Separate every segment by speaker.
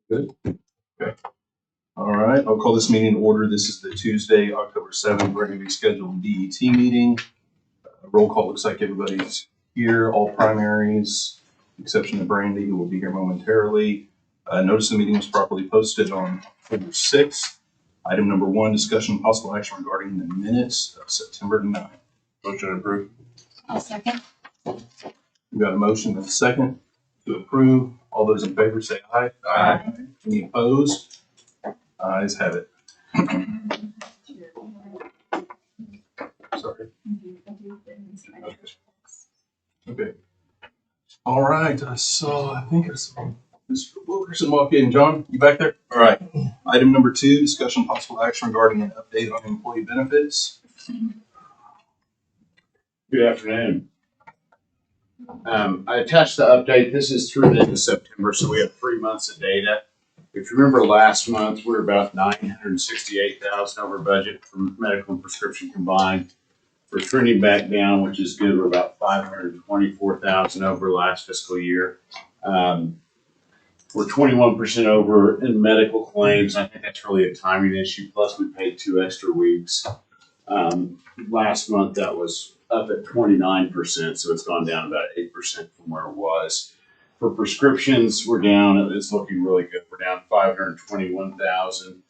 Speaker 1: Good. Okay. All right, I'll call this meeting to order. This is the Tuesday, October 7th, regularly scheduled DET meeting. Roll call looks like everybody's here, all primaries, exception of Brandy, who will be here momentarily. Notice the meeting was properly posted on October 6th. Item number 1, discussion and possible action regarding the minutes of September 9th. Motion approved.
Speaker 2: I'll second.
Speaker 1: We got a motion and a second to approve. All those in favor say aye.
Speaker 2: Aye.
Speaker 1: Any opposed? Ayes have it. Sorry. Okay. All right, I think I saw Mr. Wilkerson walk in. John, you back there? All right. Item number 2, discussion possible action regarding an update on employee benefits.
Speaker 3: Good afternoon. I attached the update. This is through the end of September, so we have 3 months of data. If you remember last month, we were about 968,000 over budget for medical and prescription combined. We're trending back down, which is good. We're about 524,000 over last fiscal year. We're 21% over in medical claims. I think that's really a timing issue. Plus, we paid 2 extra weeks. Last month, that was up at 29%, so it's gone down about 8% from where it was. For prescriptions, we're down. It's looking really good. We're down 521,000.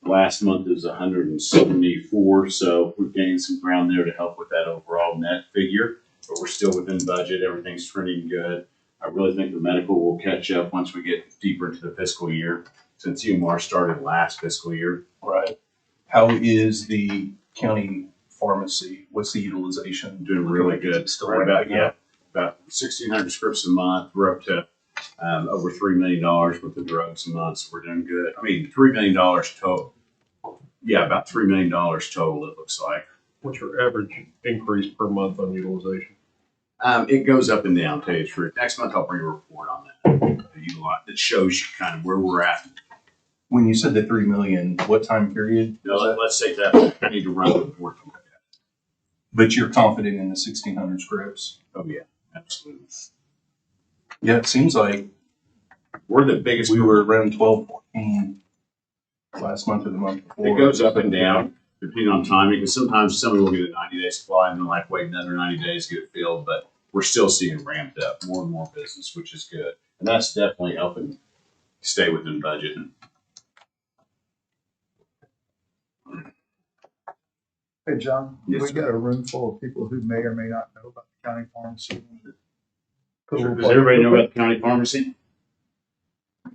Speaker 3: Last month is 174, so we've gained some ground there to help with that overall net figure. But we're still within budget. Everything's trending good. I really think the medical will catch up once we get deeper into the fiscal year, since UMR started last fiscal year.
Speaker 1: Right. How is the county pharmacy? What's the utilization?
Speaker 3: Doing really good.
Speaker 1: Still
Speaker 3: We're
Speaker 1: ramping up?
Speaker 3: about 1,600 scripts a month. We're up to over $3 million worth of drugs a month, so we're doing good. I mean, $3 million total. Yeah, about $3 million total, it looks like.
Speaker 4: What's your average increase per month on utilization?
Speaker 3: It goes up and down, to tell you the truth. Next month, I'll bring a report on that. That shows you kind of where we're at.
Speaker 1: When you said the 3 million, what time period?
Speaker 3: No, let's take that. I need to run the report.
Speaker 1: But you're confident in the 1,600 scripts?
Speaker 3: Oh, yeah, absolutely.
Speaker 1: Yeah, it seems like
Speaker 3: We're the biggest.
Speaker 1: we were around 12, 14 last month or the month before.
Speaker 3: It goes up and down depending on timing, because sometimes somebody will get a 90-day supply and then like wait another 90 days to get it filled, but we're still seeing ramped up more and more business, which is good. And that's definitely helping stay within budget.
Speaker 5: Hey, John,
Speaker 3: Yes,
Speaker 5: we
Speaker 3: sir.
Speaker 5: got a room full of people who may or may not know about the county pharmacy.
Speaker 3: Does everybody know about the county pharmacy?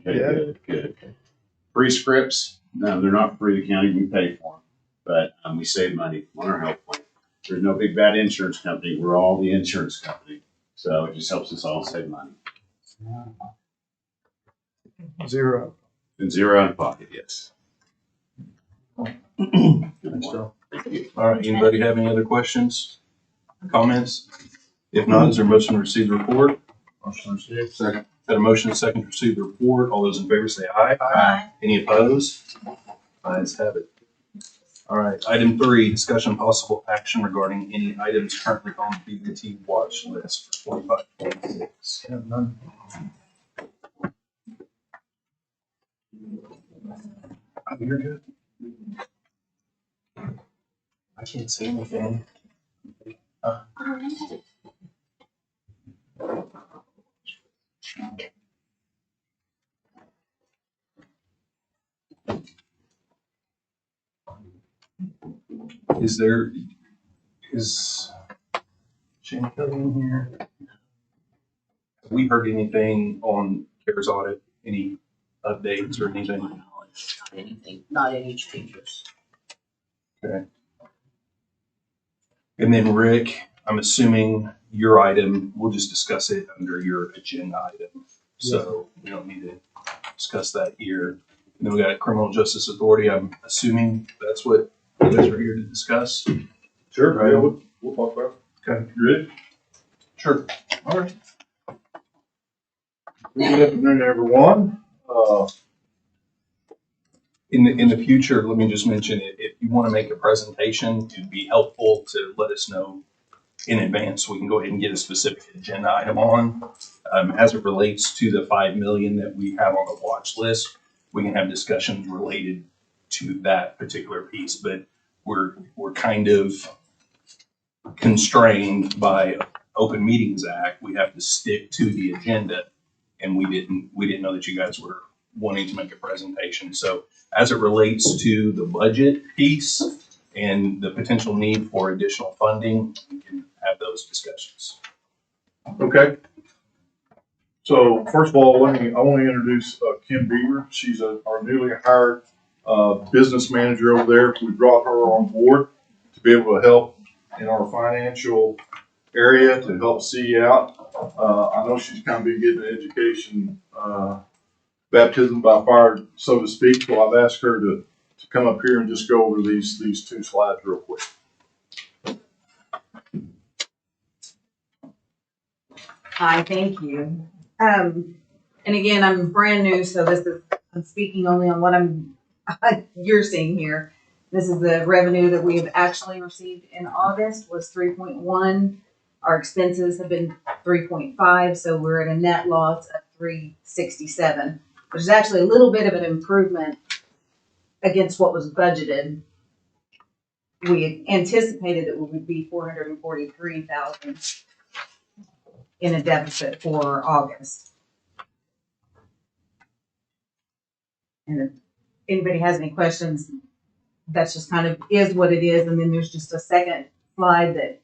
Speaker 3: Okay,
Speaker 5: Yeah.
Speaker 3: good. Free scripts? No, they're not free. The county, we pay for them, but we save money on our health plan. There's no big bad insurance company. We're all the insurance company, so it just helps us all save money.
Speaker 5: Zero.
Speaker 3: And zero out of pocket, yes.
Speaker 1: Thanks, Joe. All right, anybody have any other questions, comments? If not, is there a motion to receive the report?
Speaker 4: Motion received.
Speaker 1: Second. Got a motion and a second to receive the report. All those in favor say aye.
Speaker 2: Aye.
Speaker 1: Any opposed? Ayes have it. All right, item 3, discussion possible action regarding any items currently on the BBT watch list for 25-26.
Speaker 5: Have none.
Speaker 1: You're good. I can't see anything. Is Shane Kelly in here? Have we heard anything on CARES audit? Any updates or anything?
Speaker 2: Not anything, not any changes.
Speaker 1: Okay. And then Rick, I'm assuming your item, we'll just discuss it under your agenda item. So we don't need to discuss that here. And then we got a criminal justice authority. I'm assuming that's what you guys are here to discuss.
Speaker 4: Sure, yeah, we'll talk about it.
Speaker 1: Okay.
Speaker 4: You ready?
Speaker 1: Sure. All right.
Speaker 4: Good afternoon, everyone.
Speaker 1: In the future, let me just mention, if you want to make a presentation, it'd be helpful to let us know in advance, we can go ahead and get a specific agenda item on. As it relates to the 5 million that we have on the watch list, we can have discussions related to that particular piece, but we're kind of constrained by Open Meetings Act. We have to stick to the agenda, and we didn't know that you guys were wanting to make a presentation. So as it relates to the budget piece and the potential need for additional funding, we can have those discussions.
Speaker 5: Okay. So first of all, I want to introduce Kim Beaver. She's our newly hired business manager over there. We brought her on board to be able to help in our financial area, to help see out. I know she's kind of been getting an education, baptism by fire, so to speak. So I've asked her to come up here and just go over these 2 slides real quick.
Speaker 6: Hi, thank you. And again, I'm brand new, so I'm speaking only on what you're seeing here. This is the revenue that we have actually received in August was 3.1. Our expenses have been 3.5, so we're at a net loss of 367, which is actually a little bit of an improvement against what was budgeted. We had anticipated that we would be 443,000 in a deficit for August. And if anybody has any questions, that's just kind of is what it is. And then there's just a second slide that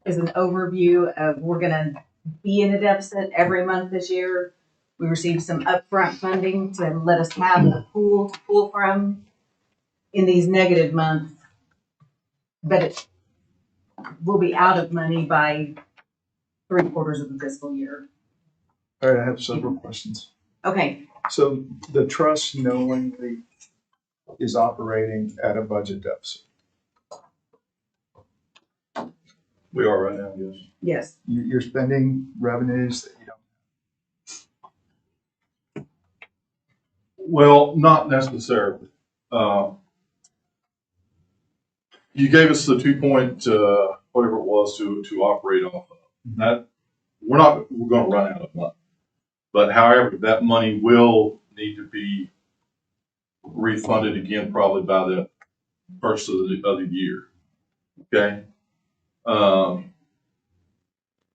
Speaker 6: is an overview of we're going to be in a deficit every month this year. We received some upfront funding to let us have a pool to pull from in these negative months, but we'll be out of money by 3/4 of the fiscal year.
Speaker 5: All right, I have several questions.
Speaker 6: Okay,
Speaker 5: So the trust knowingly is operating at a budget deficit. We are right now, yes.
Speaker 6: yes.
Speaker 5: You're spending revenues that you don't. Well, not necessarily. You gave us the 2 point, whatever it was to operate off of. That, we're going to run out of money. But however, that money will need to be refunded again, probably by the first of the year. Okay. The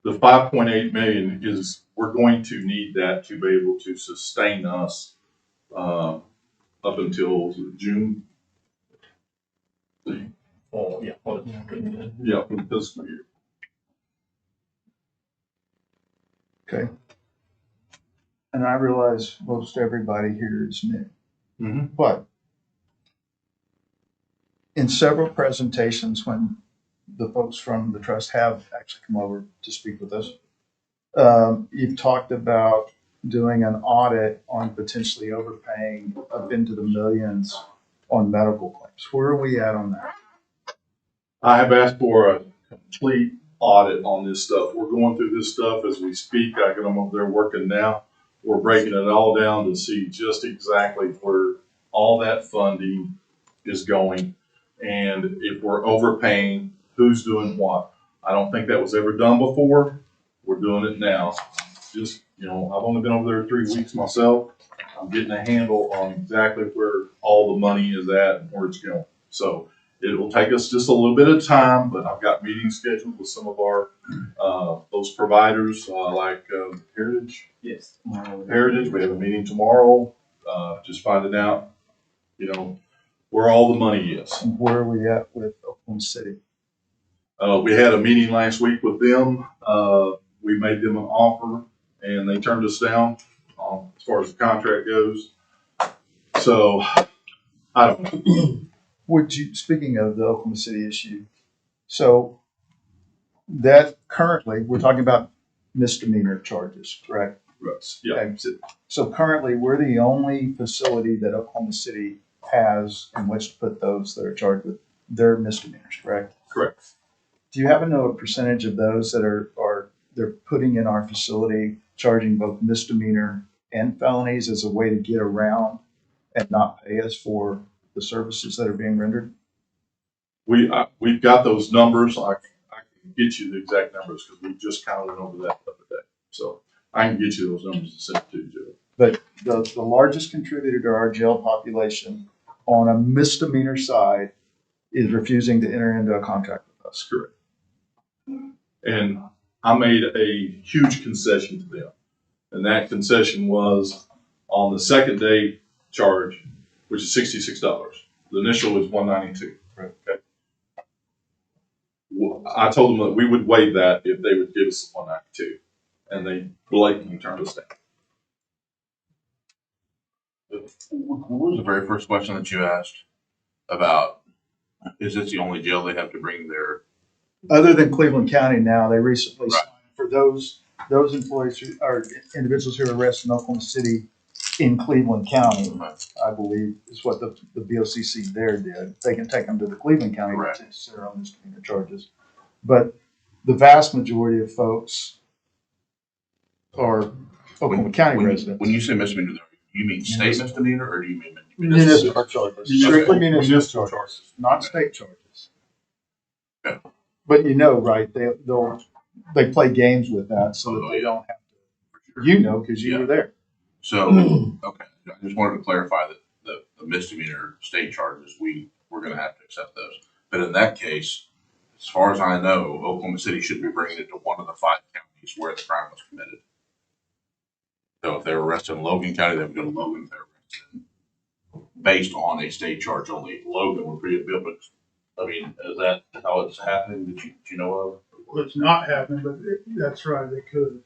Speaker 5: 5.8 million is, we're going to need that to be able to sustain us up until June.
Speaker 4: Oh, yeah.
Speaker 5: Yeah, for the fiscal year. Okay. And I realize most everybody here is new.
Speaker 1: Mm-hmm.
Speaker 5: But in several presentations, when the folks from the trust have actually come over to speak with us, you've talked about doing an audit on potentially overpaying up into the millions on medical claims. Where are we at on that? I have asked for a complete audit on this stuff. We're going through this stuff as we speak. I got them over there working now. We're breaking it all down to see just exactly where all that funding is going. And if we're overpaying, who's doing what? I don't think that was ever done before. We're doing it now. Just, I've only been over there 3 weeks myself. I'm getting a handle on exactly where all the money is at and where it's going. So it will take us just a little bit of time, but I've got meetings scheduled with some of our, those providers, like Heritage.
Speaker 1: Yes.
Speaker 5: Heritage, we have a meeting tomorrow, just finding out, where all the money is. Where are we at with Oklahoma City? We had a meeting last week with them. We made them an offer and they turned us down as far as the contract goes. So I don't know. Speaking of the Oklahoma City issue, so that currently, we're talking about misdemeanor charges, correct? Right. Yeah. So currently, we're the only facility that Oklahoma City has in which to put those that are charged with their misdemeanors, correct? Correct. Do you happen to know a percentage of those that they're putting in our facility, charging both misdemeanor and felonies as a way to get around and not pay us for the services that are being rendered? We've got those numbers. I can
Speaker 7: get you the exact numbers because we just kind of went over that the other day. So I can get you those numbers and send it to you.
Speaker 5: But the largest contributor to our jail population on a misdemeanor side is refusing to enter into a contract with us.
Speaker 7: That's correct. And I made a huge concession to them. And that concession was on the second day charge, which is $66. The initial was $192.
Speaker 5: Right.
Speaker 7: Okay. Well, I told them that we would waive that if they would give us $192, and they blatantly turned us down.
Speaker 8: What was the very first question that you asked about, is this the only jail they have to bring their,
Speaker 5: Other than Cleveland County now, they recently
Speaker 8: Right.
Speaker 5: signed for those employees who are individuals who are arrested in Oklahoma City in Cleveland County, I believe is what the BOCC there did. They can take them to the Cleveland County
Speaker 8: Correct.
Speaker 5: to consider on misdemeanor charges. But the vast majority of folks are Oklahoma County
Speaker 8: when,
Speaker 5: residents.
Speaker 8: when you say misdemeanor, you mean state misdemeanor or do you mean
Speaker 5: Municipal charges, strictly municipal charges,
Speaker 7: charges.
Speaker 5: not state charges.
Speaker 8: Yeah.
Speaker 5: But you know, right, they play games with that so that
Speaker 8: Oh,
Speaker 5: they
Speaker 8: yeah.
Speaker 5: don't have to, you know, because you
Speaker 8: Yeah.
Speaker 5: were there.
Speaker 8: So, okay, I just wanted to clarify that the misdemeanor state charges, we're gonna have to accept those. But in that case, as far as I know, Oklahoma City should be bringing it to one of the 5 counties where the crime was committed. So if they were arrested in Logan County, they would go to Logan if they were arrested based on a state charge only. Logan would be a bit, but, I mean, is that how it's happening that you know of?
Speaker 9: Well, it's not happening, but that's right, they could.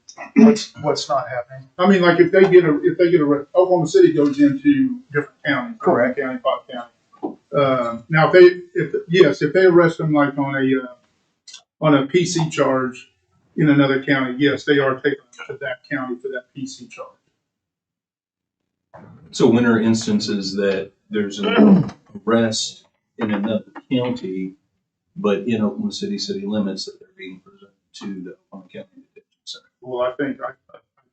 Speaker 5: What's not happening?
Speaker 9: I mean, like if they get Oklahoma City goes into different counties.
Speaker 5: Correct.
Speaker 9: County, Pot County. Now, if they arrest them like on a PC charge in another county, yes, they are taken to that county for that PC charge.
Speaker 1: So when are instances that there's an arrest in another county, but in Oklahoma City city limits that they're being presented to the Oklahoma County Detention Center?
Speaker 9: Well, I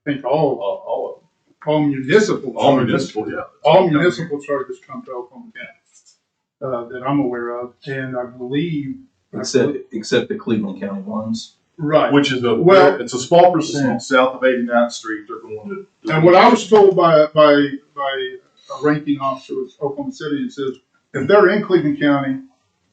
Speaker 9: think all municipal
Speaker 7: All
Speaker 9: charges,
Speaker 7: municipal, yeah.
Speaker 9: all municipal charges come to Oklahoma County that I'm aware of, and I believe
Speaker 1: Except the Cleveland County ones.
Speaker 9: right.
Speaker 7: Which is it's a small percentage south of 89th Street. They're going to.
Speaker 9: And what I was told by a ranking officer with Oklahoma City, it says if they're in Cleveland County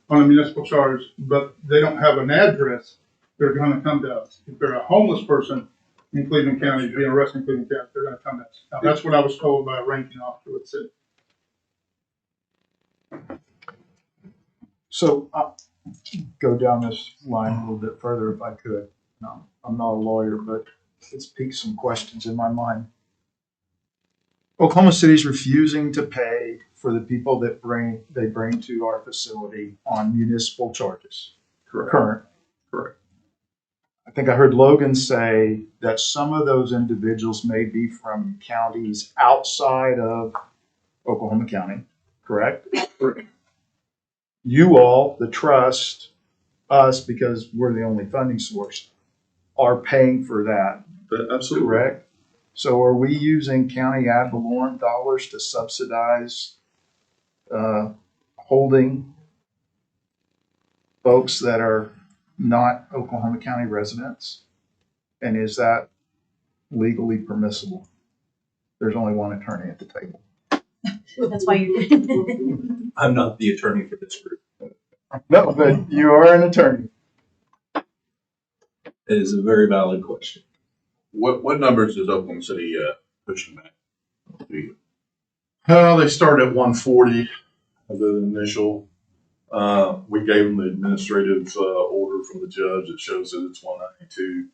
Speaker 9: on a municipal charge, but they don't have an address, they're going to come to us. If they're a homeless person in Cleveland County, being arrested in Cleveland County, they're going to come to us. Now, that's what I was told by a ranking officer with City.
Speaker 5: So I'll go down this line a little bit further if I could. No, I'm not a lawyer, but it's piqued some questions in my mind. Oklahoma City's refusing to pay for the people that they bring to our facility on municipal charges. Current.
Speaker 7: Correct.
Speaker 5: I think I heard Logan say that some of those individuals may be from counties outside of Oklahoma County, correct?
Speaker 7: Correct.
Speaker 5: You all, the trust, us, because we're the only funding source, are paying for that,
Speaker 7: Absolutely.
Speaker 5: correct? So are we using county ad valorem dollars to subsidize holding folks that are not Oklahoma County residents? And is that legally permissible? There's only one attorney at the table.
Speaker 2: That's why you.
Speaker 1: I'm not the attorney for this group.
Speaker 5: No, but you are an attorney.
Speaker 1: It is a very valid question.
Speaker 8: What numbers is Oklahoma City pushing back?
Speaker 7: They started at 140 as an initial. We gave them the administrative order from the judge that shows that it's 192.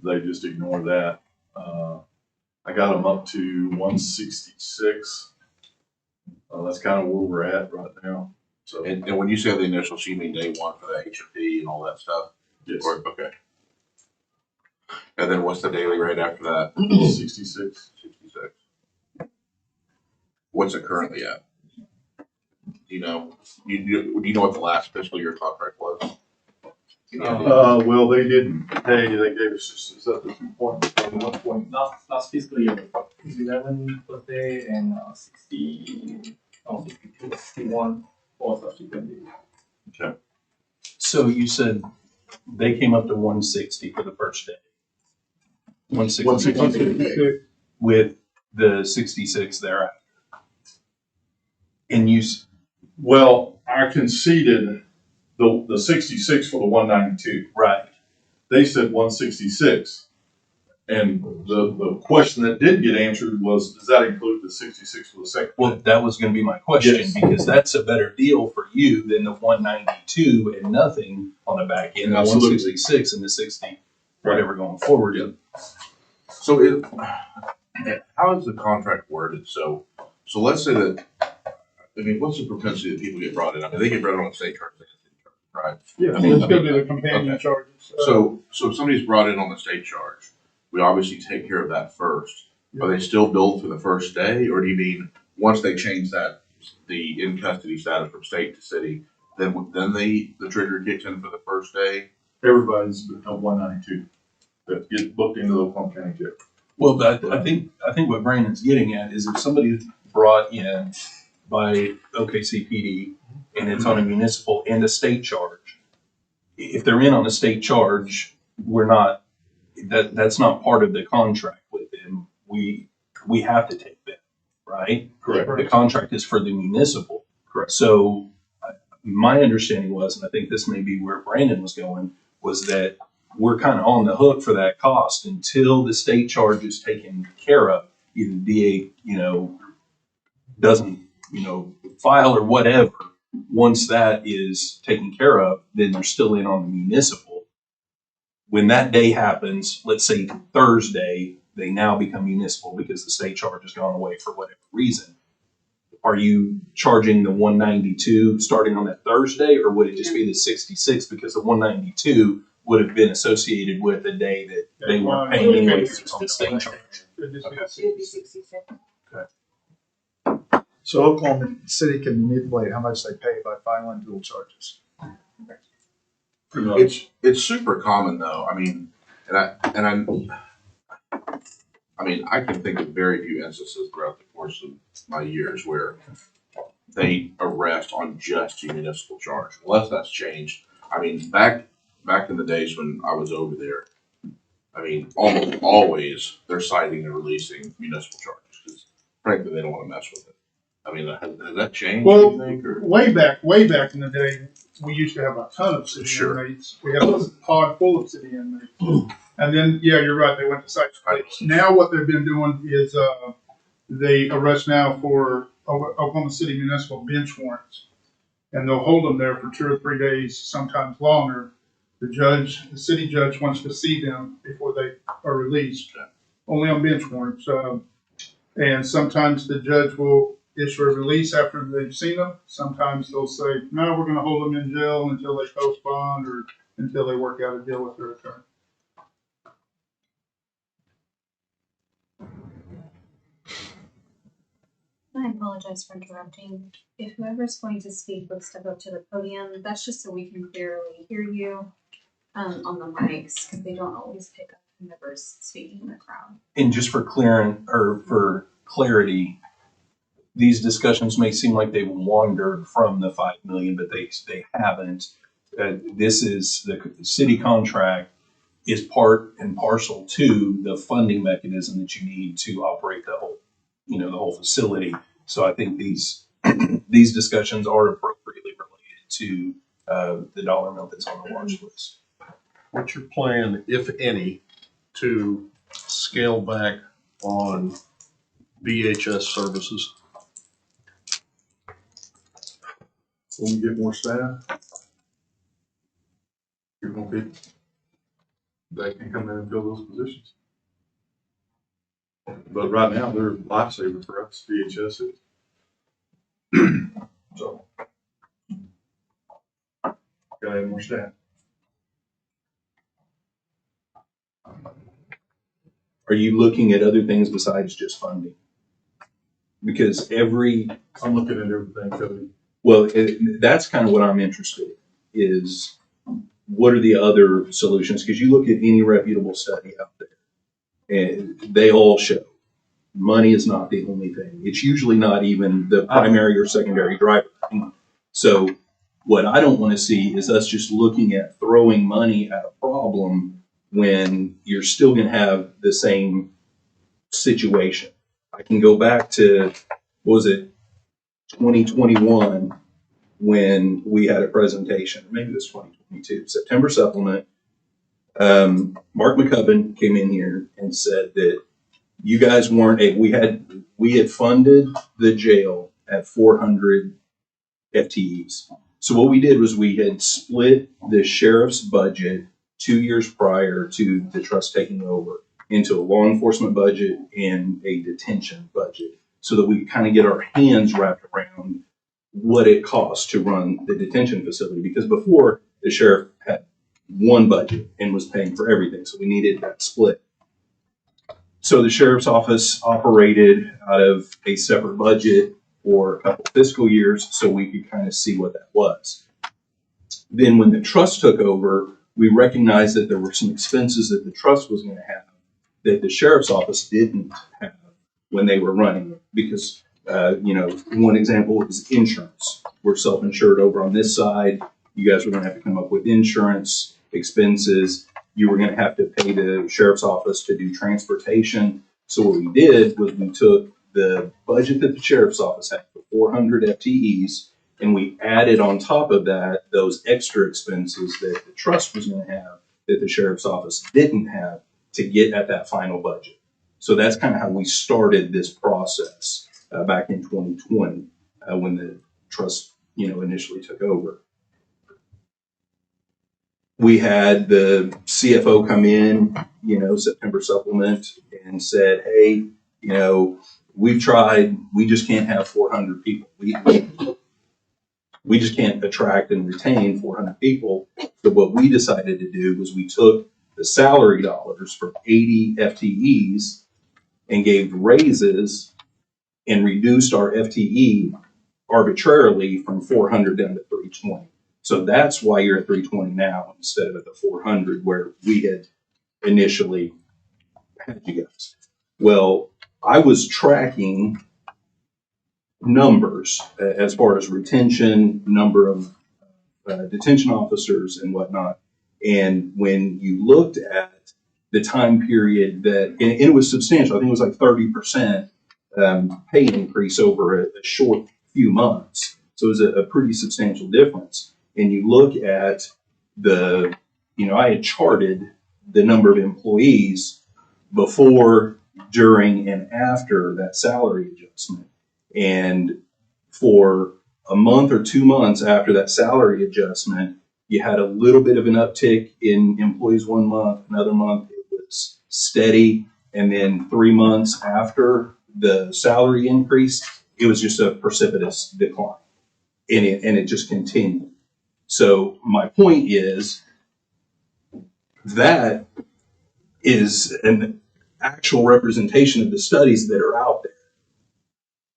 Speaker 7: They just ignore that. I got them up to 166. That's kind of where we're at right now. So
Speaker 8: And when you say the initials, you mean day one for the HFD and all that stuff?
Speaker 7: yes,
Speaker 8: Or, okay. And then what's the daily rate after that?
Speaker 7: 66.
Speaker 8: 66. What's it currently at? Do you know? Do you know what the last fiscal year contract was?
Speaker 7: Well, they didn't pay. They gave us is that the 2.1
Speaker 10: last fiscal year, it was 11 per day and 60, 62, 61 for subsequent years.
Speaker 1: So you said they came up to 160 for the first day. 160
Speaker 7: 160.
Speaker 1: with the 66 thereafter. And you,
Speaker 7: Well, I conceded the 66 for the 192.
Speaker 1: right.
Speaker 7: They said 166. And the question that did get answered was, does that include the 66 for the second?
Speaker 1: Well, that was going to be my question
Speaker 7: Yes.
Speaker 1: because that's a better deal for you than the 192 and nothing on the back end, the
Speaker 7: Absolutely.
Speaker 1: 166 and the 60, whatever going forward.
Speaker 7: Yep.
Speaker 8: So how is the contract worded? So let's say that, I mean, what's the propensity that people get brought in? I mean, they get brought in on state charges, right?
Speaker 9: Yeah,
Speaker 1: I mean,
Speaker 9: it's gonna be the companion
Speaker 8: okay.
Speaker 9: charges.
Speaker 8: So if somebody's brought in on the state charge, we obviously take care of that first. Are they still billed for the first day, or do you mean once they change that, the in custody status from state to city, then the trigger kicks in for the first day?
Speaker 7: Everybody's at 192 that get booked into the Oklahoma County Jail.
Speaker 1: Well, but I think what Brandon's getting at is if somebody's brought in by OKCPD and it's on a municipal and a state charge, if they're in on a state charge, we're not, that's not part of the contract with them. We have to take them, right?
Speaker 7: Correct.
Speaker 1: The contract is for the municipal.
Speaker 7: Correct.
Speaker 1: So my understanding was, and I think this may be where Brandon was going, was that we're kind of on the hook for that cost until the state charge is taken care of. Either DA, doesn't, file or whatever. Once that is taken care of, then they're still in on the municipal. When that day happens, let's say Thursday, they now become municipal because the state charge has gone away for whatever reason. Are you charging the 192 starting on that Thursday, or would it just be the 66 because the 192 would have been associated with the day that they weren't paying anyway because it's on the state charge?
Speaker 9: It'd just be
Speaker 1: Okay.
Speaker 6: 66.
Speaker 5: So Oklahoma City can manipulate how much they pay by filing dual charges.
Speaker 7: Pretty much.
Speaker 8: It's super common though. I mean, I can think of very few instances throughout the course of my years where they arrest on just a municipal charge, unless that's changed. I mean, back in the days when I was over there, I mean, almost always they're citing and releasing municipal charges because frankly, they don't want to mess with it. I mean, has that changed,
Speaker 9: Well,
Speaker 8: you think, or?
Speaker 9: way back in the day, we used to have a ton of city
Speaker 8: Sure.
Speaker 9: inmates. We had a pod full of city inmates. And then, yeah, you're right, they went to site. Now what they've been doing is, they arrest now for Oklahoma City municipal bench warrants. And they'll hold them there for 2 or 3 days, sometimes longer. The city judge wants to see them before they are released, only on bench warrants. And sometimes the judge will issue a release after they've seen them. Sometimes they'll say, no, we're gonna hold them in jail until they post bond or until they work out a deal with their attorney.
Speaker 2: I apologize for interrupting. If whoever's going to speak would step up to the podium, that's just so we can clearly hear you on the mics, because they don't always pick up whoever's speaking in the crowd.
Speaker 1: And just for clarity, these discussions may seem like they've wandered from the 5 million, but they haven't. This is the city contract is part and parcel to the funding mechanism that you need to operate the whole facility. So I think these discussions are appropriately related to the dollar amount that's on the watch list.
Speaker 4: What's your plan, if any, to scale back on VHS services?
Speaker 7: When we get more staff, you're gonna be, they can come in and fill those positions. But right now, they're lifesaver for us, VHS is. So. Gotta have more staff.
Speaker 1: Are you looking at other things besides just funding? Because
Speaker 7: I'm looking at everything, Cody.
Speaker 1: well, that's kind of what I'm interested in, is what are the other solutions? Because you look at any reputable study out there, and they all show money is not the only thing. It's usually not even the primary or secondary driver. So What I don't want to see is us just looking at throwing money at a problem when you're still going to have the same situation. I can go back to, what was it, 2021, when we had a presentation, maybe it was 2022, September supplement. Mark McCubbin came in here and said that you guys weren't we had funded the jail at 400 FTEs. So what we did was we had split the sheriff's budget 2 years prior to the trust taking over into a law enforcement budget and a detention budget, so that we kind of get our hands wrapped around what it costs to run the detention facility. Because before, the sheriff had one budget and was paying for everything, so we needed that split. So the sheriff's office operated out of a separate budget for a couple fiscal years, so we could kind of see what that was. Then when the trust took over, we recognized that there were some expenses that the trust was going to have that the sheriff's office didn't have when they were running it. Because, one example was insurance. We're self-insured over on this side. You guys were going to have to come up with insurance expenses. You were going to have to pay the sheriff's office to do transportation. So what we did was we took the budget that the sheriff's office had for 400 FTEs, and we added on top of that those extra expenses that the trust was going to have that the sheriff's office didn't have to get at that final budget. So that's kind of how we started this process back in 2020 when the trust, initially took over. We had the CFO come in, September supplement, and said, hey, we've tried, we just can't have 400 people. We just can't attract and retain 400 people. So what we decided to do was we took the salary dollars for 80 FTEs and gave raises and reduced our FTE arbitrarily from 400 down to 320. So that's why you're at 320 now instead of at the 400 where we had initially had you guys. Well, I was tracking numbers as far as retention, number of detention officers and whatnot. And when you looked at the time period that, and it was substantial, I think it was like 30% pay increase over a short few months. So it was a pretty substantial difference. And you look at I had charted the number of employees before, during, and after that salary adjustment. And for a month or 2 months after that salary adjustment, you had a little bit of an uptick in employees 1 month, another month it was steady. And then 3 months after the salary increase, it was just a precipitous decline. And it just continued. So my point is that is an actual representation of the studies that are out there.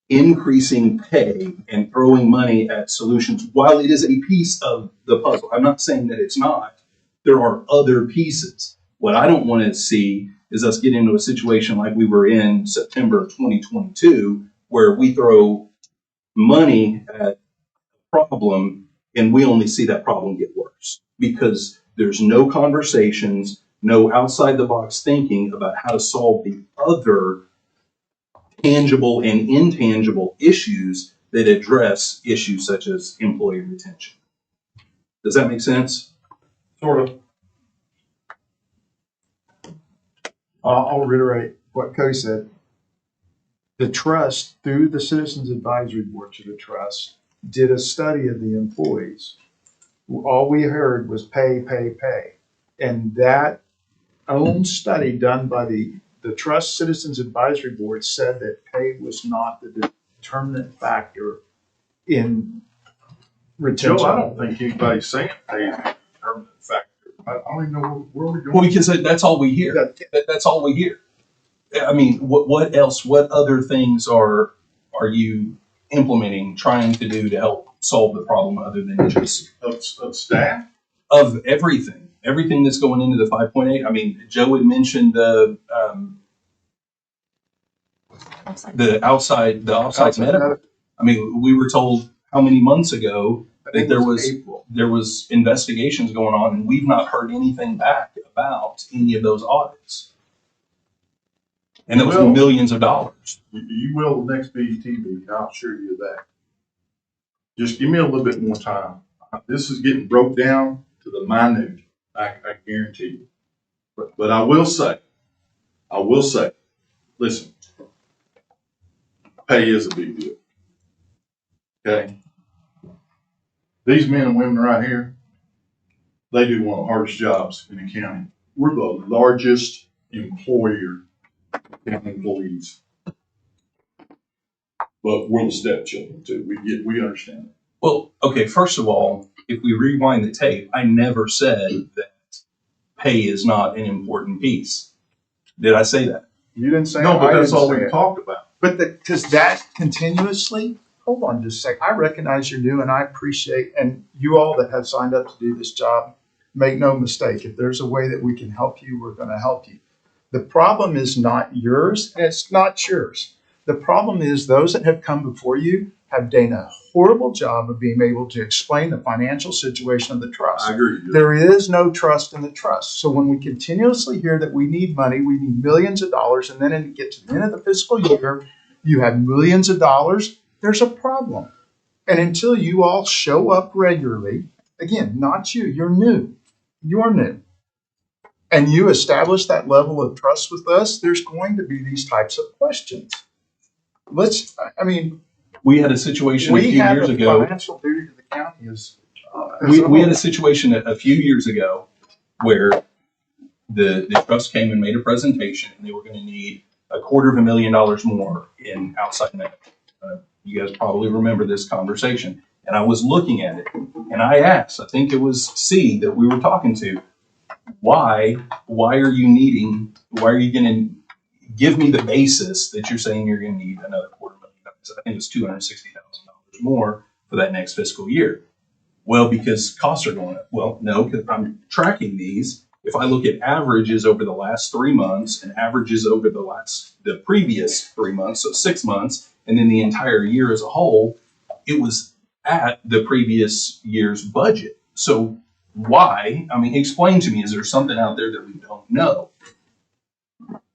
Speaker 1: Increasing pay and throwing money at solutions, while it is a piece of the puzzle, I'm not saying that it's not, there are other pieces. What I don't want to see is us get into a situation like we were in September of 2022, where we throw money at a problem and we only see that problem get worse because there's no conversations, no outside the box thinking about how to solve the other tangible and intangible issues that address issues such as employee retention. Does that make sense?
Speaker 9: Sort of.
Speaker 5: I'll reiterate what Cody said. The trust, through the Citizens Advisory Board to the trust, did a study of the employees. All we heard was pay, pay, pay. And that own study done by the Trust Citizens Advisory Board said that pay was not the determinant factor in retention.
Speaker 7: Joe, I don't think anybody's saying pay is a determinant factor. I don't even know where we're going.
Speaker 1: Well, because that's all we hear. That's all we hear. I mean, what else? What other things are you implementing, trying to do to help solve the problem other than just
Speaker 7: Of staff?
Speaker 1: Of everything that's going into the 5.8? I mean, Joe had mentioned the offsite medical. I mean, we were told how many months ago
Speaker 5: I think
Speaker 1: there
Speaker 5: it
Speaker 1: was-
Speaker 5: April.
Speaker 1: There was investigations going on and we've not heard anything back about any of those audits. And it was
Speaker 7: Well-
Speaker 1: millions of dollars.
Speaker 7: You will the next BET meeting, I'll assure you of that. Just give me a little bit more time. This is getting broke down to the minute, I guarantee you. But I will say, listen, pay is a big deal. Okay? These men and women right here, they do one of the hardest jobs in the county. We're the largest employer of county employees. But we're the stepchildren too. We understand that.
Speaker 1: Well, okay, first of all, if we rewind the tape, I never said that pay is not an important piece. Did I say that?
Speaker 5: You didn't say it.
Speaker 7: No, but
Speaker 5: I
Speaker 7: that's
Speaker 5: didn't
Speaker 7: all
Speaker 5: say
Speaker 7: we
Speaker 5: it.
Speaker 7: talked about.
Speaker 5: But because that continuously, hold on just a sec. I recognize you're new and I appreciate, and you all that have signed up to do this job, make no mistake. If there's a way that we can help you, we're going to help you. The problem is not yours and it's not yours. The problem is those that have come before you have done a horrible job of being able to explain the financial situation of the trust.
Speaker 7: I agree.
Speaker 5: There is no trust in the trust. So when we continuously hear that we need money, we need millions of dollars, and then when it gets to the end of the fiscal year, you have millions of dollars, there's a problem. And until you all show up regularly, again, not you, you're new, and you establish that level of trust with us, there's going to be these types of questions.
Speaker 1: We had a situation a
Speaker 5: We
Speaker 1: few
Speaker 5: have
Speaker 1: years
Speaker 5: a
Speaker 1: ago.
Speaker 5: financial duty to the county as
Speaker 1: We had a situation a few years ago where the trust came and made a presentation and they were going to need $250,000 more in outside medical. You guys probably remember this conversation. And I was looking at it and I asked, I think it was C that we were talking to, why are you going to give me the basis that you're saying you're going to need another $250,000? I think it's $260,000 more for that next fiscal year. Well, because costs are going up. Well, no, because I'm tracking these. If I look at averages over the last 3 months and averages over the previous 3 months, so 6 months, and then the entire year as a whole, it was at the previous year's budget. So why? I mean, explain to me, is there something out there that we don't know?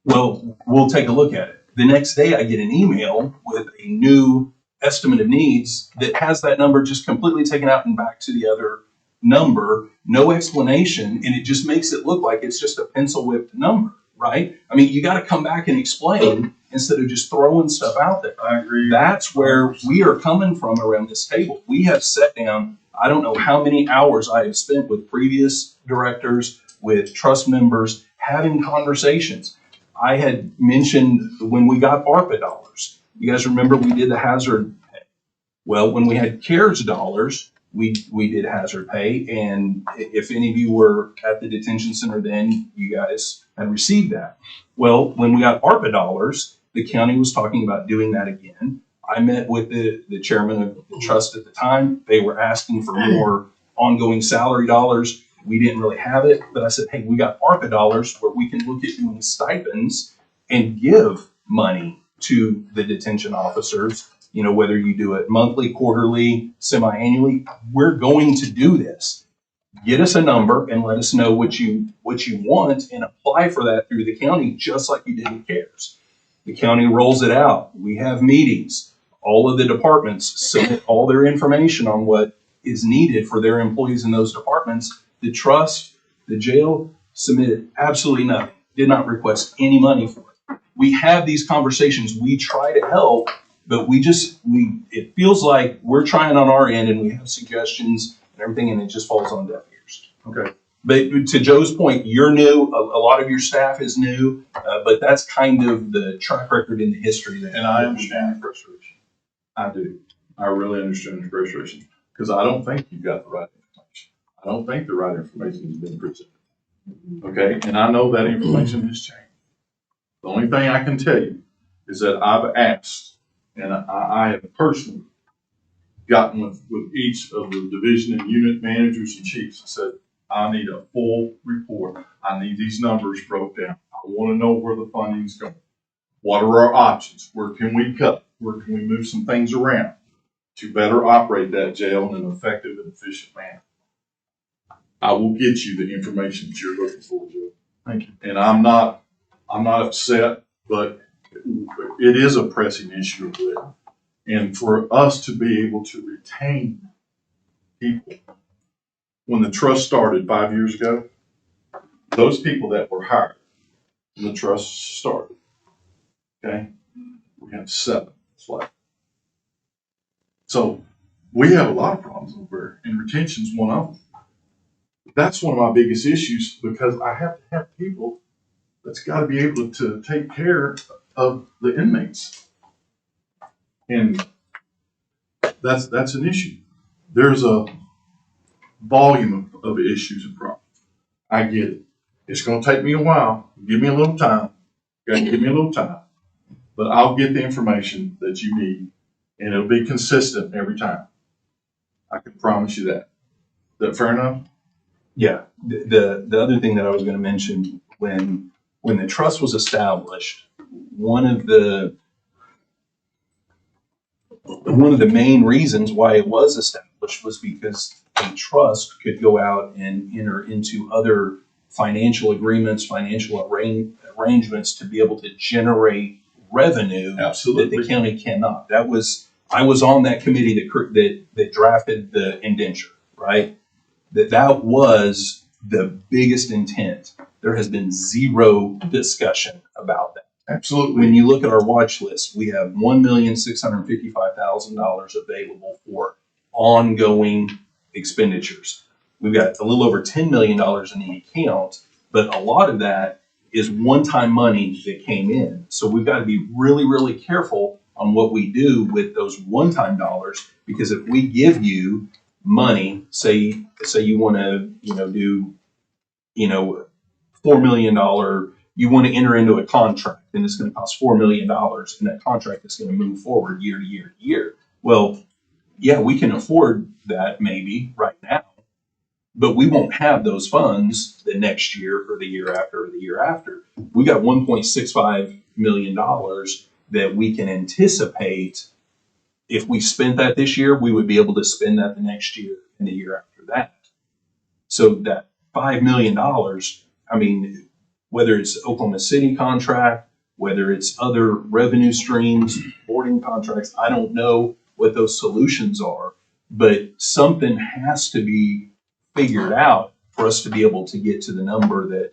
Speaker 1: Well, we'll take a look at it. The next day I get an email with a new estimate of needs that has that number just completely taken out and back to the other number, no explanation, and it just makes it look like it's just a pencil whipped number, right? I mean, you got to come back and explain instead of just throwing stuff out there.
Speaker 7: I agree.
Speaker 1: That's where we are coming from around this table. We have sat down, I don't know how many hours I have spent with previous directors, with trust members, having conversations. I had mentioned when we got ARPA dollars. You guys remember we did the hazard pay. Well, when we had CARES dollars, we did hazard pay. And if any of you were at the detention center then, you guys had received that. Well, when we got ARPA dollars, the county was talking about doing that again. I met with the chairman of the trust at the time. They were asking for more ongoing salary dollars. We didn't really have it, but I said, hey, we got ARPA dollars where we can look at doing stipends and give money to the detention officers, you know, whether you do it monthly, quarterly, semi-annually, we're going to do this. Get us a number and let us know what you want and apply for that through the county, just like you did with CARES. The county rolls it out. We have meetings. All of the departments submit all their information on what is needed for their employees in those departments. The trust, the jail submitted absolutely nothing, did not request any money for it. We have these conversations. We try to help, but it feels like we're trying on our end and we have suggestions and everything, and it just falls on deaf ears.
Speaker 7: Okay.
Speaker 1: But to Joe's point, you're new. A lot of your staff is new, but that's kind of the track record in the history.
Speaker 7: And I understand the frustration. I do. I really understand the frustration because I don't think you've got the right information. I don't think the right information has been presented. Okay, and I know that information has changed. The only thing I can tell you is that I've asked, and I have personally gotten with each of the division and unit managers and chiefs and said, I need a full report. I need these numbers broke down. I want to know where the funding's going. What are our options? Where can we cut? Where can we move some things around? to better operate that jail in an effective and efficient manner. I will get you the information that you're looking for, Joe.
Speaker 5: Thank you.
Speaker 7: And I'm not upset, but it is a pressing issue of that. And for us to be able to retain people, when the trust started 5 years ago, those people that were hired when the trust started, okay, we have 7 left. So we have a lot of problems over there, and retention's one of them. That's one of my biggest issues, because I have to have people that's got to be able to take care of the inmates. And that's an issue. There's a volume of issues and problems. I get it. It's going to take me a while. Give me a little time. Okay, give me a little time. But I'll get the information that you need, and it'll be consistent every time. I can promise you that. Is that fair enough?
Speaker 1: Yeah, the other thing that I was going to mention, when the trust was established, one of the main reasons why it was established was because a trust could go out and enter into other financial agreements, financial arrangements to be able to generate revenue
Speaker 7: Absolutely.
Speaker 1: that the county cannot. I was on that committee that drafted the indenture, right? That was the biggest intent. There has been zero discussion about that.
Speaker 7: Absolutely.
Speaker 1: When you look at our watch list, we have $1,655,000 available for ongoing expenditures. We've got a little over $10 million in the account, but a lot of that is one-time money that came in. So we've got to be really, really careful on what we do with those one-time dollars, because if we give you money, say you want to, do, $4 million, you want to enter into a contract and it's going to cost $4 million, and that contract is going to move forward year to year to year. Well, yeah, we can afford that maybe right now, but we won't have those funds the next year or the year after or the year after. We got $1.65 million that we can anticipate. If we spent that this year, we would be able to spend that the next year and the year after that. So that $5 million, I mean, whether it's Oklahoma City contract, whether it's other revenue streams, boarding contracts, I don't know what those solutions are, but something has to be figured out for us to be able to get to the number that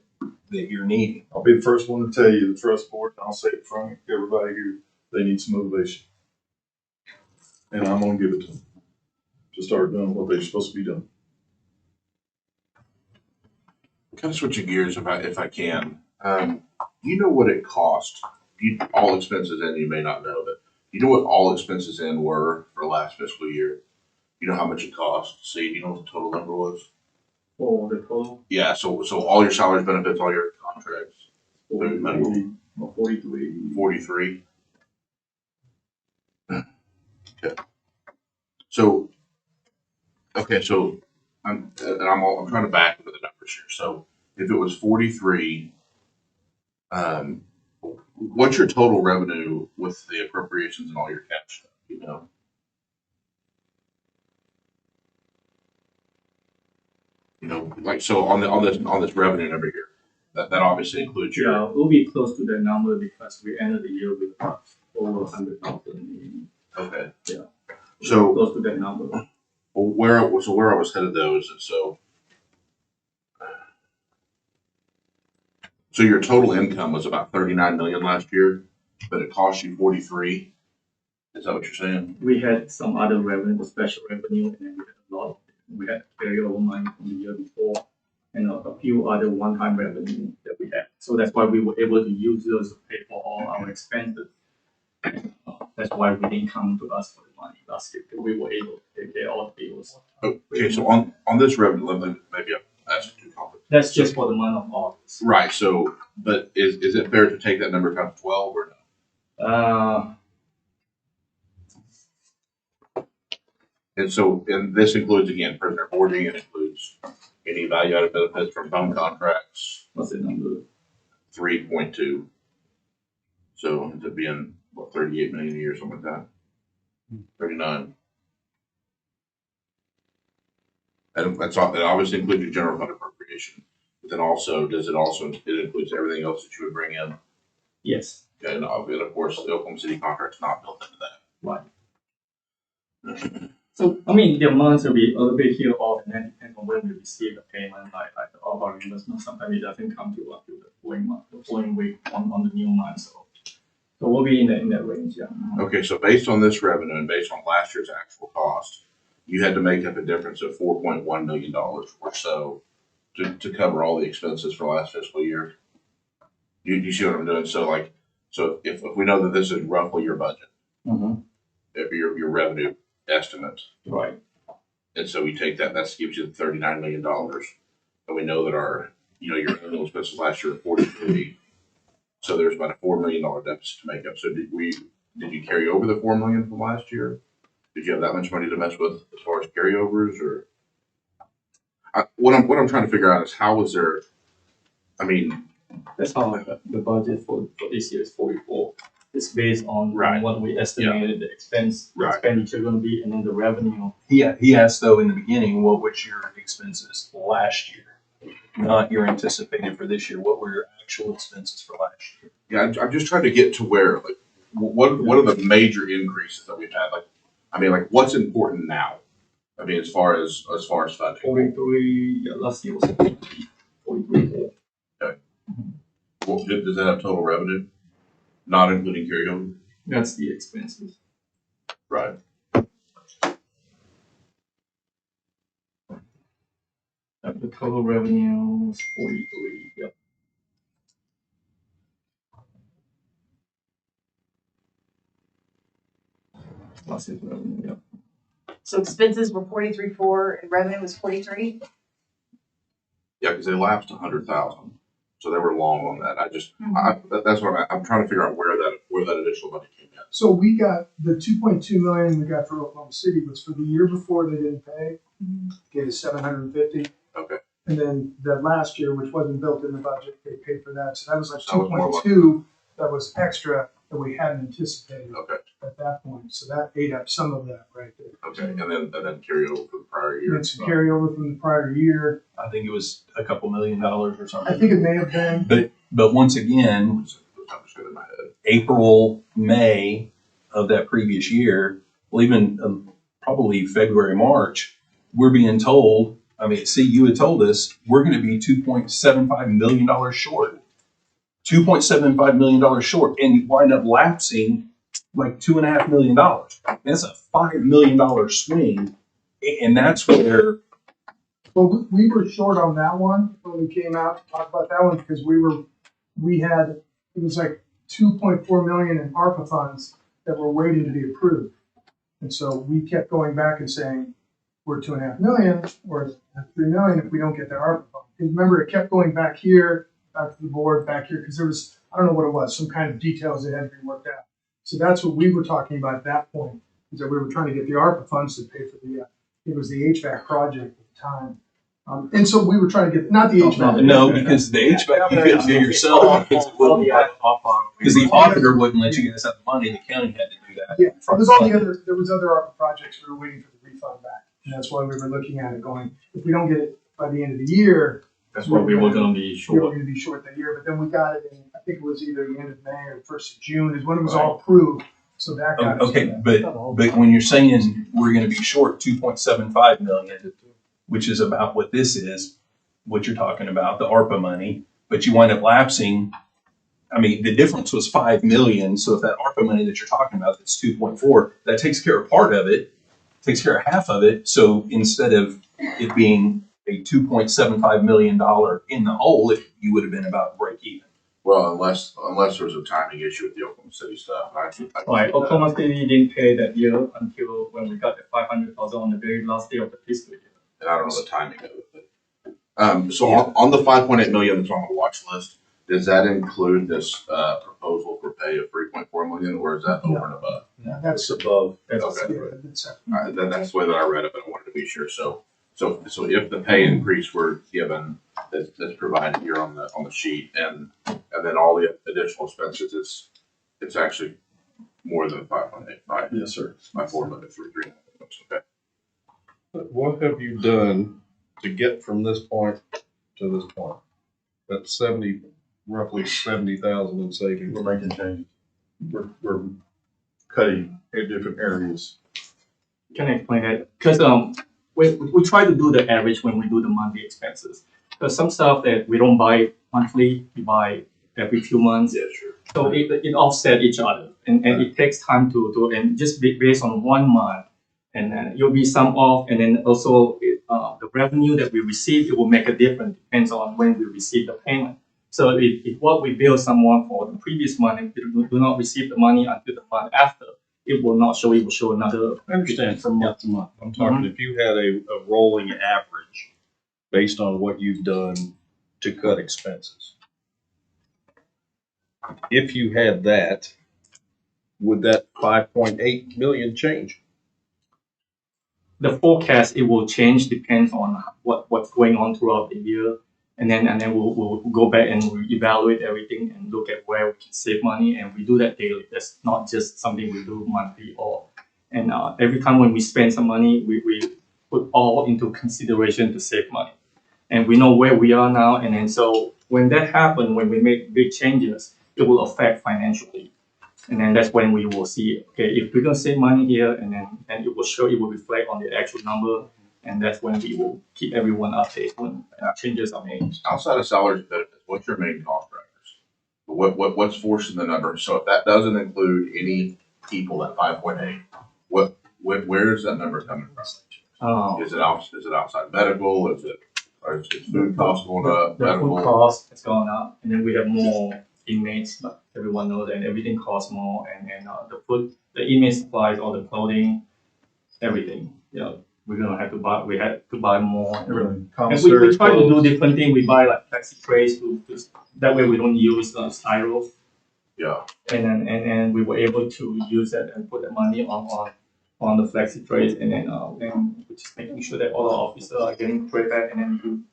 Speaker 1: you're needing.
Speaker 7: I'll be the first one to tell you, the trust board, and I'll say it in front of everybody here, they need some motivation. And I'm gonna give it to them to start doing what they're supposed to be doing.
Speaker 8: Kind of switching gears if I can. You know what it cost? All expenses in, you may not know, but you know what all expenses in were for last fiscal year? You know how much it cost? See, you know what the total number was?
Speaker 10: For the total,
Speaker 8: Yeah, so all your salaries, benefits, all your contracts,
Speaker 10: 43 or 43.
Speaker 8: 43. Okay. So I'm trying to back into the numbers here. So if it was 43, what's your total revenue with the appropriations and all your cash stuff? You know? Like, so on this revenue number here, that obviously includes your.
Speaker 10: Yeah, we'll be close to that number because we ended the year with over 100,000.
Speaker 8: Okay.
Speaker 10: Yeah.
Speaker 8: So
Speaker 10: Close to that number.
Speaker 8: where I was headed though is that so your total income was about 39 million last year, but it cost you 43. Is that what you're saying?
Speaker 10: We had some other revenue, special revenue, and then we had a lot. We had carryover money from the year before, and a few other one-time revenue that we had. So that's why we were able to use those to pay for all our expenses. That's why we didn't come to us for the money last year, because we were able to take care of all the bills.
Speaker 8: Okay, so on this revenue limit, maybe that's too complicated.
Speaker 10: That's just for the month of August.
Speaker 8: Right. So, but is it fair to take that number times 12 or no? And this includes again prisoner boarding. It includes any value-added benefits from phone contracts.
Speaker 10: What's the number?
Speaker 8: 3.2. So ends up being what 38 million a year, something like that. 39. And that's all, it obviously includes your general fund appropriation, but then also, it includes everything else that you would bring in?
Speaker 10: Yes,
Speaker 8: And of course, the Oklahoma City contract's not built into that.
Speaker 10: right. So, I mean, the amounts will be a little bit here off, and then depends on when we receive the payment, like all our reimbursement, sometimes it doesn't come to us till the following month, the following week on the new month, so we'll be in that range, yeah.
Speaker 8: Okay, so based on this revenue and based on last year's actual cost, you had to make up a difference of $4.1 million or so to cover all the expenses for last fiscal year. You see what I'm doing? So if we know that this is roughly your budget, if your revenue estimate,
Speaker 10: Right.
Speaker 8: and so we take that gives you $39 million, and we know that your annual expenses last year were 43. So there's about a $4 million deficit to make up. So did you carry over the $4 million from last year? Did you have that much money to mess with as far as carryovers, or what I'm trying to figure out is how was there? I mean,
Speaker 10: That's how the budget for this year is 44. It's based on
Speaker 8: Right.
Speaker 10: what we estimated the expenditure going to be, and then the revenue.
Speaker 1: He asked though in the beginning, what was your expenses last year? Not your anticipated for this year. What were your actual expenses for last year?
Speaker 8: yeah, I'm just trying to get to where what are the major increases that we've had? What's important now? I mean, as far as funding.
Speaker 10: 43, yeah, last year was 43.
Speaker 8: Well, does that have total revenue, not including carryover?
Speaker 10: That's the expenses.
Speaker 8: Right.
Speaker 10: The total revenue is 43. Yep. Last year's revenue. Yep.
Speaker 6: So expenses were 43.4 and revenue was 43?
Speaker 8: Yeah, because they lapsed 100,000, so they were long on that. That's what I'm trying to figure out where that additional money came in.
Speaker 11: So we got the 2.2 million we got for Oklahoma City was for the year before they didn't pay, gave us 750.
Speaker 8: Okay.
Speaker 11: And then that last year, which wasn't built in the budget, they paid for that. So that was like
Speaker 8: So that was more
Speaker 11: 2.2 that was extra that we hadn't anticipated
Speaker 8: Okay.
Speaker 11: at that point. So that ate up some of that right there.
Speaker 8: Okay, and then carry over for the prior year.
Speaker 11: And some carryover from the prior year.
Speaker 1: I think it was a couple $1 million or something.
Speaker 11: I think it may have been.
Speaker 1: But once again,
Speaker 8: I'm just good in my head.
Speaker 1: April, May of that previous year, well, even probably February, March, we're being told, you had told us, we're going to be $2.75 million short. $2.75 million short, and you wind up lapsing like $2.5 million. That's a $5 million swing, and that's where.
Speaker 11: Well, we were short on that one when we came out to talk about that one because it was like 2.4 million in ARPA funds that were waiting to be approved. And so we kept going back and saying, we're 2.5 million or 3 million if we don't get the ARPA fund. Because remember, it kept going back here, back to the board, back here, because there was, I don't know what it was, some kind of details that had to be worked out. So that's what we were talking about at that point, is that we were trying to get the ARPA funds to pay for it was the HVAC project at the time. And so we were trying to get, not the HVAC.
Speaker 1: No, because the HVAC you couldn't do yourself because the auditor wouldn't let you guys have the money. The county had to do that.
Speaker 11: Yeah, there was other ARPA projects we were waiting for the refund back. And that's why we were looking at it going, if we don't get it by the end of the year.
Speaker 10: That's why we were going to be
Speaker 11: We were
Speaker 10: short.
Speaker 11: going to be short that year, but then we got it in, I think it was either the end of May or the 1st of June is when it was all approved. So that got us.
Speaker 1: Okay, but when you're saying we're going to be short 2.75 million, which is about what this is, what you're talking about, the ARPA money, but you wind up lapsing. The difference was 5 million. So if that ARPA money that you're talking about, that's 2.4, that takes care of part of it, takes care of half of it. So instead of it being a $2.75 million in the hole, you would have been about break even.
Speaker 8: Well, unless there was a timing issue with the Oklahoma City stuff.
Speaker 10: Right, Oklahoma City didn't pay that year until when we got the 500,000 on the very last day of the fiscal year.
Speaker 8: And I don't know the timing of it. So on the 5.8 million that's on the watch list, does that include this proposal for pay of 3.4 million, or is that over and above?
Speaker 11: Yeah, that's
Speaker 1: above.
Speaker 8: Okay.
Speaker 11: that's
Speaker 8: That's the way that I read it, but I wanted to be sure. So if the pay increase were given, that's provided here on the sheet, and then all the additional expenses, it's actually more than 5.85.
Speaker 4: Yes, sir.
Speaker 8: By 4 million, 3. Okay.
Speaker 4: What have you done to get from this point to this point. That's roughly 70,000 in savings.
Speaker 7: We're making changes. We're cutting in different areas.
Speaker 10: Can I explain that? Because we try to do the average when we do the monthly expenses. Because some stuff that we don't buy monthly, we buy every few months.
Speaker 8: Yeah, sure.
Speaker 10: So it offset each other, and it takes time to do, and just based on 1 month, and then you'll be some off, and then also the revenue that we receive, it will make a difference, depends on when we receive the payment. So if what we bill someone for the previous month, and we do not receive the money until the month after, it will not show, it will show another.
Speaker 4: I understand from month to month. I'm talking if you had a rolling average based on what you've done to cut expenses. If you had that, would that 5.8 million change?
Speaker 10: The forecast, it will change, depends on what's going on throughout the year. And then we'll go back and evaluate everything and look at where we can save money, and we do that daily. That's not just something we do monthly and every time when we spend some money, we put all into consideration to save money. And we know where we are now, and then so when that happens, when we make big changes, it will affect financially. And then that's when we will see, okay, if we're gonna save money here, and then it will show, it will reflect on the actual number. And that's when we will keep everyone updated when changes are made.
Speaker 8: Outside of salaries and benefits, what's your main cost drivers? What's forcing the number? So if that doesn't include any people at 5.8, where is that number coming from? Is it outside medical? Is food costs going up?
Speaker 10: The food cost has gone up, and then we have more inmates. But everyone knows that everything costs more, and the food, the inmate supplies, all the clothing, everything. We're gonna have to buy. We had to buy more.
Speaker 7: Everything.
Speaker 10: And we try to do different things. We buy like flexi trays to that way we don't use styros.
Speaker 8: Yeah.
Speaker 10: And then we were able to use that and put the money on the flexi trays, and then we're just making sure that all the officers are getting tray back, and then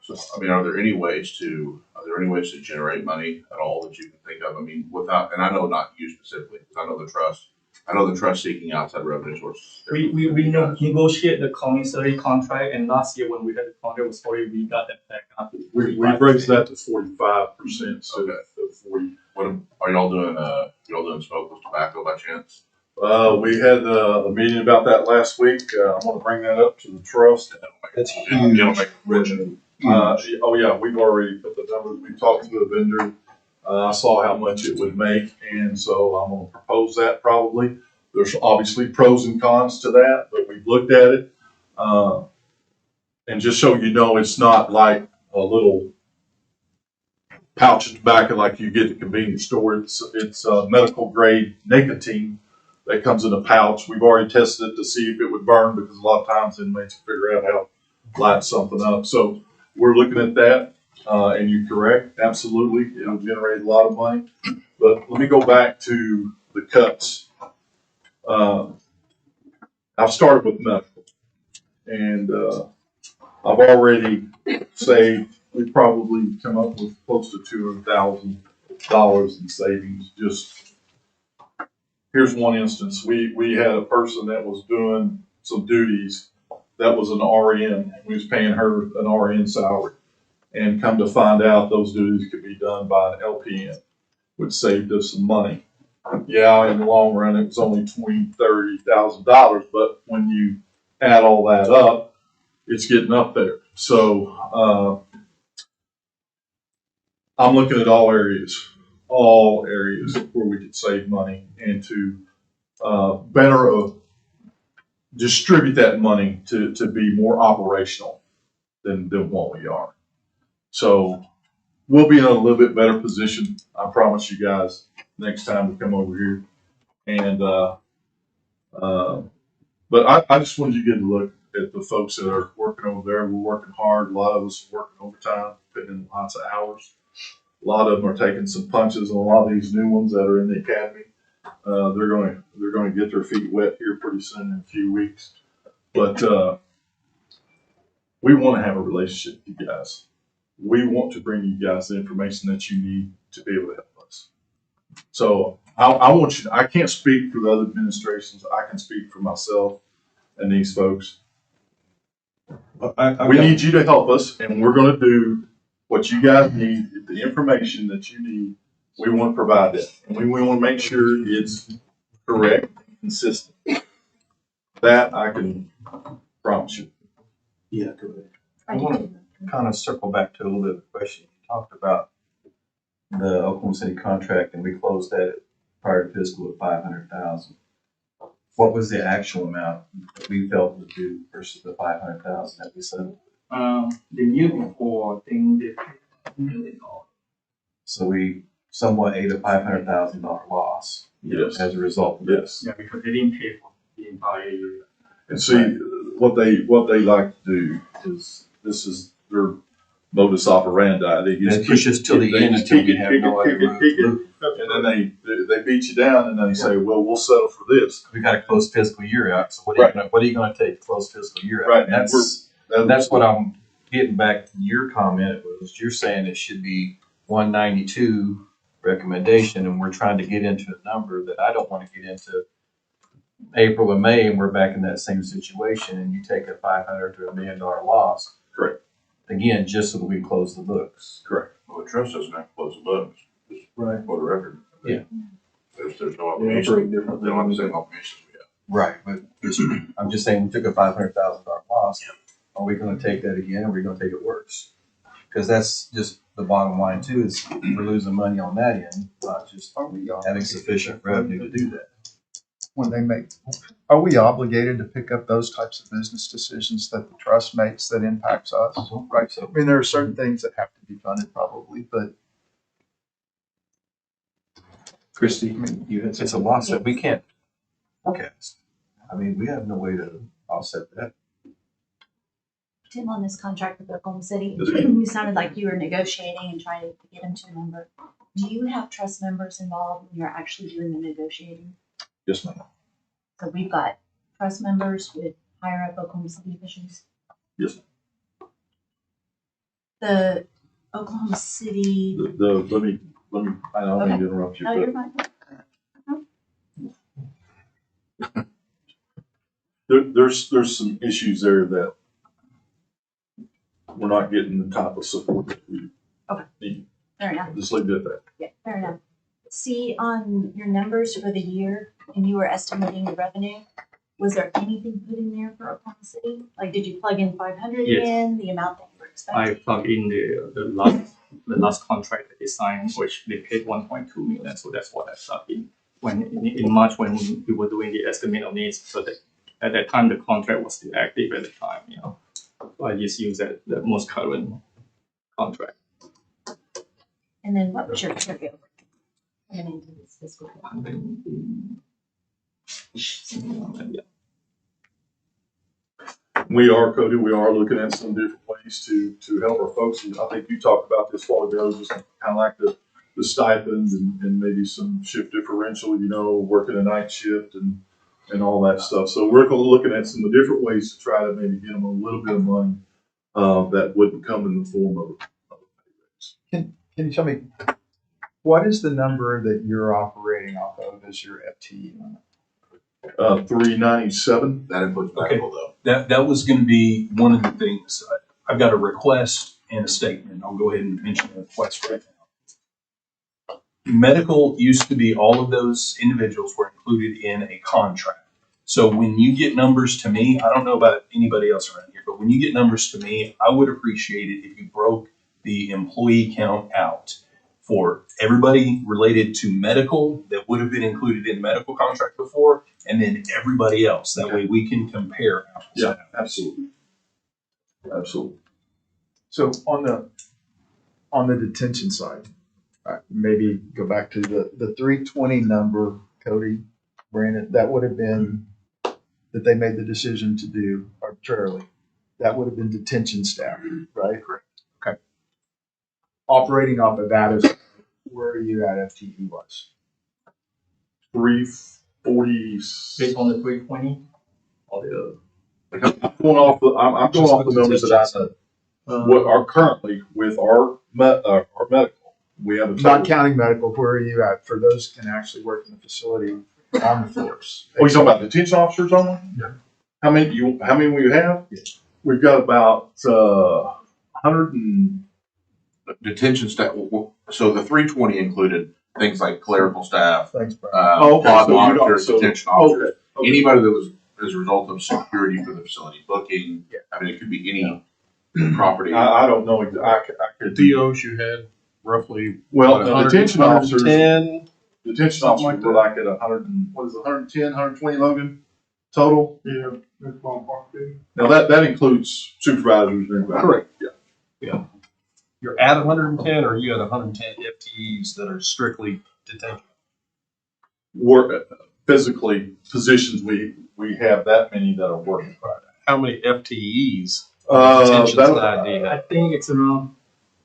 Speaker 8: So, I mean, are there any ways to generate money at all that you can think of? I mean, without, and I know not you specifically, because I know the trust seeking outside revenue sources.
Speaker 10: we negotiate the commissary contract, and last year when we had the contract with 40, we got that back up.
Speaker 7: We raised that to 45% instead of 40.
Speaker 8: What are y'all doing? Y'all doing smokeless tobacco by chance?
Speaker 7: We had a meeting about that last week. I'm gonna bring that up to the trust.
Speaker 4: That's
Speaker 8: You don't make revenue.
Speaker 7: Oh yeah, we've already put the numbers. We talked to the vendor. I saw how much it would make, and so I'm gonna propose that probably. There's obviously pros and cons to that, but we've looked at it. And just so you know, it's not like a little pouch of tobacco like you get at the convenience store. It's medical grade nicotine that comes in a pouch. We've already tested it to see if it would burn, because a lot of times inmates figure out how to light something up. So we're looking at that. And you're correct, absolutely, it'll generate a lot of money. But let me go back to the cuts. I've started with medical, and I've already saved, we probably come up with close to $200,000 in savings. Just, here's one instance. We had a person that was doing some duties that was an RN. We was paying her an RN salary. And come to find out, those duties could be done by an LPN, which saved us some money. Yeah, in the long run, it was only $20,000-$30,000, but when you add all that up, it's getting up there. So I'm looking at all areas where we could save money and to better distribute that money to be more operational than what we are. So we'll be in a little bit better position, I promise you guys, next time we come over here. And but I just wanted you to get a look at the folks that are working over there. We're working hard. A lot of us are working overtime, putting in lots of hours. A lot of them are taking some punches, and a lot of these new ones that are in the academy, they're going to get their feet wet here pretty soon in a few weeks. But we want to have a relationship with you guys. We want to bring you guys the information that you need to be able to help us. So I want you, I can't speak for the other administrations. I can speak for myself and these folks. We need you to help us, and we're gonna do what you guys need, the information that you need. We want to provide that, and we want to make sure it's correct, and consistent. That I can promise you.
Speaker 1: Yeah, go ahead.
Speaker 4: I want to kind of circle back to a little bit of the question. You talked about the Oklahoma City contract, and we closed that prior to fiscal at 500,000. What was the actual amount that we felt was due versus the 500,000 that we settled?
Speaker 10: The year before, I think they paid $1 million.
Speaker 4: So we somewhat ate a $500,000 loss
Speaker 7: Yes.
Speaker 4: as a result of this.
Speaker 7: Yes.
Speaker 10: Yeah, because they didn't pay for the entire year.
Speaker 7: And see, what they like to do is, this is their modus operandi. They
Speaker 4: They
Speaker 7: just
Speaker 4: push us till the
Speaker 7: they
Speaker 4: end
Speaker 7: just
Speaker 4: until
Speaker 7: kick
Speaker 4: we
Speaker 7: it,
Speaker 4: have
Speaker 7: kick
Speaker 4: no
Speaker 7: it,
Speaker 4: other
Speaker 7: kick it,
Speaker 4: route
Speaker 7: kick
Speaker 4: to
Speaker 7: it,
Speaker 4: move.
Speaker 7: and then they beat you down, and they say, well, we'll settle for this.
Speaker 4: We got a close fiscal year out, so what are you gonna take close fiscal year out?
Speaker 7: Right,
Speaker 4: And
Speaker 7: and
Speaker 4: that's what I'm getting back to your comment was, you're saying it should be 192 recommendation, and we're trying to get into a number that I don't want to get into April and May, and we're back in that same situation, and you take a $500 to $1 million loss.
Speaker 7: Correct.
Speaker 4: Again, just so that we close the books.
Speaker 7: Correct.
Speaker 8: Well, the trust doesn't have to close the books, just
Speaker 1: Right.
Speaker 8: for the record.
Speaker 4: Yeah.
Speaker 8: There's no
Speaker 1: Yeah, it's
Speaker 8: obligation,
Speaker 1: very different
Speaker 8: they don't have the
Speaker 1: than-
Speaker 8: same obligations we have.
Speaker 4: Right, but I'm just saying, we took a $500,000 loss. Are we gonna take that again, or are we gonna take it worse? Because that's just the bottom line too, is we're losing money on that end, not just having sufficient revenue to do that.
Speaker 5: When they make, are we obligated to pick up those types of business decisions that the trust makes that impacts us? Right, so, I mean, there are certain things that have to be funded probably, but
Speaker 1: Christie, you had
Speaker 4: It's a loss that we can't forecast. I mean, we have no way to offset that.
Speaker 12: Tim, on this contract with Oklahoma City, you sounded like you were negotiating and trying to get him to a number. Do you have trust members involved when you're actually doing the negotiating?
Speaker 7: Yes, ma'am.
Speaker 12: So we've got trust members with higher up Oklahoma City officials.
Speaker 7: Yes.
Speaker 12: The Oklahoma City,
Speaker 7: Let me, I don't mean to interrupt you,
Speaker 12: no, you're
Speaker 7: but
Speaker 12: fine.
Speaker 7: there's some issues there that we're not getting the type of support that we
Speaker 12: Okay.
Speaker 7: need.
Speaker 12: Fair enough.
Speaker 7: Just leave it at that.
Speaker 12: Yeah, fair enough. See, on your numbers for the year, and you were estimating the revenue, was there anything put in there for Oklahoma City? Like, did you plug in 500
Speaker 10: Yes.
Speaker 12: again, the amount that you were
Speaker 10: I
Speaker 12: expecting?
Speaker 10: plug in the last contract that they signed, which they paid 1.2 million, so that's what I plugged in. When in March, when we were doing the estimate of needs, so that at that time the contract was still active at the time, you know. So I just use that the most current contract.
Speaker 12: And then what was your carryover coming into this fiscal year?
Speaker 10: And then, something like that, yeah.
Speaker 7: We are, Cody, we are looking at some different ways to help our folks. And I think you talked about this a while ago, just kind of like the stipend and maybe some shift differential, you know, working a night shift and all that stuff. So we're looking at some different ways to try to maybe get them a little bit of money that wouldn't come in the form of a pay raise.
Speaker 5: can you tell me, what is the number that you're operating off of as your FTE limit?
Speaker 7: 397.
Speaker 8: That includes medical though.
Speaker 1: That was gonna be one of the things. I've got a request and a statement. I'll go ahead and mention the request right now. Medical used to be, all of those individuals were included in a contract. So when you get numbers to me, I don't know about anybody else around here, but when you get numbers to me, I would appreciate it if you broke the employee count out for everybody related to medical that would have been included in the medical contract before, and then everybody else. That way we can compare apples to
Speaker 7: Yeah,
Speaker 1: apples.
Speaker 7: absolutely. Absolutely.
Speaker 5: So on the detention side, maybe go back to the 320 number, Cody, Brandon, that would have been, that they made the decision to do arbitrarily. That would have been detention staff, right? Correct. Okay. Operating off of that is, where are you at FTE wise?
Speaker 7: 340.
Speaker 10: Based on the 320 or the
Speaker 7: I'm going off the numbers that I know. What are currently with our medical, we have a total.
Speaker 5: Not counting medical, where are you at for those who can actually work in the facility on the floors?
Speaker 7: Oh, you talking about detention officers only?
Speaker 5: Yeah.
Speaker 7: How many will you have? we've got about, 100 and,
Speaker 8: Detention staff, so the 320 included things like clerical staff,
Speaker 5: Thanks, Brian.
Speaker 7: Oh, okay,
Speaker 8: pod
Speaker 7: so you don't-
Speaker 8: monitors,
Speaker 7: so-
Speaker 8: detention officers.
Speaker 7: okay.
Speaker 8: Anybody that was as a result of security for the facility booking. I mean, it could be any property.
Speaker 7: I don't know, I could.
Speaker 1: DOs you had roughly.
Speaker 7: Well, the detention officers,
Speaker 1: 10.
Speaker 7: detention
Speaker 1: something
Speaker 7: officers
Speaker 1: like
Speaker 7: were
Speaker 1: that.
Speaker 7: like at 100 and, what is it, 110, 120, Logan, total?
Speaker 9: Yeah, that's ballpark, too.
Speaker 7: Now, that includes supervisors and everybody.
Speaker 1: Correct.
Speaker 7: Yeah.
Speaker 1: You're at 110 or you at 110 FTEs that are strictly detention?
Speaker 7: Work, physically, positions, we have that many that are working right
Speaker 1: How many FTEs?
Speaker 7: now.
Speaker 1: Detention
Speaker 7: That,
Speaker 1: side do you
Speaker 10: I
Speaker 1: have?
Speaker 10: think it's around,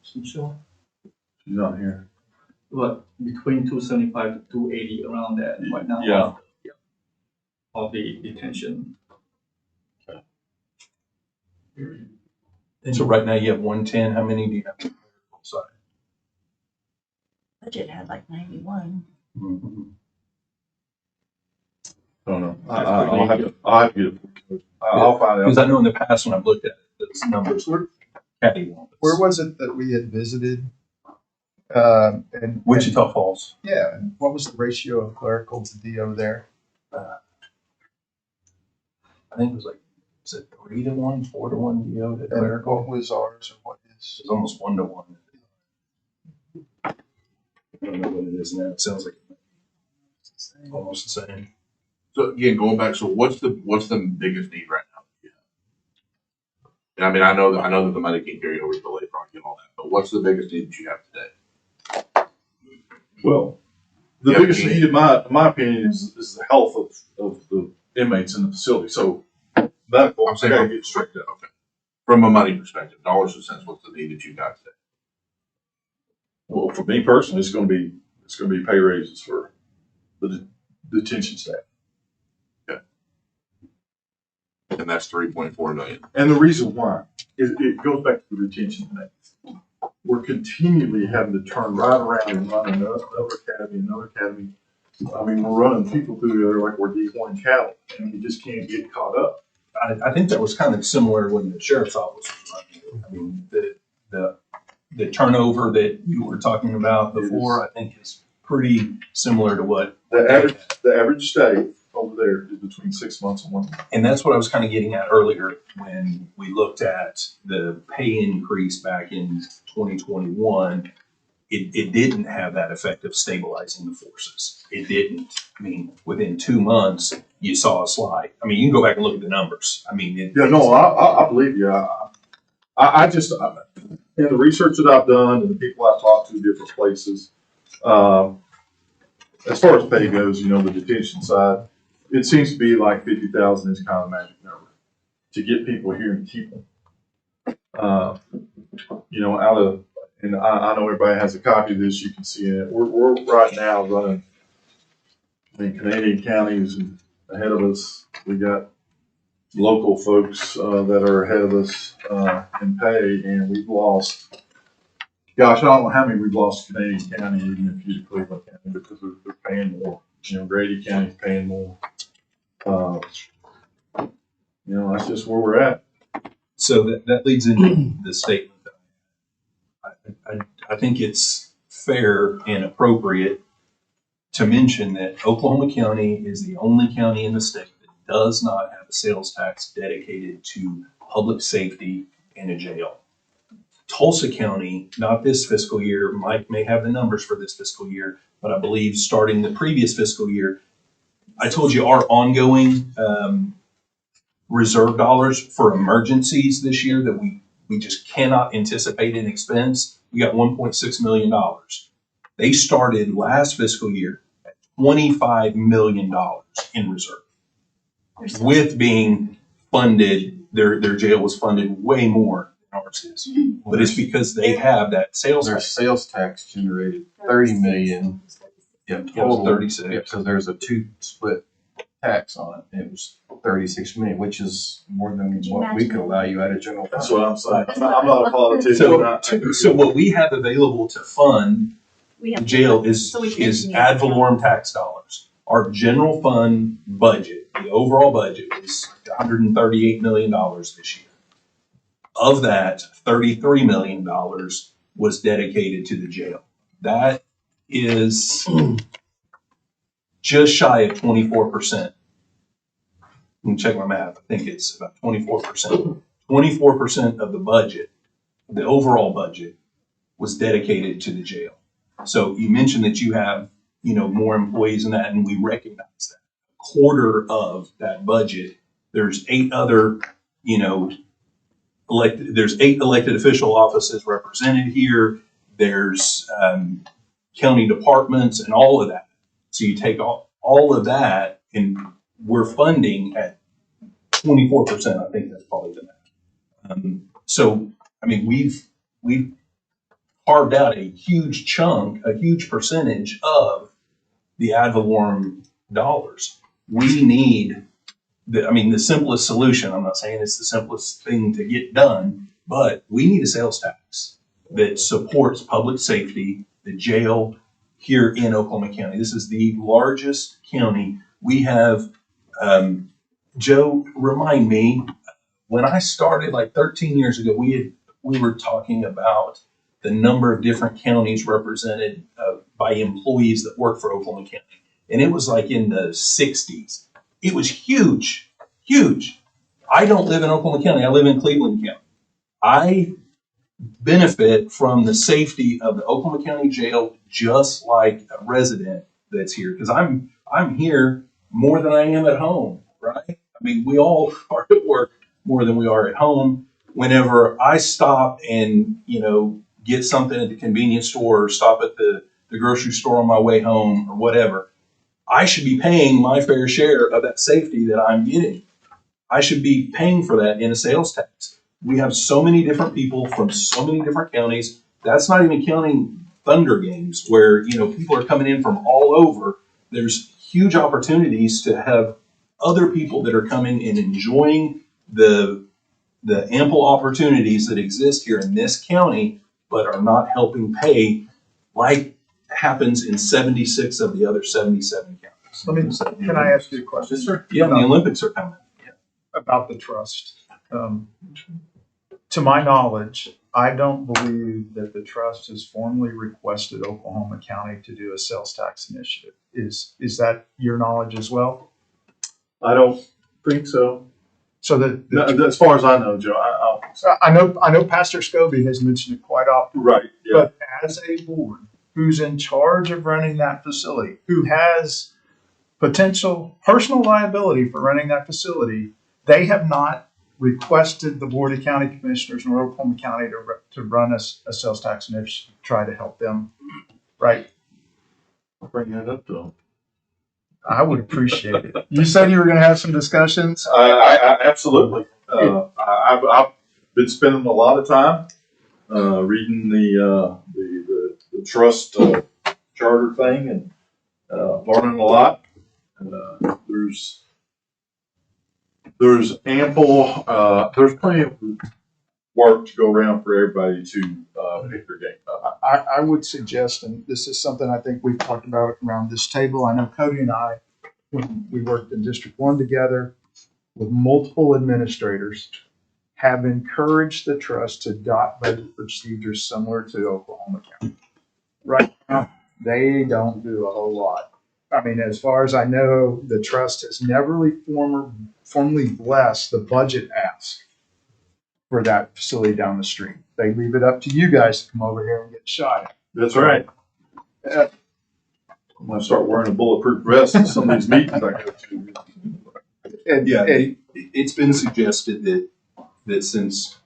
Speaker 10: sure,
Speaker 7: she's not here.
Speaker 10: what, between 275 to 280 around that right now.
Speaker 7: Yeah.
Speaker 10: Of the detention.
Speaker 1: And so right now you have 110. How many do you have? on the clerical side?
Speaker 12: Budget had like 91.
Speaker 7: I don't know. I'll have to get it. I'll find
Speaker 1: Because
Speaker 7: out.
Speaker 1: I know in the past when I've looked at it, those numbers were cattywampus.
Speaker 5: Where was it that we had visited? And
Speaker 1: Wichita Falls.
Speaker 5: yeah, and what was the ratio of clerical to DO there?
Speaker 1: I think it was like, is it 3-1, 4-1 DO to
Speaker 5: And
Speaker 1: clerical?
Speaker 5: what was ours or what is?
Speaker 1: It was almost 1-1. I don't know what it is now. It sounds like it's almost the same.
Speaker 8: So again, going back, so what's the biggest need right now? And I mean, I know that the money can't carry over to the lakefront and all that, but what's the biggest need that you have today?
Speaker 7: Well, the
Speaker 8: Yeah,
Speaker 7: biggest
Speaker 8: yeah.
Speaker 7: need, in my opinion, is the health of the inmates in the facility. So medical,
Speaker 8: I'm
Speaker 7: I
Speaker 8: saying-
Speaker 7: gotta get straight up.
Speaker 8: Okay. From a money perspective, dollars and cents, what's the need that you got today?
Speaker 7: Well, for me personally, it's gonna be pay raises for the detention staff.
Speaker 8: And that's 3.4 million.
Speaker 7: And the reason why is it goes back to the retention thing. We're continually having to turn right around and run another academy. I mean, we're running people through there like we're D1 cattle, and you just can't get caught up.
Speaker 1: I think that was kind of similar when the sheriff's office was running. I mean, the turnover that you were talking about before, I think is pretty similar to what.
Speaker 7: The average stay over there is between 6 months and 1 year.
Speaker 1: And that's what I was kind of getting at earlier when we looked at the pay increase back in 2021. It didn't have that effect of stabilizing the forces. It didn't. I mean, within 2 months, you saw a slide. I mean, you can go back and look at the numbers. I mean,
Speaker 7: Yeah, no, I believe you. I just, in the research that I've done and the people I've talked to different places, as far as pay goes, the detention side, it seems to be like 50,000 is kind of the magic number to get people here and keep them. And I know everybody has a copy of this, you can see it. We're right now running, Canadian counties ahead of us. We got local folks, that are ahead of us, in pay, and we've lost, gosh, I don't know how many we've lost to Canadian County, even if you to Cleveland County, because they're paying more. Grady County's paying more. That's just where we're at.
Speaker 1: So that leads into the statement. I think it's fair and appropriate to mention that Oklahoma County is the only county in the state that does not have a sales tax dedicated to public safety and a jail. Tulsa County, not this fiscal year, Mike may have the numbers for this fiscal year, but I believe starting the previous fiscal year, I told you our ongoing reserve dollars for emergencies this year that we just cannot anticipate an expense. We got $1.6 million. They started last fiscal year at $25 million in reserve. With being funded, their jail was funded way more than ours is. But it's because they have that sales
Speaker 4: Their
Speaker 1: tax.
Speaker 4: sales tax generated 30 million. Yeah,
Speaker 1: It was
Speaker 4: total.
Speaker 1: 36.
Speaker 4: Yeah, because there's a 2 split tax on it. It was 36 million, which is more than
Speaker 12: Could you
Speaker 4: what we
Speaker 12: imagine?
Speaker 4: could allow you out of general
Speaker 7: That's
Speaker 4: fund.
Speaker 7: what I'm saying. I'm not a politician.
Speaker 1: So what we have available to fund
Speaker 12: We
Speaker 1: the
Speaker 12: have
Speaker 1: jail is
Speaker 12: So we can
Speaker 1: is
Speaker 12: use
Speaker 1: ad
Speaker 12: that.
Speaker 1: valorem tax dollars. Our general fund budget, the overall budget is $138 million this year. Of that, $33 million was dedicated to the jail. That is just shy of 24%. Let me check my math. I think it's about 24%. 24% of the budget, the overall budget, was dedicated to the jail. So you mentioned that you have, more employees in that, and we recognize that. A quarter of that budget, there's 8 other, there's 8 elected official offices represented here. There's county departments and all of that. So you take all of that, and we're funding at 24%. I think that's probably the math. So, I mean, we've carved out a huge chunk, a huge percentage of the ad valorem dollars. We need the simplest solution. I'm not saying it's the simplest thing to get done, but we need a sales tax that supports public safety, the jail here in Oklahoma County. This is the largest county. We have, Joe, remind me, when I started like 13 years ago, we were talking about the number of different counties represented by employees that work for Oklahoma County. And it was like in the 60s. It was huge, huge. I don't live in Oklahoma County. I live in Cleveland County. I benefit from the safety of the Oklahoma County Jail just like a resident that's here, because I'm here more than I am at home, right? I mean, we all are at work more than we are at home. Whenever I stop and, get something at the convenience store or stop at the grocery store on my way home or whatever, I should be paying my fair share of that safety that I'm getting. I should be paying for that in a sales tax. We have so many different people from so many different counties. That's not even counting Thunder games where, people are coming in from all over. There's huge opportunities to have other people that are coming and enjoying the ample opportunities that exist here in this county, but are not helping pay like happens in 76 of the other 77 counties.
Speaker 5: Can I ask you a question?
Speaker 1: Yes, sir. Yeah, the Olympics are coming.
Speaker 5: About the trust. To my knowledge, I don't believe that the trust has formally requested Oklahoma County to do a sales tax initiative. Is that your knowledge as well?
Speaker 7: I don't think so.
Speaker 5: So
Speaker 7: As far as I know, Joe,
Speaker 5: I know Pastor Scobie has mentioned it quite often.
Speaker 7: right. Yeah.
Speaker 5: But as a board who's in charge of running that facility, who has potential personal liability for running that facility, they have not requested the Board of County Commissioners in Oklahoma County to run a sales tax initiative to try to help them, right?
Speaker 7: I'll bring that up to them.
Speaker 5: I would appreciate it. You said you were going to have some discussions.
Speaker 7: I absolutely. I've been spending a lot of time reading the trust charter thing and learning a lot. There's ample. There's plenty of work to go around for everybody to pick their game up.
Speaker 5: I would suggest, and this is something I think we've talked about around this table. I know Cody and I, when we worked in District 1 together with multiple administrators, have encouraged the trust to adopt budget procedures similar to Oklahoma County. Right now, they don't do a whole lot. I mean, as far as I know, the trust has never formally blessed the budget ask for that facility down the street. They leave it up to you guys to come over here and get shot at.
Speaker 7: That's right. I'm gonna start wearing a bulletproof vest in some of these meetings I go to.
Speaker 5: And,
Speaker 1: Yeah,
Speaker 5: and
Speaker 1: it's been suggested that since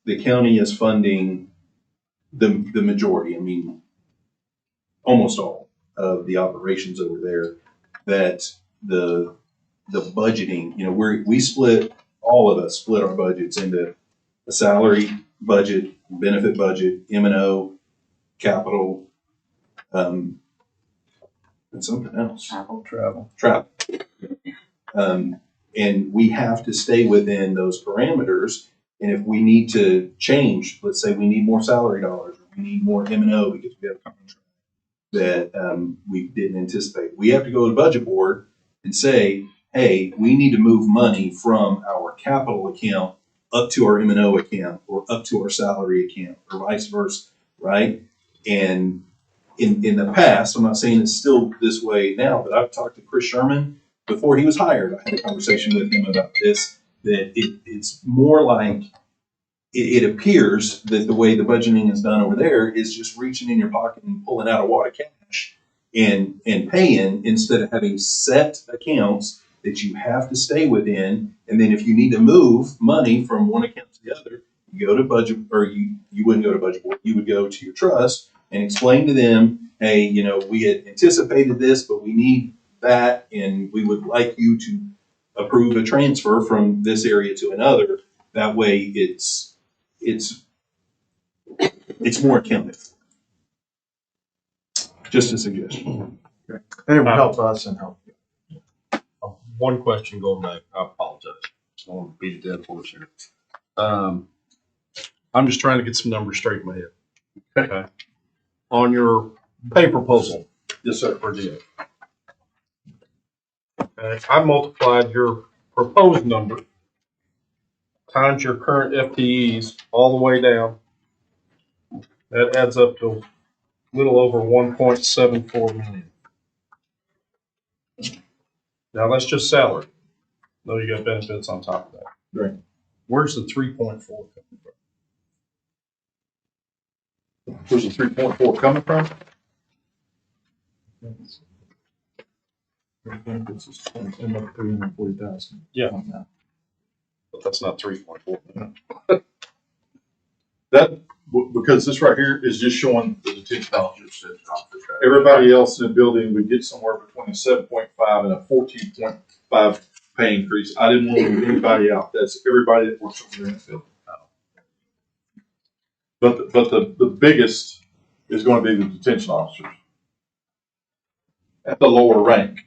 Speaker 1: the county is funding the majority, I mean, almost all of the operations over there, that the budgeting, we split, all of us split our budgets into a salary budget, benefit budget, M&O, capital, and something else.
Speaker 5: travel.
Speaker 1: And we have to stay within those parameters. And if we need to change, let's say we need more salary dollars, or we need more M&O because we have a contract that we didn't anticipate, we have to go to the budget board and say, hey, we need to move money from our capital account up to our M&O account or up to our salary account or vice versa, right? And in the past, I'm not saying it's still this way now, but I've talked to Chris Sherman before he was hired. I had a conversation with him about this, that it's more like it appears that the way the budgeting is done over there is just reaching in your pocket and pulling out a wad of cash and paying, instead of having set accounts that you have to stay within. And then if you need to move money from one account to the other, you go to budget, or you wouldn't go to budget board, you would go to your trust and explain to them, hey, we had anticipated this, but we need that, and we would like you to approve a transfer from this area to another. That way it's more accounted for. Just a suggestion.
Speaker 5: And it would help us and help you.
Speaker 13: One question going back, I apologize. I don't want to beat a dead horse here. I'm just trying to get some numbers straight in my head. Okay. On your pay proposal.
Speaker 7: Yes, sir.
Speaker 13: For Jim. Okay, I multiplied your proposed number times your current FTEs all the way down. That adds up to a little over 1.74 million. Now that's just salary. No, you got benefits on top of that.
Speaker 7: Right.
Speaker 13: Where's the 3.4 coming from?
Speaker 7: Where's the 3.4 coming from?
Speaker 5: Benefits is about 340,000.
Speaker 13: Yeah. But that's not 3.4.
Speaker 7: That, because this right here is just showing the detention officers. Everybody else in the building would get somewhere between a 7.5 and a 14.5 pay increase. I didn't want to leave anybody out. That's everybody that works over there in the field. But the biggest is going to be the detention officers at the lower rank.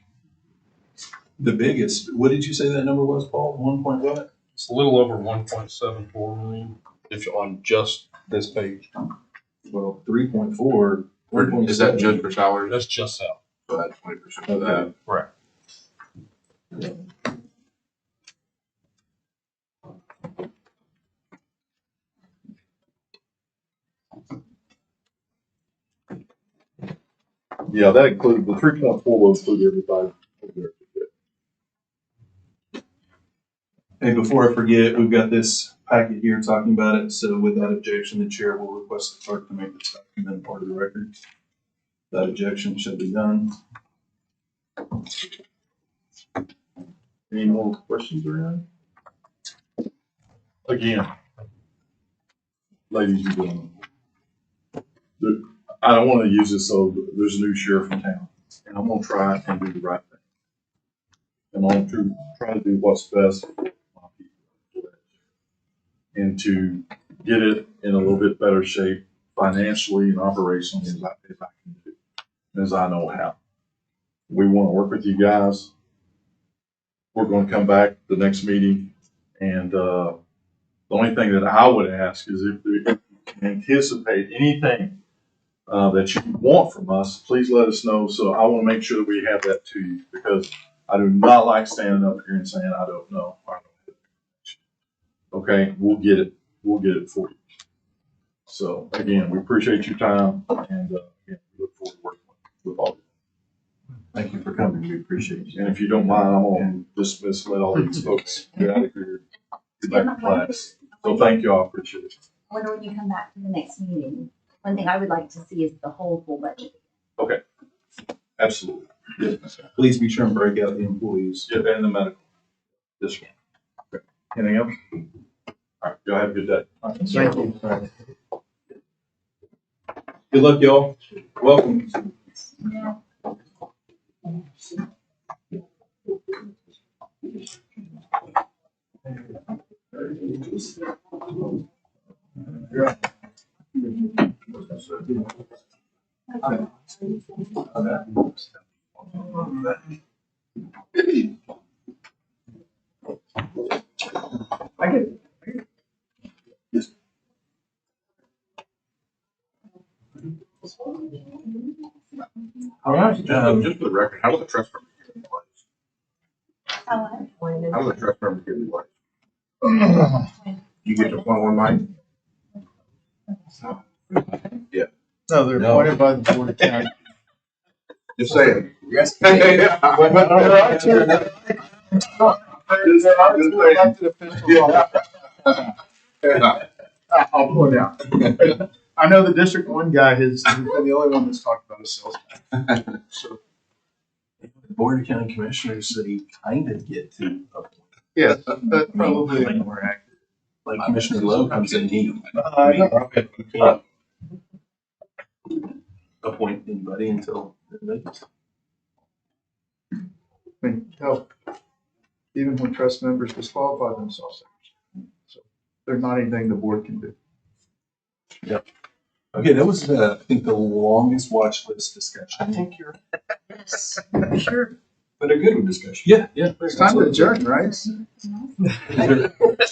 Speaker 1: The biggest, what did you say that number was, Paul? 1 point what?
Speaker 13: It's a little over 1.74 million if you're on just this page.
Speaker 1: Well, 3.4.
Speaker 8: Is that just for salary?
Speaker 13: That's just salary.
Speaker 8: So that's 20% of that.
Speaker 13: Right.
Speaker 7: Yeah, that included the 3.4 will include everybody over there.
Speaker 1: Hey, before I forget, we've got this packet here talking about it. So without objection, the chair will request the clerk to make this document part of the record. That objection shall be done.
Speaker 7: Any more questions around? Again, ladies and gentlemen, I don't want to use this so there's a new sheriff in town, and I'm going to try and do the right thing. And I'm going to try to do what's best for my people and to get it in a little bit better shape financially and operationally as I can do, as I know how. We want to work with you guys. We're going to come back the next meeting, and the only thing that I would ask is if you can anticipate anything that you want from us, please let us know. So I want to make sure that we have that to you, because I do not like standing up here and saying I don't know. Okay, we'll get it. We'll get it for you. So again, we appreciate your time, and we look forward to working with all of you.
Speaker 1: Thank you for coming. We appreciate you.
Speaker 7: And if you don't mind, I'm going to dismiss, let all these folks get out of here, get back to class. So thank you all. Appreciate it.
Speaker 12: When you come back to the next meeting, one thing I would like to see is the whole full budget.
Speaker 7: Okay. Absolutely. Yes.
Speaker 1: Please be sure and break out the employees.
Speaker 7: Yeah, and the medical. This one. Okay. Anything else? All right. Y'all have a good day.
Speaker 5: Thank you.
Speaker 1: Good luck, y'all. Welcome.
Speaker 12: Yeah.
Speaker 5: I get it.
Speaker 1: Yes.
Speaker 8: All right. Just for the record, how do the trust members get in place? How do the trust members get in place? You get to appoint one, Mike?
Speaker 5: No, they're
Speaker 4: No.
Speaker 5: appointed by the Board of County.
Speaker 8: Just saying.
Speaker 3: Yes.
Speaker 5: I'll point out. I know the District One guy has been the only one that's talked about a sales tax. So,
Speaker 1: The Board of County Commissioners City kind of get to appoint.
Speaker 5: yeah, that probably.
Speaker 1: Like more active. Like Commissioner Lowe comes in, he can't appoint anybody until they
Speaker 5: I mean, hell, even when trust members disqualify themselves, so there's not anything the board can do.
Speaker 1: Okay, that was, I think, the longest watch list discussion.
Speaker 5: I think you're.
Speaker 1: Sure.
Speaker 4: But a good discussion.
Speaker 1: Yeah, yeah.
Speaker 5: It's time to adjourn, right?
Speaker 1: Is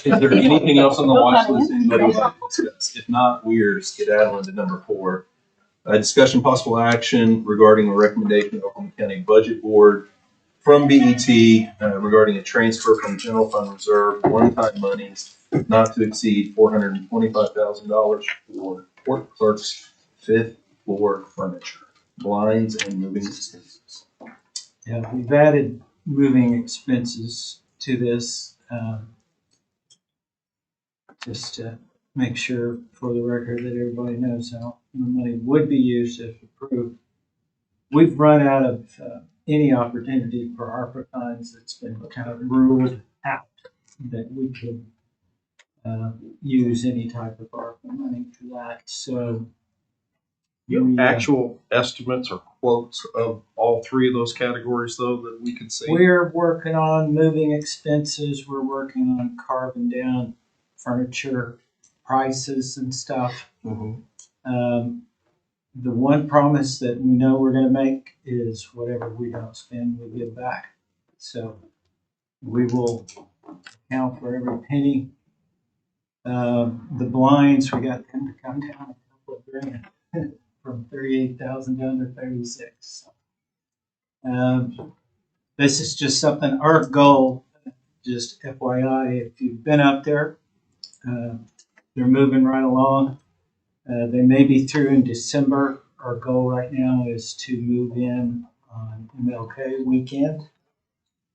Speaker 1: there anything else on the watch list anybody would like to discuss? If not, we are skedaddling to number 4. Discussion possible action regarding a recommendation of Oklahoma County Budget Board from BET regarding a transfer from general fund reserve, one-time monies not to exceed $425,000 for court clerk's 5th floor furniture, blinds, and moving expenses.
Speaker 14: Yeah, we've added moving expenses to this, just to make sure for the record that everybody knows how the money would be used if approved. We've run out of any opportunity for ARPA funds that's been kind of ruled out that we could use any type of ARPA money for that. So
Speaker 13: You
Speaker 14: we,
Speaker 13: have actual estimates or quotes of all 3 of those categories, though, that we could see?
Speaker 14: we're working on moving expenses. We're working on carving down furniture prices and stuff. The one promise that we know we're going to make is whatever we don't spend, we give back. So we will account for every penny. The blinds, we got them to come down a couple of grand from 38,000 down to 36. This is just something, our goal, just FYI, if you've been up there, they're moving right along. They may be through in December. Our goal right now is to move in on MLK weekend.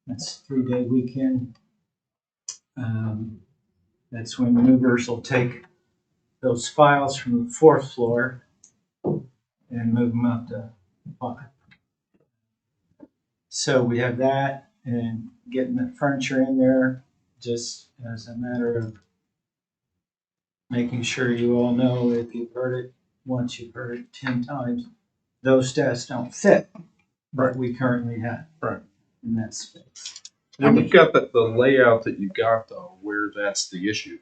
Speaker 14: That's a 3-day weekend. That's when movers will take those files from the 4th floor and move them up to 5. So we have that, and getting the furniture in there just as a matter of making sure you all know, if you've heard it once, you've heard it 10 times, those desks don't fit that we currently have in that space.
Speaker 13: And you've got the layout that you've got, though, where that's the issue.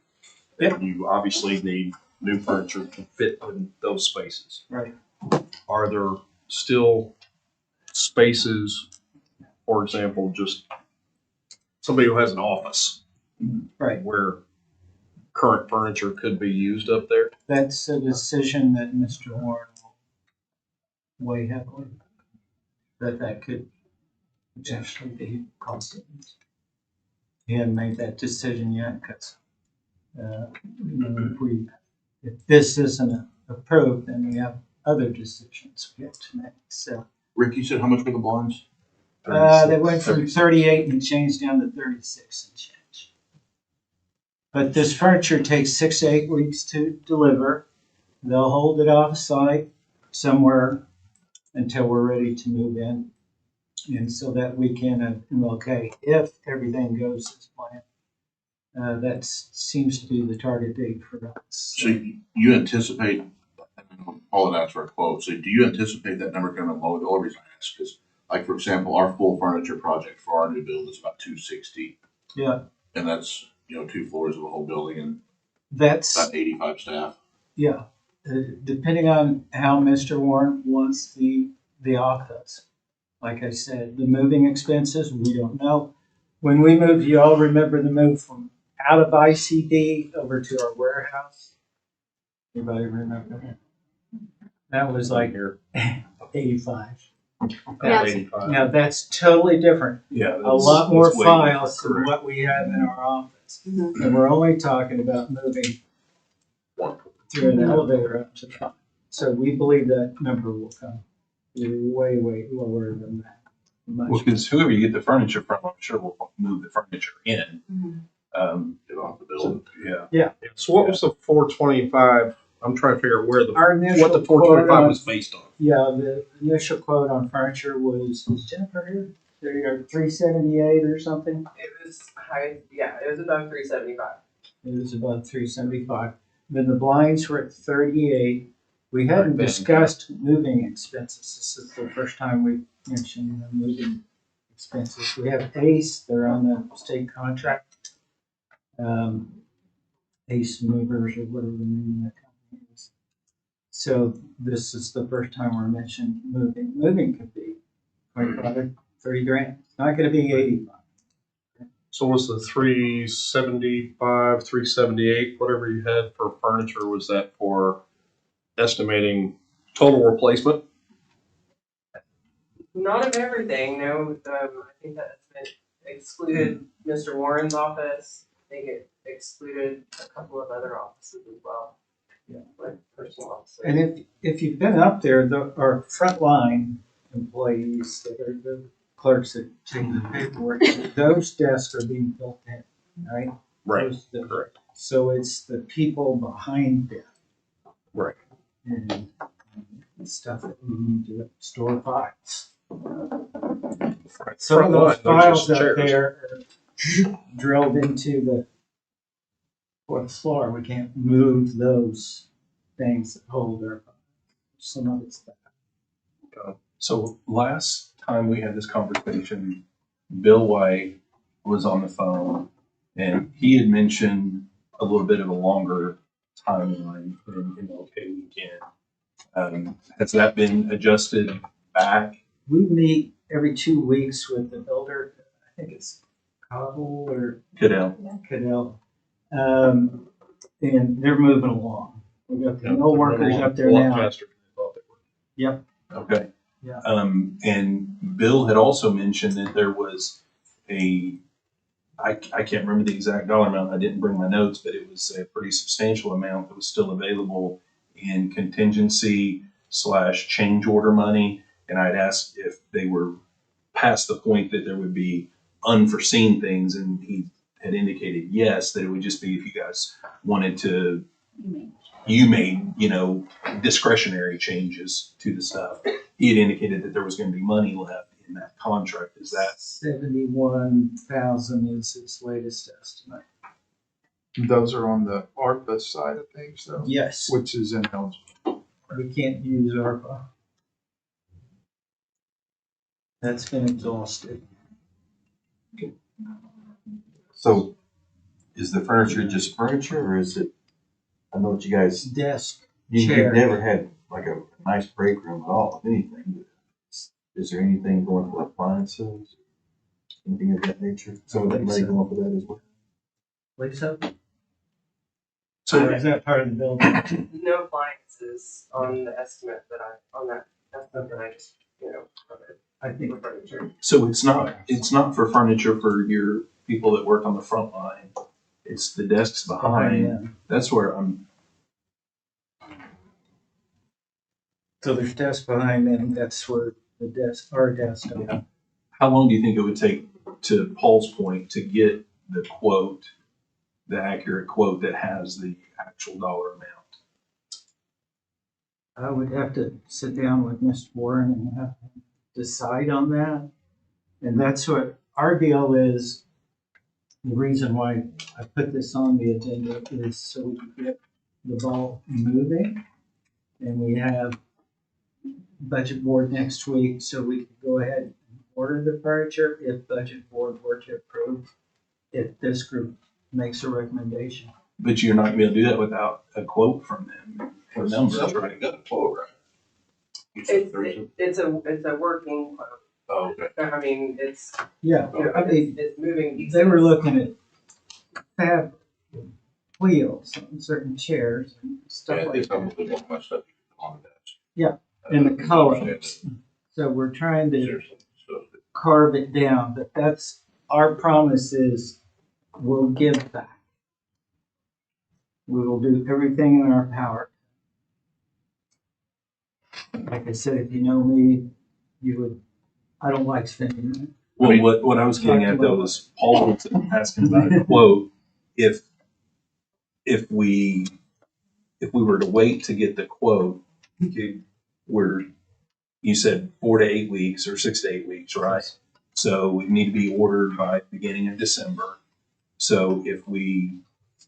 Speaker 14: Yep.
Speaker 13: You obviously need new furniture to fit in those spaces.
Speaker 14: Right.
Speaker 13: Are there still spaces, for example, just somebody who has an office,
Speaker 14: Right.
Speaker 13: where current furniture could be used up there?
Speaker 14: That's a decision that Mr. Warren will weigh heavily, that could potentially be costing. He hasn't made that decision yet, because if this isn't approved, then we have other decisions we have to make. So
Speaker 8: Rick, you said how much were the blinds?
Speaker 14: they went from 38 and change down to 36 and change. But this furniture takes 6 to 8 weeks to deliver. They'll hold it off site somewhere until we're ready to move in. And so that weekend of MLK, if everything goes as planned, that seems to be the target date for us.
Speaker 8: So you anticipate, all it asks for a quote, so do you anticipate that number coming low? The only reason I ask is, like, for example, our full furniture project for our new build is about $260.
Speaker 14: Yeah.
Speaker 8: And that's, 2 floors of a whole building and
Speaker 14: That's,
Speaker 8: about 85 staff.
Speaker 14: yeah, depending on how Mr. Warren wants the office. Like I said, the moving expenses, we don't know. When we moved, you all remember the move from out of ICD over to our warehouse? Anybody remember that? That was like 85. Now that's totally different.
Speaker 1: Yeah.
Speaker 14: A lot more files than what we have in our office. is. And we're only talking about moving through an elevator up to the top. So we believe that number will come way, way lower than that.
Speaker 1: Well,
Speaker 14: Much.
Speaker 1: because whoever you get the furniture from, I'm sure will move the furniture in.
Speaker 8: Get off the building.
Speaker 1: Yeah.
Speaker 13: So what was the 425? I'm trying to figure out where
Speaker 14: Our initial
Speaker 13: what the
Speaker 14: quote
Speaker 13: 425
Speaker 14: on-
Speaker 13: was based on.
Speaker 14: Yeah, the initial quote on furniture was Jennifer here? There, 378 or something?
Speaker 15: It was high, yeah, it was about 375.
Speaker 14: It was about 375. Then the blinds were at 38. We hadn't discussed moving expenses. This is the first time we mentioned the moving expenses. We have ACE, they're on the state contract. ACE Movers or whatever the name of that company is. So this is the first time we're mentioning moving. Moving could be 25, 30 grand. It's not gonna be 85.
Speaker 13: So was the 375, 378, whatever you had for furniture, was that for estimating total replacement?
Speaker 15: Not of everything, no, I think that excluded Mr. Warren's office. I think it excluded a couple of other offices as well.
Speaker 14: Yeah.
Speaker 15: Like personal offices.
Speaker 14: And if you've been up there, our frontline employees that are the clerks that take the paperwork, those desks are being built in, right?
Speaker 13: Right,
Speaker 14: Correct. So it's the people behind them.
Speaker 13: Right.
Speaker 14: And stuff that we need to store files. Some of those
Speaker 13: Frontline, those are
Speaker 14: files
Speaker 13: just
Speaker 14: up
Speaker 13: chairs.
Speaker 14: there are drilled into the fourth floor. We can't move those things that hold our files. Some of it's that.
Speaker 1: So last time we had this conversation, Bill White was on the phone and he had mentioned a little bit of a longer timeline in MLK weekend. Has that been adjusted back?
Speaker 14: We meet every 2 weeks with the builder. I think it's Cobble or
Speaker 1: Cadell?
Speaker 14: Cadell. And they're moving along. We've got the mill workers up there
Speaker 13: A lot
Speaker 14: now.
Speaker 13: faster than I thought they were.
Speaker 14: Yep.
Speaker 1: Okay.
Speaker 14: Yeah.
Speaker 1: And Bill had also mentioned that there was I can't remember the exact dollar amount. I didn't bring my notes, but it was a pretty substantial amount that was still available in contingency / change order money. And I'd asked if they were past the point that there would be unforeseen things. And he had indicated yes, that it would just be if you guys wanted to, you made, discretionary changes to the stuff. He had indicated that there was going to be money left in that contract. Is that
Speaker 14: 71,000 is its latest estimate.
Speaker 5: Those are on the ARPA side of things though?
Speaker 14: Yes.
Speaker 5: Which is ineligible.
Speaker 14: We can't use ARPA. That's been exhausted.
Speaker 4: So is the furniture just furniture or is it, I know what you guys,
Speaker 14: Desk,
Speaker 4: you've
Speaker 14: chair.
Speaker 4: never had like a nice break room at all, of anything. Is there anything going for appliances? Anything of that nature? Some of that money going for that as well?
Speaker 14: Like so?
Speaker 1: so?
Speaker 14: Is that part of the building?
Speaker 15: No appliances on the estimate on that estimate that I just, covered
Speaker 14: I think
Speaker 15: for furniture.
Speaker 1: So it's not for furniture for your people that work on the front line. It's the desks behind.
Speaker 14: them.
Speaker 1: That's where I'm.
Speaker 14: So there's desks behind them. That's where the desk, our desk.
Speaker 1: How long do you think it would take, to Paul's point, to get the quote, the accurate quote that has the actual dollar amount?
Speaker 14: I would have to sit down with Mr. Warren and have him decide on that. And that's what our deal is. The reason why I put this on the agenda is so we can get the ball moving. And we have budget board next week, so we can go ahead and order the furniture if budget board were to approve, if this group makes a recommendation.
Speaker 1: But you're not gonna be able to do that without a quote from them for numbers, right?
Speaker 8: Somebody got a quote, right?
Speaker 15: It's a working quote.
Speaker 8: Oh, okay.
Speaker 15: I mean, it's,
Speaker 14: Yeah, I mean,
Speaker 15: it's moving.
Speaker 14: they were looking at fabric, wheels on certain chairs and stuff
Speaker 8: Yeah,
Speaker 14: like
Speaker 8: it's
Speaker 14: that.
Speaker 8: probably one of my stuff on that.
Speaker 14: Yeah, and the colors. So we're trying to
Speaker 8: Seriously, so
Speaker 14: carve it down, but that's, our promise is will give back. We will do everything in our power. Like I said, if you know me, you would, I don't like spending money.
Speaker 1: Well, what I was getting at though is Paul was asking about a quote. If we were to wait to get the quote, you said 4 to 8 weeks or 6 to 8 weeks, right? So we need to be ordered by beginning of December. So if we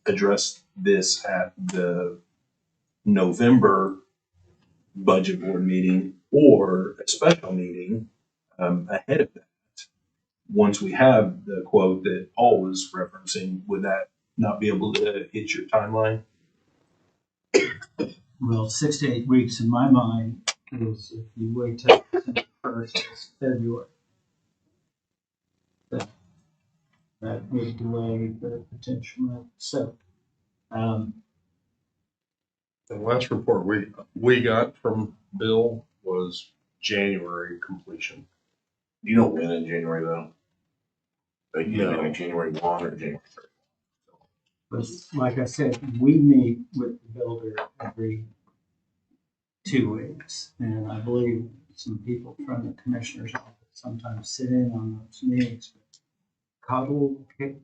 Speaker 1: address this at the November budget board meeting or a special meeting ahead of that, once we have the quote that Paul was referencing, would that not be able to hit your timeline?
Speaker 14: Well, 6 to 8 weeks in my mind is if you wait till December 1st, it's February. That would delay the potential. So,
Speaker 13: The last report we got from Bill was January completion.
Speaker 8: Do you know when in January though? Like, you know,
Speaker 13: No.
Speaker 8: like January 1 or January 3rd?
Speaker 14: but like I said, we meet with the builder every 2 weeks, and I believe some people from the commissioner's office sometimes sit in on those meetings. Cadell. I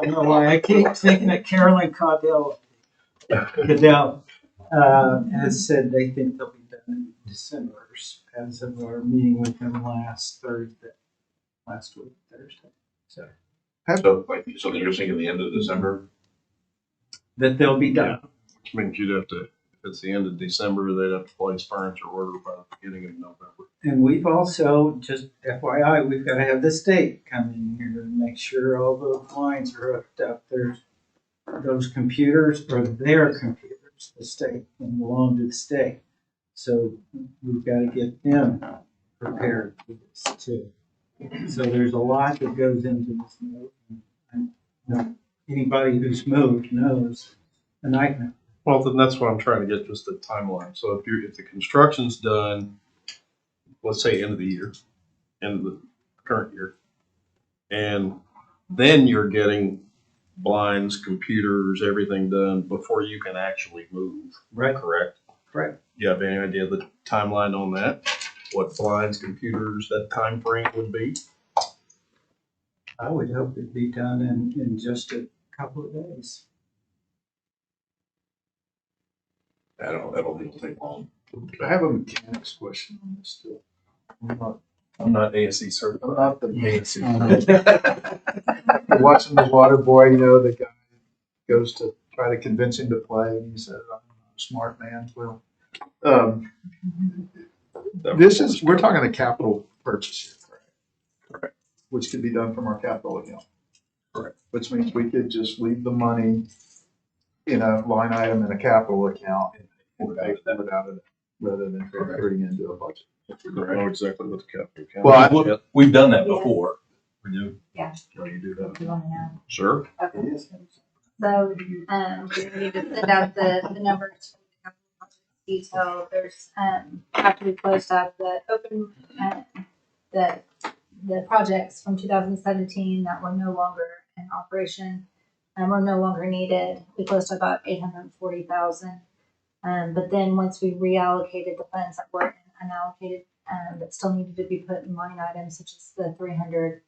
Speaker 14: don't know why I keep thinking of Carolyn Cadell. Cadell has said they think they'll be done in December, as of our meeting with them last week, Thursday. So
Speaker 8: So you're thinking the end of December?
Speaker 14: that they'll be done.
Speaker 13: Which means you'd have to, if it's the end of December, they'd have to place furniture order by the beginning of November.
Speaker 14: And we've also, just FYI, we've got to have the state come in here and make sure all the lines are hooked up. There's those computers are their computers, the state, and belong to the state. So we've got to get them prepared for this too. So there's a lot that goes into this move. And anybody who's moved knows a nightmare.
Speaker 13: Well, then that's what I'm trying to get, just the timeline. So if the construction's done, let's say end of the year, end of the current year, and then you're getting blinds, computers, everything done before you can actually move.
Speaker 14: Right.
Speaker 13: Correct?
Speaker 14: Correct.
Speaker 13: Do you have any idea of the timeline on that? What blinds, computers, that time frame would be?
Speaker 14: I would hope it'd be done in just a couple of days.
Speaker 8: I don't think it'll take long.
Speaker 5: I have a mechanics question on this still.
Speaker 1: I'm not ASC certified.
Speaker 5: I'm not the ASC. Watching the water boy, you know, the guy goes to try to convince him to play, and he says, "I'm a smart man." Well, we're talking a capital purchase here, correct? Which could be done from our capital account. Correct. Which means we could just leave the money in a line item in a capital account and pay for it out of it, rather than putting it into a budget.
Speaker 13: I know exactly what the capital account.
Speaker 5: Well,
Speaker 1: we've done that before. We do.
Speaker 2: Yeah.
Speaker 1: Oh, you do that.
Speaker 2: You want to know?
Speaker 13: Sure.
Speaker 2: Okay. So, we need to send out the numbers for the capital project detail. There's, after we closed out the open, the projects from 2017 that were no longer in operation and were no longer needed, we closed about 840,000. But then once we reallocated the funds that were unallocated, that still needed to be put in line items such as the 300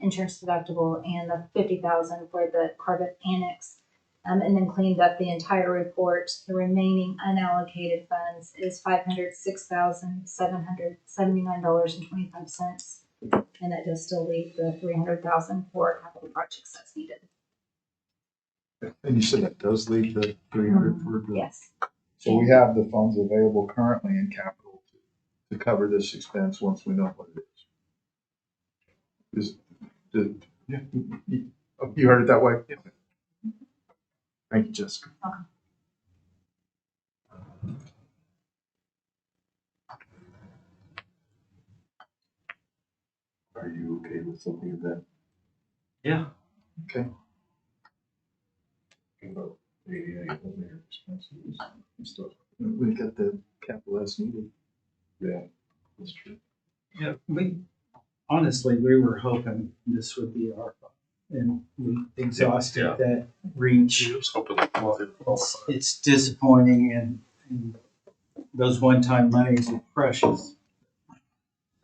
Speaker 2: insurance deductible and the 50,000 for the carbon annex, and then cleaned up the entire report. The remaining unallocated funds is $506,779.25, and that does still leave the 300,000 for capital projects that's needed.
Speaker 5: And you said that does leave the 300 for the.
Speaker 2: Yes.
Speaker 5: So we have the funds available currently in capital to cover this expense once we know what it is. You heard it that way? Yeah. Thank you, Jessica.
Speaker 1: Are you okay with something of that?
Speaker 14: Yeah.
Speaker 5: Okay. We got the capital as needed.
Speaker 1: Yeah, that's true.
Speaker 14: Yeah, honestly, we were hoping this would be ARPA. And we exhausted
Speaker 13: Yeah.
Speaker 14: that reach.
Speaker 13: She was hoping that it qualified.
Speaker 14: It's disappointing and those one-time monies are precious.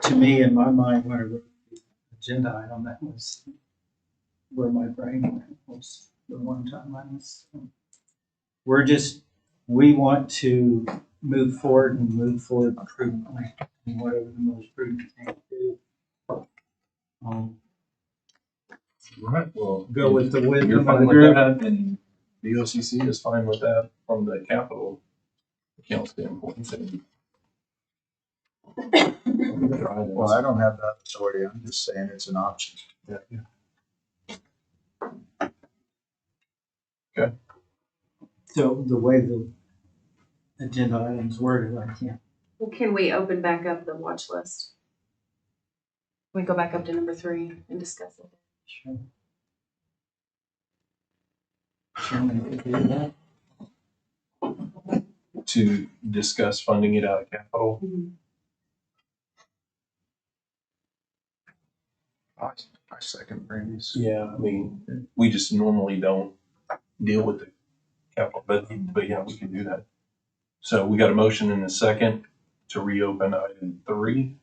Speaker 14: To me, in my mind, when I wrote the agenda item, that was where my brain went, was the one-time monies. We want to move forward prudently, and whatever the most prudent thing to do.
Speaker 1: Right, well.
Speaker 14: Go with the wisdom
Speaker 1: You're
Speaker 14: of
Speaker 1: fine
Speaker 14: the
Speaker 1: with
Speaker 14: group.
Speaker 1: that, and the OCC is fine with that from the capital account standpoint. So-
Speaker 5: Well, I don't have that authority. I'm just saying it's an option.
Speaker 14: So the way the agenda item's worded, I can't.
Speaker 2: Well, can we open back up the watch list? Can we go back up to number 3 and discuss it?
Speaker 14: Sure. Chairman, could do that.
Speaker 1: To discuss funding it out of capital.
Speaker 5: I second Brandy's.
Speaker 1: Yeah, I mean, we just normally don't deal with the capital, but yeah, we can do that. So we got a motion and a second to reopen item 3.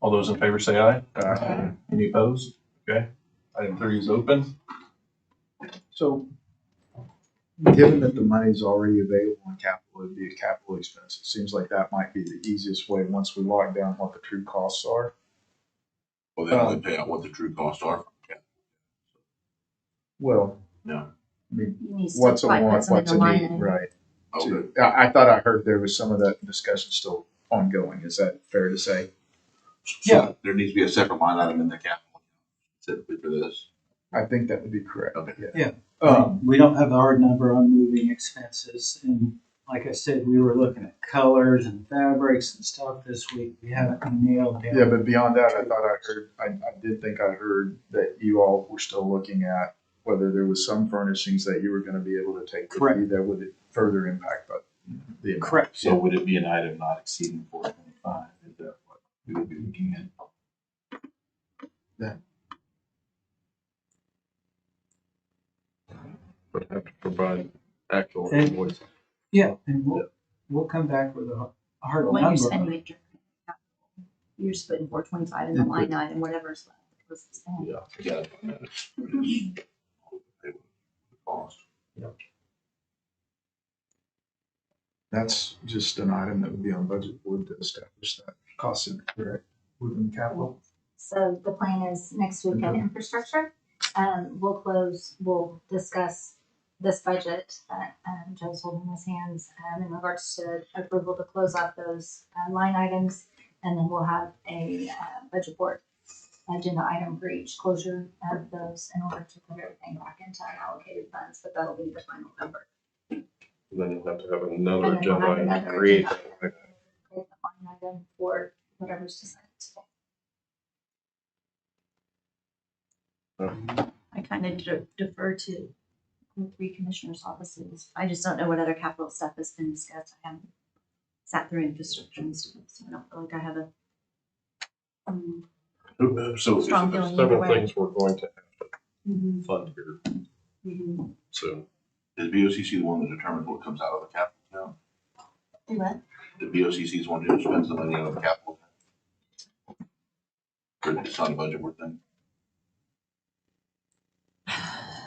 Speaker 1: All those in favor say aye.
Speaker 5: Aye.
Speaker 1: Any opposed? Okay, item 3 is open.
Speaker 5: So, given that the money's already available in capital, it'd be a capital expense. It seems like that might be the easiest way, once we lock down what the true costs are.
Speaker 8: Well, then we pay out what the true costs are.
Speaker 5: Well,
Speaker 8: No.
Speaker 5: I mean,
Speaker 12: You need to
Speaker 5: what's a
Speaker 12: probably put
Speaker 5: want,
Speaker 12: some in
Speaker 5: what's
Speaker 12: the
Speaker 5: a
Speaker 12: line
Speaker 5: need,
Speaker 12: item.
Speaker 5: right?
Speaker 8: Okay.
Speaker 5: I thought I heard there was some of that discussion still ongoing. Is that fair to say?
Speaker 8: So there needs to be a separate line item in the capital specifically for this.
Speaker 5: I think that would be correct.
Speaker 8: Okay.
Speaker 14: Yeah. We don't have a hard number on moving expenses, and like I said, we were looking at colors and fabrics and stuff this week. We haven't nailed down.
Speaker 5: Yeah, but beyond that, I did think I heard that you all were still looking at whether there was some furnishings that you were gonna be able to take with
Speaker 14: Correct.
Speaker 5: you that would further impact the amount.
Speaker 14: Correct.
Speaker 4: So would it be an item not exceeding 425? Is that what we would be looking at?
Speaker 13: But have to provide actual
Speaker 14: And-
Speaker 13: invoices.
Speaker 14: Yeah, and we'll come back with a hard
Speaker 12: When you're number.
Speaker 14: number.
Speaker 12: spending it, you're just putting 425 in the line item, whatever's left was spent.
Speaker 8: Yeah. Yeah. Cost.
Speaker 5: That's just an item that would be on budget board to establish that cost center, correct, within capital.
Speaker 12: So the plan is next week at infrastructure, we'll discuss this budget that Joe's holding in his hands in regards to approval to close off those line items. And then we'll have a budget board agenda item for each closure of those in order to put everything back into unallocated funds, but that'll be the final number.
Speaker 13: And then you'll have to have another
Speaker 12: And then we'll
Speaker 13: agenda
Speaker 12: have
Speaker 13: item to
Speaker 12: another
Speaker 13: create
Speaker 12: agenda
Speaker 13: that.
Speaker 12: item, create the line item for whatever's decided today. I kind of defer to the 3 commissioners' offices. I just don't know what other capital stuff has been discussed. I haven't sat through infrastructure and stuff, so I don't feel like I have a
Speaker 8: So
Speaker 12: strong
Speaker 13: There's
Speaker 12: feeling either
Speaker 13: several
Speaker 12: way.
Speaker 13: things we're going to have
Speaker 12: Mhm.
Speaker 13: to fund here
Speaker 12: Mhm.
Speaker 13: soon.
Speaker 8: is BOCC the one that determines what comes out of the capital account?
Speaker 12: Do what?
Speaker 8: The BOCC is one who spends the money out of the capital account? Or it's not a budget board thing?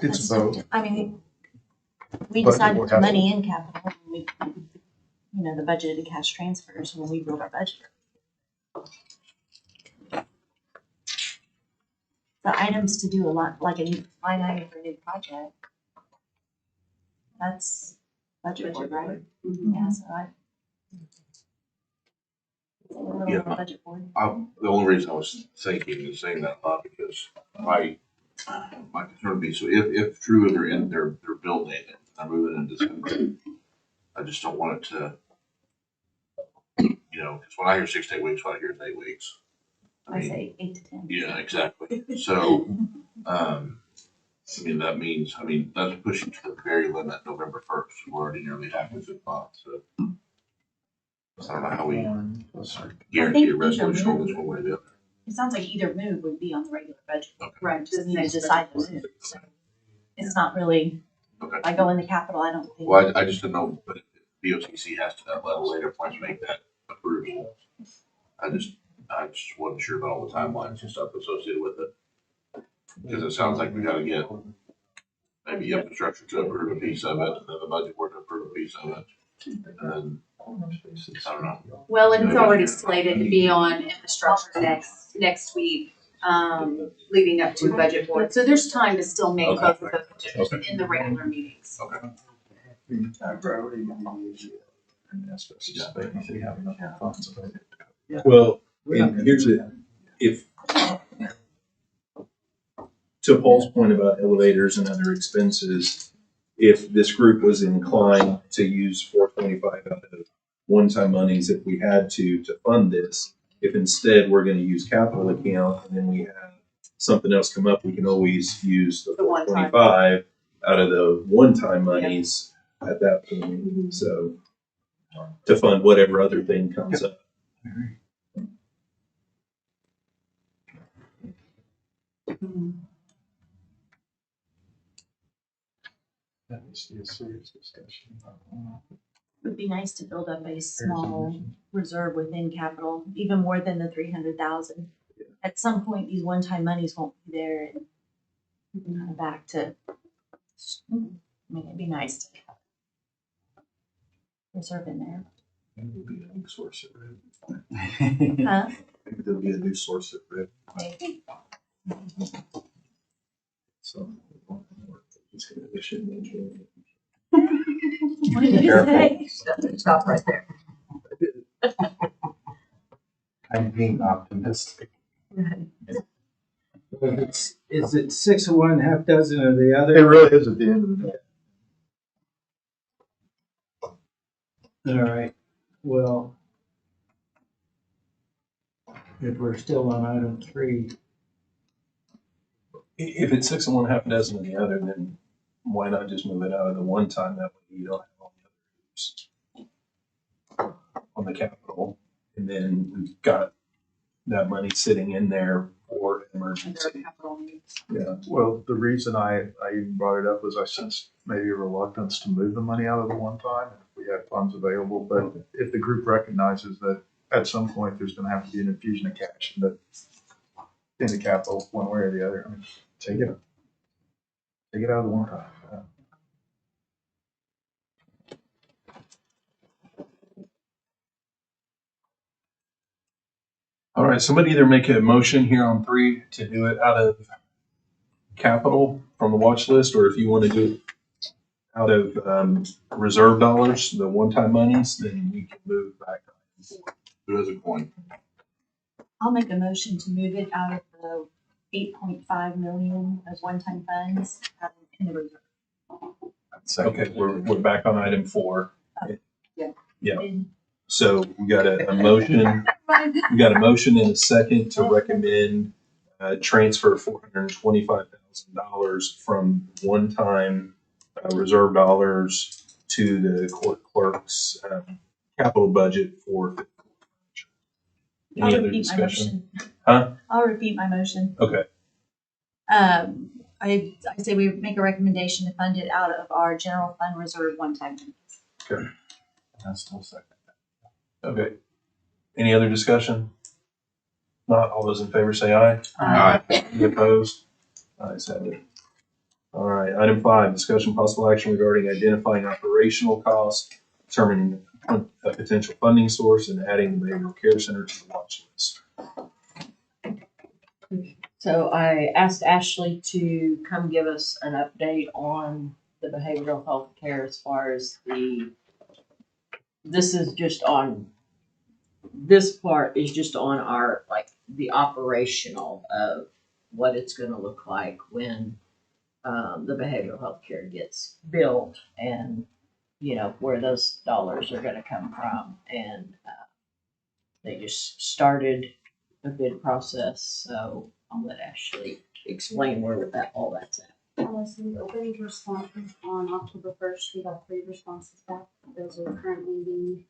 Speaker 5: It's both.
Speaker 12: I mean, we
Speaker 5: Budget
Speaker 12: decide to
Speaker 5: board
Speaker 12: put
Speaker 5: has
Speaker 12: money in capital, and we, the budgeted cash transfers when we build our budget. The items to do a lot, like a new line item for a new project. That's budget board, right? Yeah, so
Speaker 8: Yeah.
Speaker 12: budget board.
Speaker 8: The only reason I was thinking and saying that a lot because my concern would be, so if true they're building it, and they're moving in December, I just don't want it to, because when I hear 6 to 8 weeks, what I hear is 8 weeks.
Speaker 12: I say 8 to 10.
Speaker 8: Yeah, exactly. So, that means, that's pushing to the very limit November 1st. We're already nearly halfway through the month, so. I don't know how we
Speaker 5: Sorry.
Speaker 8: guarantee a resolution on this one way or the other.
Speaker 16: It sounds like either move would be on the regular budget.
Speaker 8: Okay.
Speaker 16: Right. Just need to decide to move. So it's not really,
Speaker 8: Okay.
Speaker 16: I go in the capital, I don't think.
Speaker 8: Well, I just didn't know, but if BOTC has to that level later, point to make that approved. I just wasn't sure about all the timelines and stuff associated with it. Because it sounds like we gotta get maybe infrastructure to approve a piece of it, and then the budget board to approve a piece of it. And then, I don't know.
Speaker 2: Well, and it's already slated to be on infrastructure next week, leading up to budget board. So there's time to still make both of those in the regular meetings.
Speaker 8: Okay.
Speaker 1: Well, and here's it, if, to Paul's point about elevators and other expenses, if this group was inclined to use 425 out of one-time monies, if we had to fund this, if instead we're gonna use capital account and then we have something else come up, we can always use the 425 out of the one-time monies at that point, so to fund whatever other thing comes up.
Speaker 5: That needs to be a serious discussion.
Speaker 16: It would be nice to build up a small reserve within capital, even more than the 300,000. At some point, these one-time monies won't be there and kind of back to, I mean, it'd be nice to have reserve in there.
Speaker 1: Maybe there'll be a new source of revenue.
Speaker 16: Huh?
Speaker 1: Maybe there'll be a new source of revenue.
Speaker 16: Maybe.
Speaker 1: So, it's gonna be shit.
Speaker 16: What did you say?
Speaker 6: Stop right there.
Speaker 5: I'm being optimistic.
Speaker 14: Is it 6 of one, half dozen of the other?
Speaker 5: It really is at the end of the day.
Speaker 14: All right, well, if we're still on item 3,
Speaker 1: If it's 6 of one, half a dozen of the other, then why not just move it out of the one time, that way you don't have all the other groups on the capital, and then we've got that money sitting in there for emergency. Yeah.
Speaker 5: Well, the reason I even brought it up was I sensed maybe a reluctance to move the money out of the one time if we had funds available. But if the group recognizes that at some point there's going to have to be an infusion of cash in the capital one way or the other, I mean, take it out of the one time.
Speaker 1: All right, somebody either make a motion here on 3 to do it out of capital from the watch list, or if you want to do it out of reserve dollars, the one-time monies, then we can move back.
Speaker 8: Who has a coin?
Speaker 16: I'll make a motion to move it out of the 8.5 million of one-time funds in the reserve.
Speaker 1: Okay, we're back on item 4.
Speaker 6: Yeah.
Speaker 1: Yeah. So we got a motion. We got a motion and a second to recommend transfer $425,000 from one-time reserve dollars to the court clerk's capital budget for. Any
Speaker 16: I'll
Speaker 1: other
Speaker 16: repeat my
Speaker 1: discussion?
Speaker 16: motion.
Speaker 1: Huh?
Speaker 16: I'll repeat my motion.
Speaker 1: Okay.
Speaker 16: I say we make a recommendation to fund it out of our general fund reserve one-time monies.
Speaker 1: Okay.
Speaker 5: I still second.
Speaker 1: Okay. Any other discussion? Not all those in favor say aye.
Speaker 8: Aye.
Speaker 1: Any opposed? Ayes have it. All right, item 5, discussion possible action regarding identifying operational costs, determining a potential funding source, and adding the behavioral care center to the watch list.
Speaker 17: So I asked Ashley to come give us an update on the behavioral health care as far as this part is just on our, like, the operational of what it's gonna look like when the behavioral health care gets built and, you know, where those dollars are gonna come from. And they just started a bid process, so I'll let Ashley explain where all that's at.
Speaker 18: So we opened responses on October 1st. We got 3 responses back. Those are currently being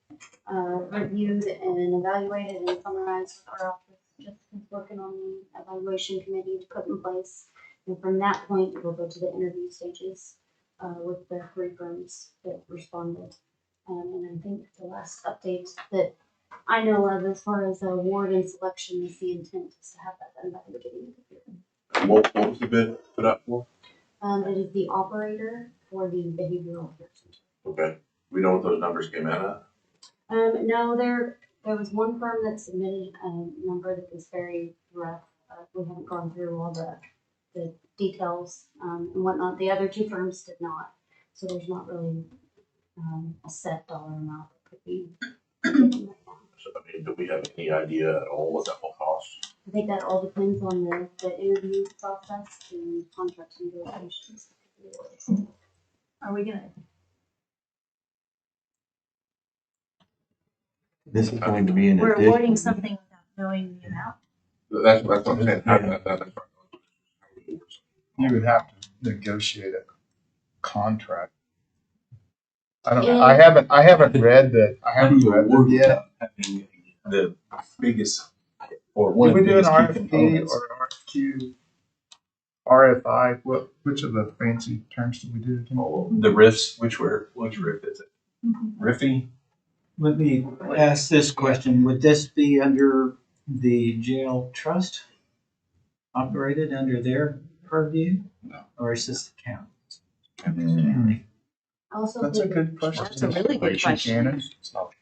Speaker 18: reviewed and evaluated and summarized with our office. Jessica's working on the evaluation committee to put in place. And from that point, we'll go to the interview stages with the 3 firms that responded. And I think the last update that I know of as far as award and selection is the intent is to have that done by the beginning of the year.
Speaker 8: What was the bid put up for?
Speaker 18: It is the operator for the behavioral care center.
Speaker 8: Okay, we know what those numbers came out at?
Speaker 18: No, there was one firm that submitted a number that was very rough. We haven't gone through all the details and whatnot. The other 2 firms did not. So there's not really a set dollar amount that could be given right now.
Speaker 8: So, I mean, do we have any idea at all what that will cost?
Speaker 18: I think that all depends on the interview process and contract negotiations.
Speaker 16: Are we gonna,
Speaker 4: This is going to be an
Speaker 16: we're
Speaker 4: addition.
Speaker 16: awarding something without knowing the amount?
Speaker 8: That's what I'm saying.
Speaker 5: You would have to negotiate a contract. I haven't read them yet.
Speaker 1: Having the biggest, or
Speaker 5: Would
Speaker 1: one of
Speaker 5: we
Speaker 1: the
Speaker 5: do an
Speaker 1: biggest key
Speaker 5: RFP
Speaker 1: components.
Speaker 5: or RFQ, RFI? Which of the fancy terms do we do again?
Speaker 1: The riffs, which riff is it? Riffy?
Speaker 14: Let me ask this question. Would this be under the jail trust? Operated under their purview?
Speaker 8: No.
Speaker 14: Or is this the county?
Speaker 18: Also,
Speaker 5: That's a good question.
Speaker 16: That's a really good question.
Speaker 1: It's not.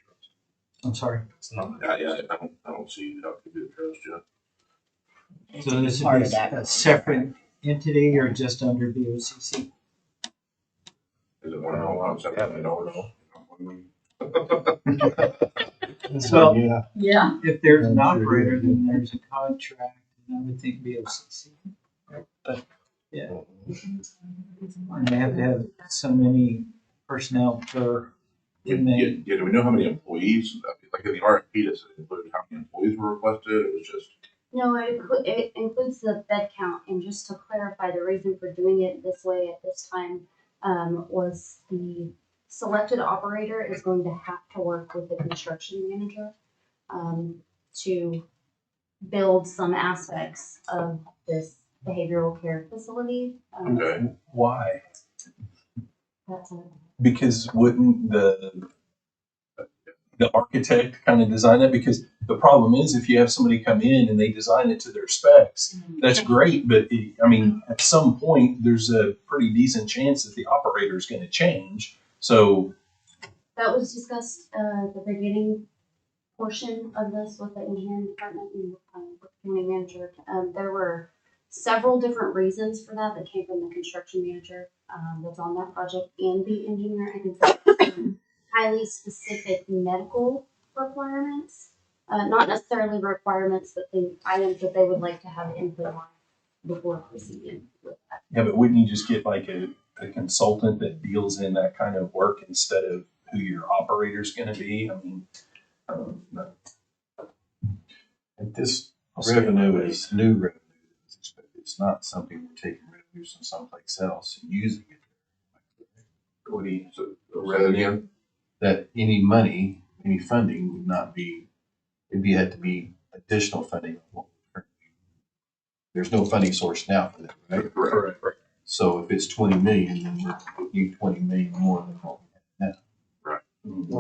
Speaker 14: I'm sorry.
Speaker 1: It's not.
Speaker 8: Yeah, I don't see how it could be the trust yet.
Speaker 14: So this
Speaker 17: Part
Speaker 14: is
Speaker 17: of that.
Speaker 14: a separate entity or just under BOCC?
Speaker 8: Is it $1,700?
Speaker 14: Well,
Speaker 17: Yeah.
Speaker 14: if there's an operator, then there's a contract, and I would think BOCC. Yeah. And they have to have so many personnel per inmate.
Speaker 8: Yeah, do we know how many employees, like in the RFP, does it include how many employees were requested? It was just,
Speaker 18: no, it includes the bed count. And just to clarify, the reason for doing it this way at this time was the selected operator is going to have to work with the construction manager to build some aspects of this behavioral care facility.
Speaker 8: okay.
Speaker 1: Why?
Speaker 18: That's a,
Speaker 1: Because wouldn't the architect kind of design it? Because the problem is if you have somebody come in and they design it to their specs, that's great. But I mean, at some point, there's a pretty decent chance that the operator is going to change. So
Speaker 18: that was discussed the beginning portion of this with the engineering department and with the county manager. There were several different reasons for that came from the construction manager that's on that project and the engineer. I think that's highly specific medical requirements, not necessarily requirements, but the items that they would like to have input on before proceeding with that.
Speaker 1: yeah, but wouldn't you just get like a consultant that deals in that kind of work instead of who your operator's going to be? I mean,
Speaker 4: And this revenue is new revenue. It's not something we're taking revenues from someplace else and using it.
Speaker 8: What do you, so, read it again?
Speaker 4: That any money, any funding would not be, had to be additional funding. There's no funding source now for that, right?
Speaker 8: Correct.
Speaker 4: So if it's 20 million, then we're need 20 million more than what we have now.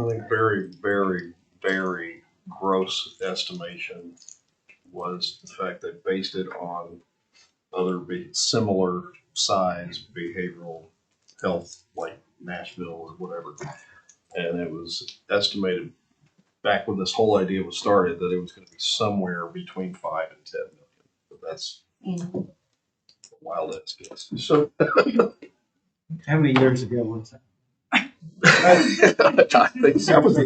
Speaker 13: I think very, very, very gross estimation was the fact they based it on other similar size behavioral health, like Nashville or whatever. And it was estimated back when this whole idea was started that it was going to be somewhere between 5 and 10 million. But that's a wild ass guess.
Speaker 5: So
Speaker 14: How many years ago was that?
Speaker 13: I think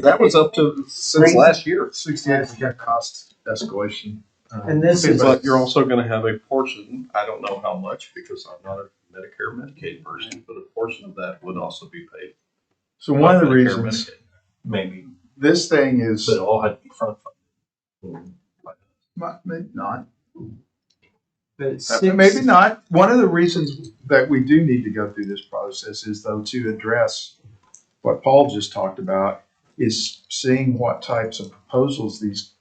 Speaker 13: that was up to since last year.
Speaker 5: 68, we got cost escalation.
Speaker 14: And this is,
Speaker 13: But you're also going to have a portion, I don't know how much because I'm not a Medicare Medicaid person, but a portion of that would also be paid.
Speaker 5: So one of the
Speaker 13: Medicare,
Speaker 5: reasons,
Speaker 13: Medicaid.
Speaker 1: maybe,
Speaker 5: this thing is,
Speaker 1: but it all had to be front funded.
Speaker 5: maybe not.
Speaker 14: But
Speaker 5: Maybe not. One of the reasons that we do need to go through this process is though to address what Paul just talked about is seeing what types of proposals these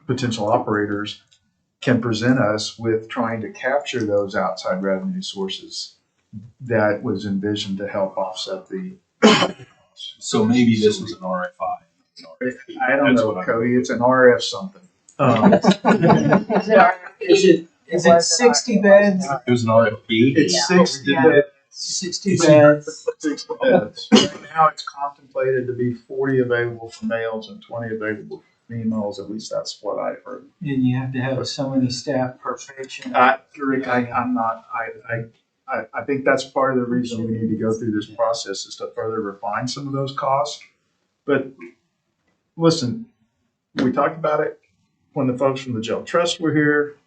Speaker 5: potential operators can present us with trying to capture those outside revenue sources that was envisioned to help offset the.
Speaker 1: So maybe this was an RFI.
Speaker 5: I don't know, Cody, it's an RF something.
Speaker 14: Is it 60 beds?
Speaker 1: It was an RFP.
Speaker 5: It's 60
Speaker 14: Yeah.
Speaker 5: beds.
Speaker 14: 60 beds.
Speaker 5: 60 beds. Right now it's contemplated to be 40 available for males and 20 available for females. At least that's what I heard.
Speaker 14: And you have to have so many staff per patient.
Speaker 5: Rick, I'm not, I think that's part of the reason we need to go through this process is to further refine some of those costs. But listen, we talked about it when the folks from the jail trust were here.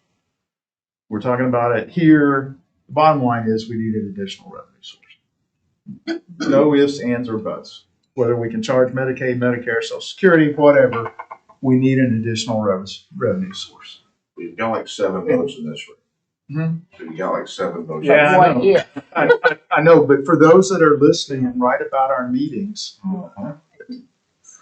Speaker 5: We're talking about it here. The bottom line is we need an additional revenue source. No ifs, ands, or buts. Whether we can charge Medicaid, Medicare, Social Security, whatever, we need an additional revenue source.
Speaker 8: We've got like 7 votes in this room. So you got like 7 votes.
Speaker 5: Yeah, I know, but for those that are listening and write about our meetings,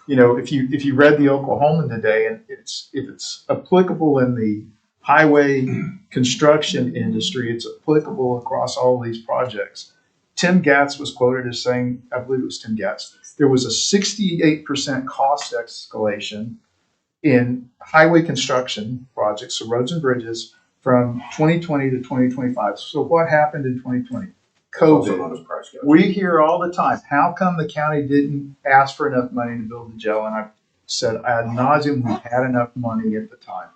Speaker 5: you know, if you read the Oklahoman today, and if it's applicable in the highway construction industry, it's applicable across all these projects. Tim Gatz was quoted as saying, I believe it was Tim Gatz, there was a 68% cost escalation in highway construction projects, so roads and bridges, from 2020 to 2025. So what happened in 2020? COVID. We hear all the time, how come the county didn't ask for enough money to build the jail? And I've said ad nauseum, we had enough money at the time.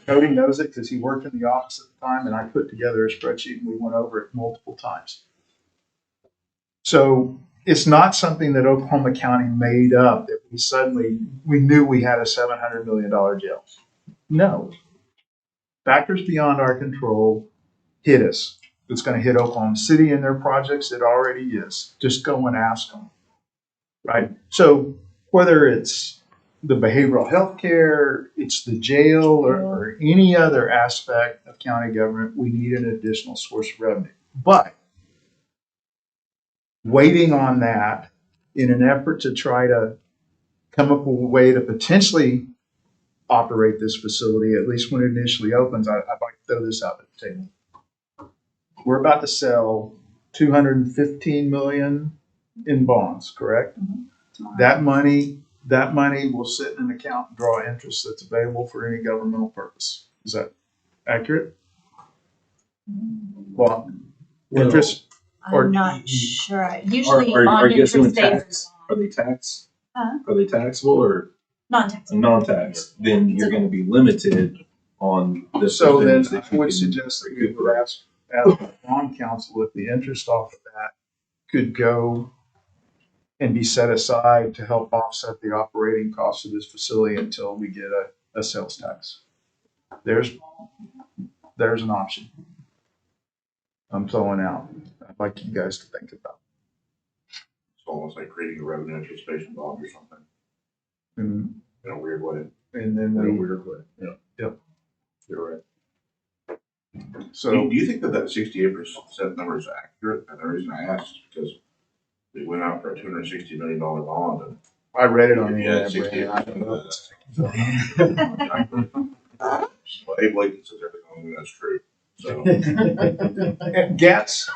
Speaker 5: Cody knows it because he worked in the office at the time, and I put together a spreadsheet and we went over it multiple times. So it's not something that Oklahoma County made up that we knew we had a $700 million jail. No. Factors beyond our control hit us. It's going to hit Oklahoma City in their projects. It already is. Just go and ask them. Right? So whether it's the behavioral health care, it's the jail, or any other aspect of county government, we need an additional source of revenue. But waiting on that in an effort to try to come up with a way to potentially operate this facility, at least when it initially opens, I'd like to throw this out at the table. We're about to sell $215 million in bonds, correct?
Speaker 18: Mm-hmm.
Speaker 5: That money will sit in an account and draw interest that's available for any governmental purpose. Is that accurate? Well, interest.
Speaker 16: I'm not sure. Usually
Speaker 1: Are
Speaker 16: bond
Speaker 1: you guys doing
Speaker 16: interest stays.
Speaker 1: tax? Are they tax?
Speaker 16: Huh?
Speaker 1: Are they taxable or
Speaker 16: Non-taxable.
Speaker 1: non-tax? Then you're going to be limited on the.
Speaker 5: So then
Speaker 1: percentage that
Speaker 5: I
Speaker 1: you
Speaker 5: would
Speaker 1: can
Speaker 5: suggest that we would ask the bond council if the interest off of that could go and be set aside to help offset the operating costs of this facility until we get a sales tax. There's an option I'm throwing out. I'd like you guys to think about.
Speaker 8: It's almost like creating a revenue anticipation bond or something
Speaker 5: And,
Speaker 8: in a weird way.
Speaker 5: and then
Speaker 1: In a
Speaker 5: we,
Speaker 1: weird way. Yeah.
Speaker 5: Yep.
Speaker 1: You're right.
Speaker 5: So
Speaker 8: Do you think that 68% number is accurate? And the reason I asked is because we went out for a $260 million bond, and
Speaker 5: I read it on the
Speaker 8: yeah,
Speaker 5: internet.
Speaker 8: 68%. Well, Abe Lincoln says everything that's true. So
Speaker 5: GATS,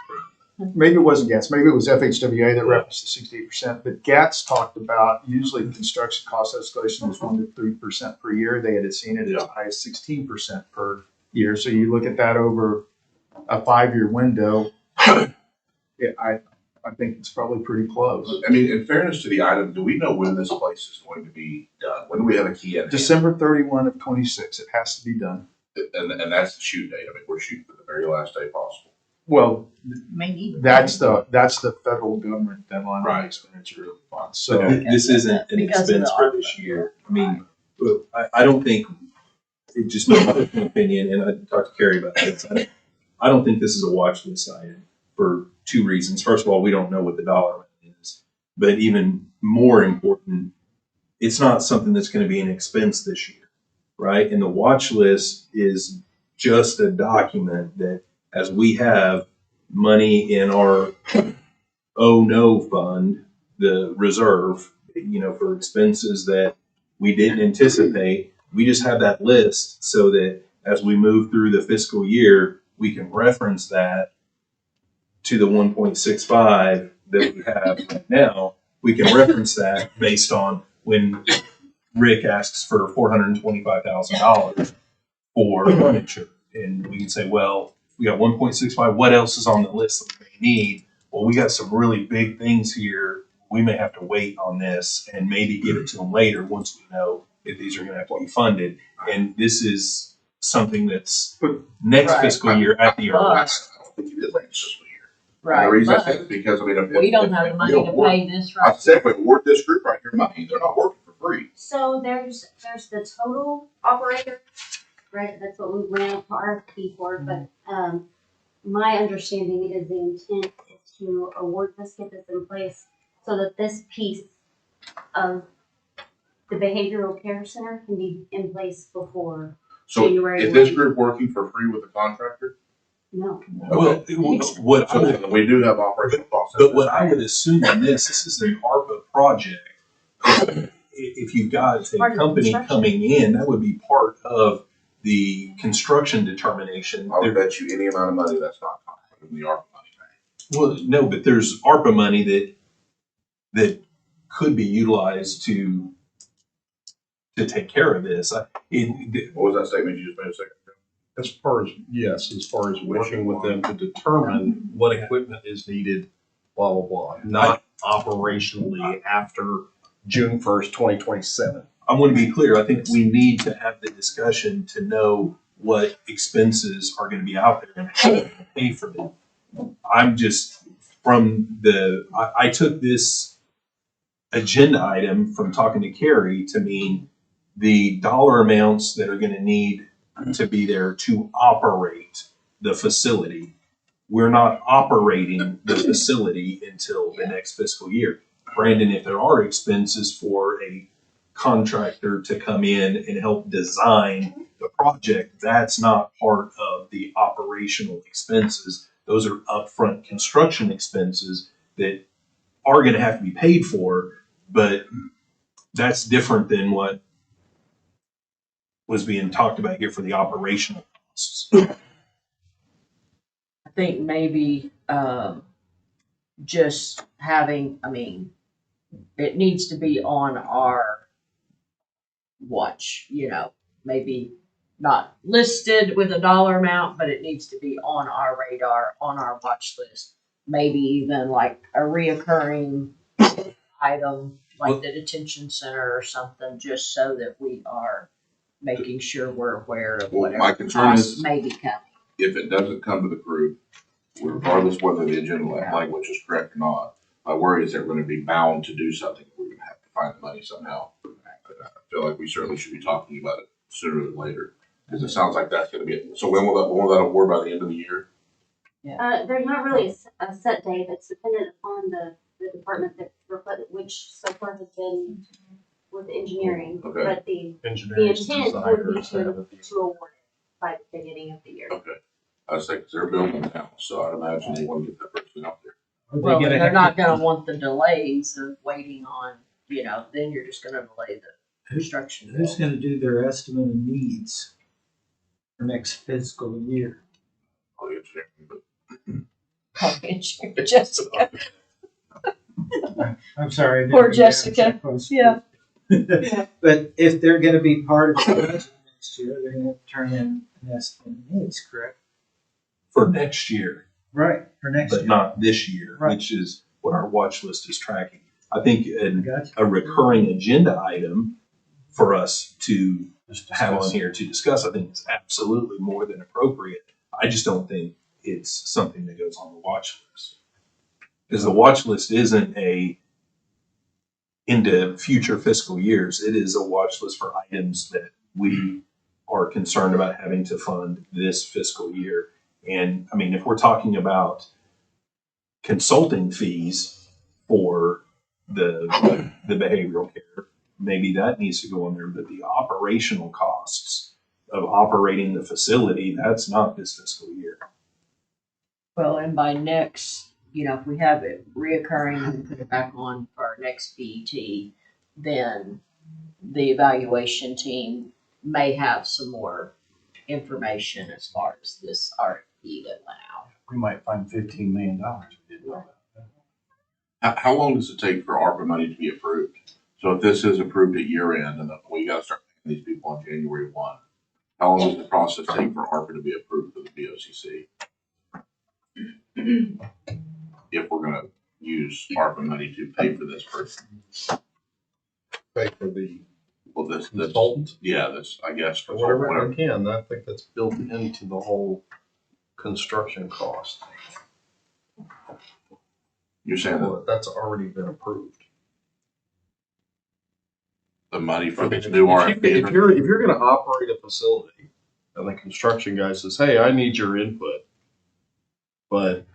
Speaker 5: maybe it wasn't GATS, maybe it was FHWA that referenced the 68%, but GATS talked about usually construction cost escalation was 1% to 3% per year. They had seen it as high as 16% per year. So you look at that over a 5-year window, I think it's probably pretty close.
Speaker 8: I mean, in fairness to the item, do we know when this place is going to be done? When do we have a key in hand?
Speaker 5: December 31 of 26, it has to be done.
Speaker 8: And that's the shoot date. I mean, we're shooting for the very last day possible.
Speaker 5: Well,
Speaker 17: Maybe.
Speaker 5: that's the federal government deadline on expenditure of funds. So
Speaker 1: But this isn't an
Speaker 17: Because of
Speaker 1: expense
Speaker 17: the
Speaker 1: for this year. I mean, I don't think, it just my personal opinion, and I talked to Carrie about this, I don't think this is a watch list item for 2 reasons. First of all, we don't know what the dollar amount is. But even more important, it's not something that's going to be an expense this year, right? And the watch list is just a document that as we have money in our oh no fund, the reserve, for expenses that we didn't anticipate, we just have that list so that as we move through the fiscal year, we can reference that to the 1.65 that we have right now. We can reference that based on when Rick asks for $425,000 for furniture. And we can say, well, we got 1.65. What else is on the list that we may need? Well, we got some really big things here. We may have to wait on this and maybe give it to them later once we know if these are going to have to be funded. And this is something that's next fiscal year at the earliest.
Speaker 8: I don't think it is next fiscal year.
Speaker 17: Right,
Speaker 8: And the reason I
Speaker 17: but
Speaker 8: said is because, I mean, if
Speaker 17: we don't have the
Speaker 8: if
Speaker 17: money
Speaker 8: we
Speaker 17: to
Speaker 8: award-
Speaker 17: pay this
Speaker 8: I
Speaker 17: right.
Speaker 8: said, if we award this group right here money, they're not working for free.
Speaker 18: So there's the total operator, right, that's what we ran up to RFP for, but, my understanding is the intent is to award this, get this in place, so that this piece of the behavioral care center can be in place before
Speaker 8: So
Speaker 18: January
Speaker 8: is this
Speaker 18: 1.
Speaker 8: group working for free with the contractor?
Speaker 18: No.
Speaker 1: Well, what I would,
Speaker 8: We do have operational costs.
Speaker 1: but what I would assume on this is an ARPA project. If you've got a
Speaker 18: Part of the
Speaker 1: company
Speaker 18: construction.
Speaker 1: coming in, that would be part of the construction determination.
Speaker 8: I would bet you any amount of money that's not coming from the ARPA money.
Speaker 1: Well, no, but there's ARPA money that could be utilized to take care of this.
Speaker 8: What was that statement you just made a second ago?
Speaker 13: As far as working with them to determine what equipment is needed, blah, blah, blah, not operationally after June 1st, 2027.
Speaker 1: I want to be clear. I think we need to have the discussion to know what expenses are going to be out there and how to pay for them. I'm just I took this agenda item from talking to Carrie to mean the dollar amounts that are going to need to be there to operate the facility. We're not operating the facility until the next fiscal year. Brandon, if there are expenses for a contractor to come in and help design the project, that's not part of the operational expenses. Those are upfront construction expenses that are going to have to be paid for, but that's different than what was being talked about here for the operational costs.
Speaker 17: I think maybe, just having, it needs to be on our watch, maybe not listed with a dollar amount, but it needs to be on our radar, on our watch list. Maybe even like a reoccurring item, like the detention center or something, just so that we are making sure we're aware of
Speaker 8: Well, my
Speaker 17: whatever
Speaker 8: concern
Speaker 17: costs
Speaker 8: is-
Speaker 17: may be coming.
Speaker 8: If it doesn't come to the group, regardless whether the agenda language is correct or not, my worry is that we're gonna be bound to do something. We're gonna have to find the money somehow. I feel like we certainly should be talking about it sooner than later, because it sounds like that's gonna be, so when will that award by the end of the year?
Speaker 18: There's not really a set date, it's dependent upon the department which so far has been with engineering.
Speaker 8: Okay.
Speaker 18: But the
Speaker 13: Engineers,
Speaker 18: intent would be
Speaker 13: designers,
Speaker 18: to award it by the beginning of the year.
Speaker 8: Okay. I was thinking they're building now, so I'd imagine they want to get that person out there.
Speaker 17: Well, they're not gonna want the delays of waiting on, then you're just gonna delay the construction.
Speaker 14: Who's gonna do their estimate of needs for next fiscal year?
Speaker 8: I'll get you, but
Speaker 17: Jessica.
Speaker 14: I'm sorry. I
Speaker 17: Poor
Speaker 14: didn't mean to ask
Speaker 17: Jessica.
Speaker 14: that question.
Speaker 17: Yeah.
Speaker 14: But if they're gonna be part of the budget next year, they're gonna have to turn in an estimate of needs, correct?
Speaker 1: For next year,
Speaker 14: Right, for next
Speaker 1: but
Speaker 14: year.
Speaker 1: not this year,
Speaker 14: Right.
Speaker 1: which is what our watch list is tracking. I think
Speaker 14: Gotcha.
Speaker 1: a recurring agenda item for us to have on here to discuss, I think is absolutely more than appropriate. I just don't think it's something that goes on the watch list. Because the watch list isn't into future fiscal years. It is a watch list for items that we are concerned about having to fund this fiscal year. And if we're talking about consulting fees for the behavioral care, maybe that needs to go in there, but the operational costs of operating the facility, that's not this fiscal year.
Speaker 17: Well, and by next, if we have it reoccurring and put it back on for our next BET, then the evaluation team may have some more information as far as this RFP that went out.
Speaker 4: We might find $15 million. We didn't know that.
Speaker 8: How long does it take for ARPA money to be approved? So if this is approved at year end and we gotta start paying these people on January 1, how long does the process take for ARPA to be approved for the BOCC? If we're gonna use ARPA money to pay for this person.
Speaker 13: Pay for the
Speaker 8: this
Speaker 13: consultant?
Speaker 8: Yeah, this, I guess.
Speaker 13: Or whatever they can. I think that's built into the whole construction cost.
Speaker 8: You're saying that
Speaker 13: That's already been approved.
Speaker 8: the money for
Speaker 13: I mean,
Speaker 8: this new RFP.
Speaker 13: if you're gonna operate a facility and the construction guy says, hey, I need your input, but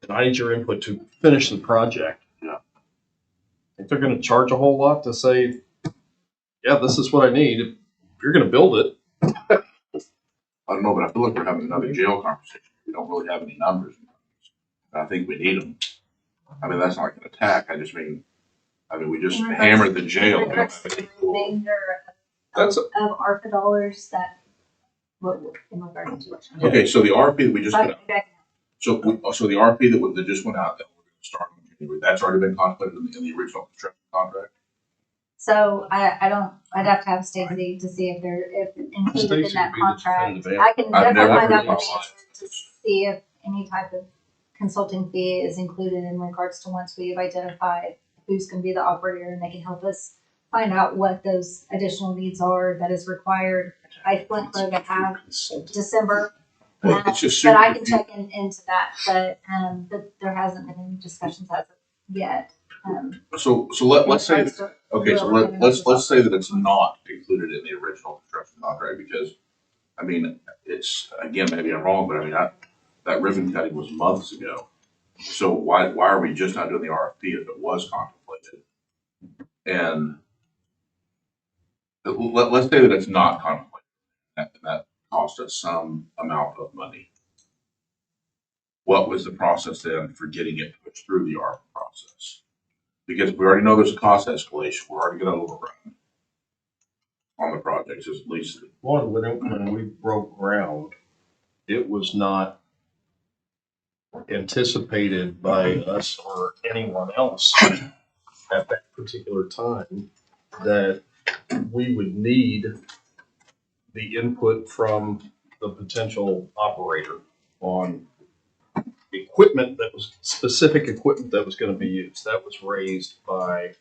Speaker 13: I need your input to finish the project.
Speaker 8: Yeah.
Speaker 13: I think they're gonna charge a whole lot to say, yeah, this is what I need. If you're gonna build it.
Speaker 8: I don't know, but I feel like we're having another jail conversation. We don't really have any numbers. I think we need them. I mean, that's not like an attack. I mean, we just hammered the jail. We don't have any-
Speaker 12: Remainder
Speaker 13: That's
Speaker 12: of ARPA dollars that, in regard to what?
Speaker 8: Okay, so the RFP that we just put out,
Speaker 12: Okay.
Speaker 8: so the RFP that just went out that we're gonna start in January, that's already been contemplated in the original construction contract?
Speaker 12: So I'd have to have Stacy to see if included in
Speaker 13: Stacy
Speaker 12: that
Speaker 13: would be the
Speaker 12: contract.
Speaker 13: definitive
Speaker 12: I can
Speaker 8: I've
Speaker 12: definitely
Speaker 8: never
Speaker 12: find out
Speaker 8: heard
Speaker 12: the
Speaker 8: of
Speaker 12: answer to see if any type of consulting fee is included in regards to once we've identified who's gonna be the operator, and they can help us find out what those additional needs are that is required. I Flint Road have December.
Speaker 8: Well, it's just
Speaker 12: But I
Speaker 8: super-
Speaker 12: can check into that, but there hasn't been any discussions as of yet.
Speaker 8: So let's say, okay, so let's say that it's not included in the original construction contract because, I mean, it's, again, maybe I'm wrong, but I mean, that ribbon cutting was months ago. So why are we just not doing the RFP if it was contemplated? And let's say that it's not contemplated, and that cost us some amount of money. What was the process then for getting it pushed through the ARPA process? Because we already know there's a cost escalation, we're already gonna overrun on the projects, at least.
Speaker 13: One, when we broke ground, it was not anticipated by us or anyone else at that particular time that we would need the input from the potential operator on equipment that was specific equipment that was going to be used. That was raised by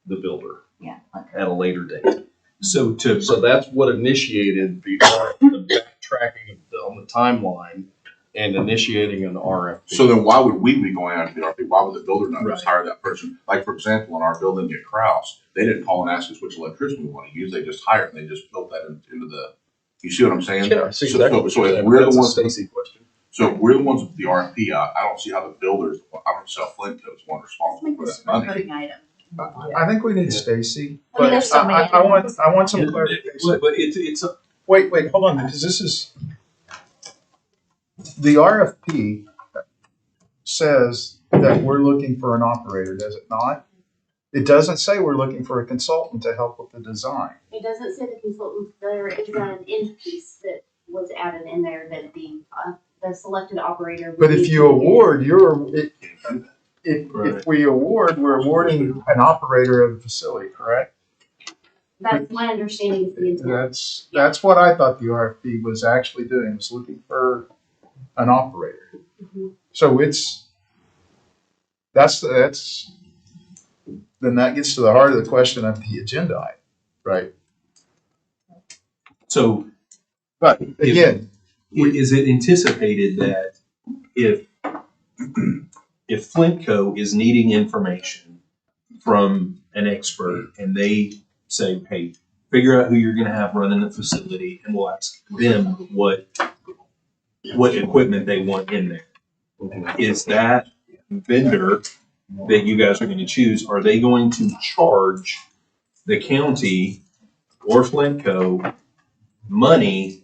Speaker 13: the builder
Speaker 12: Yeah.
Speaker 13: at a later date.
Speaker 1: So
Speaker 13: that's what initiated the backtracking on the timeline and initiating an RFP.
Speaker 8: So then why would we be going out to the RFP? Why would the builder not just
Speaker 13: Right.
Speaker 8: hire that person? Like, for example, in our building at Kraus, they didn't call and ask us which electrician we want to use. They just hired and they just built that into the, you see what I'm saying?
Speaker 13: Yeah, I see
Speaker 8: So-
Speaker 13: exactly
Speaker 8: so-
Speaker 13: what
Speaker 8: so
Speaker 13: you're
Speaker 8: if
Speaker 13: saying.
Speaker 8: we're the
Speaker 13: That's a
Speaker 8: ones-
Speaker 13: Stacy question.
Speaker 8: So if we're the ones with the RFP out, I don't see how the builders, I don't see how Flintco is one responsible for that money.
Speaker 16: Recurring item.
Speaker 5: I think we need Stacy,
Speaker 12: I mean,
Speaker 5: but
Speaker 12: there's so many
Speaker 5: I want some
Speaker 1: But
Speaker 5: clarification.
Speaker 1: it's a,
Speaker 5: Wait, hold on, because this is, the RFP says that we're looking for an operator, does it not? It doesn't say we're looking for a consultant to help with the design.
Speaker 18: It doesn't say the consultant, there is an end piece that was added in there that the selected operator. would
Speaker 5: But
Speaker 18: need
Speaker 5: if
Speaker 18: to
Speaker 5: you
Speaker 18: do.
Speaker 5: award, if we award, we're awarding an operator of the facility, correct?
Speaker 18: That's my understanding is the intent.
Speaker 5: That's what I thought the RFP was actually doing, was looking for an operator.
Speaker 18: Mhm.
Speaker 5: So that's, then that gets to the heart of the question of the agenda item, right?
Speaker 1: so
Speaker 5: But again,
Speaker 1: is it anticipated that if Flintco is needing information from an expert and they say, hey, figure out who you're gonna have running the facility and we'll ask them what equipment they want in there. Is that vendor that you guys are gonna choose, are they going to charge the county or Flintco money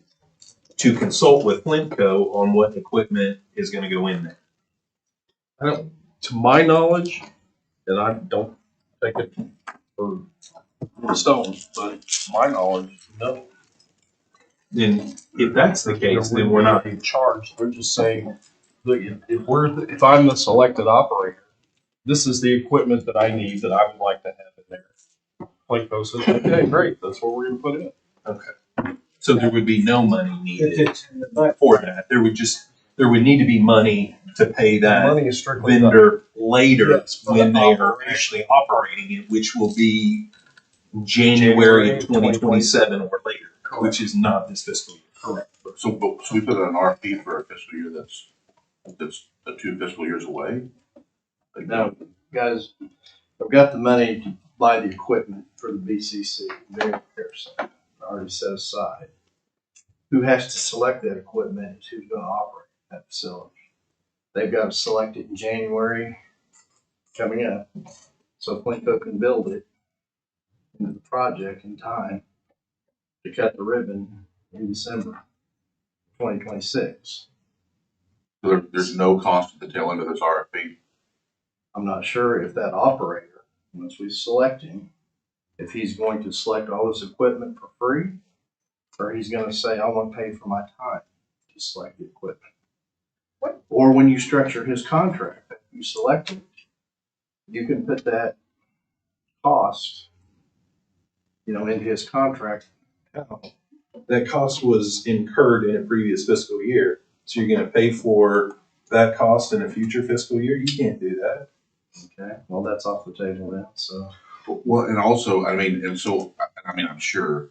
Speaker 1: to consult with Flintco on what equipment is gonna go in there.
Speaker 13: I don't, to my knowledge, and I don't take it for stones, but to my knowledge, no.
Speaker 1: Then if that's the case, then we're not.
Speaker 13: being charged. They're just saying, look, if I'm the selected operator, this is the equipment that I need that I would like to have in there. Flintco says, okay, great, that's what we're gonna put in.
Speaker 1: Okay. So there would be no money
Speaker 14: If
Speaker 1: needed
Speaker 14: it's in the budget.
Speaker 1: for that. There would need to be money to pay that
Speaker 13: Money is strictly
Speaker 1: vendor later
Speaker 13: Yes, for
Speaker 1: when
Speaker 13: the
Speaker 1: they are
Speaker 13: operation.
Speaker 1: actually operating it, which will be January of 2027 or later, which is not this fiscal year.
Speaker 13: Correct.
Speaker 8: So we put in an RFP for a fiscal year that's the 2 fiscal years away? Like,
Speaker 5: Now, guys, I've got the money to buy the equipment for the BCC, Behavioral Care Center, already set aside. Who has to select that equipment is who's gonna operate that facility. They've got to select it in January coming up, so Flintco can build it into the project in time to cut the ribbon in December 2026.
Speaker 8: There's no cost at the tail end of this RFP.
Speaker 5: I'm not sure if that operator, once we select him, if he's going to select all this equipment for free, or he's gonna say, I want to pay for my time to select the equipment. Or when you structure his contract, you select it, you can put that cost, into his contract.
Speaker 1: That cost was incurred in a previous fiscal year, so you're gonna pay for that cost in a future fiscal year? You can't do that.
Speaker 5: Okay, well, that's off the table then, so.
Speaker 8: Well, and also, I'm sure,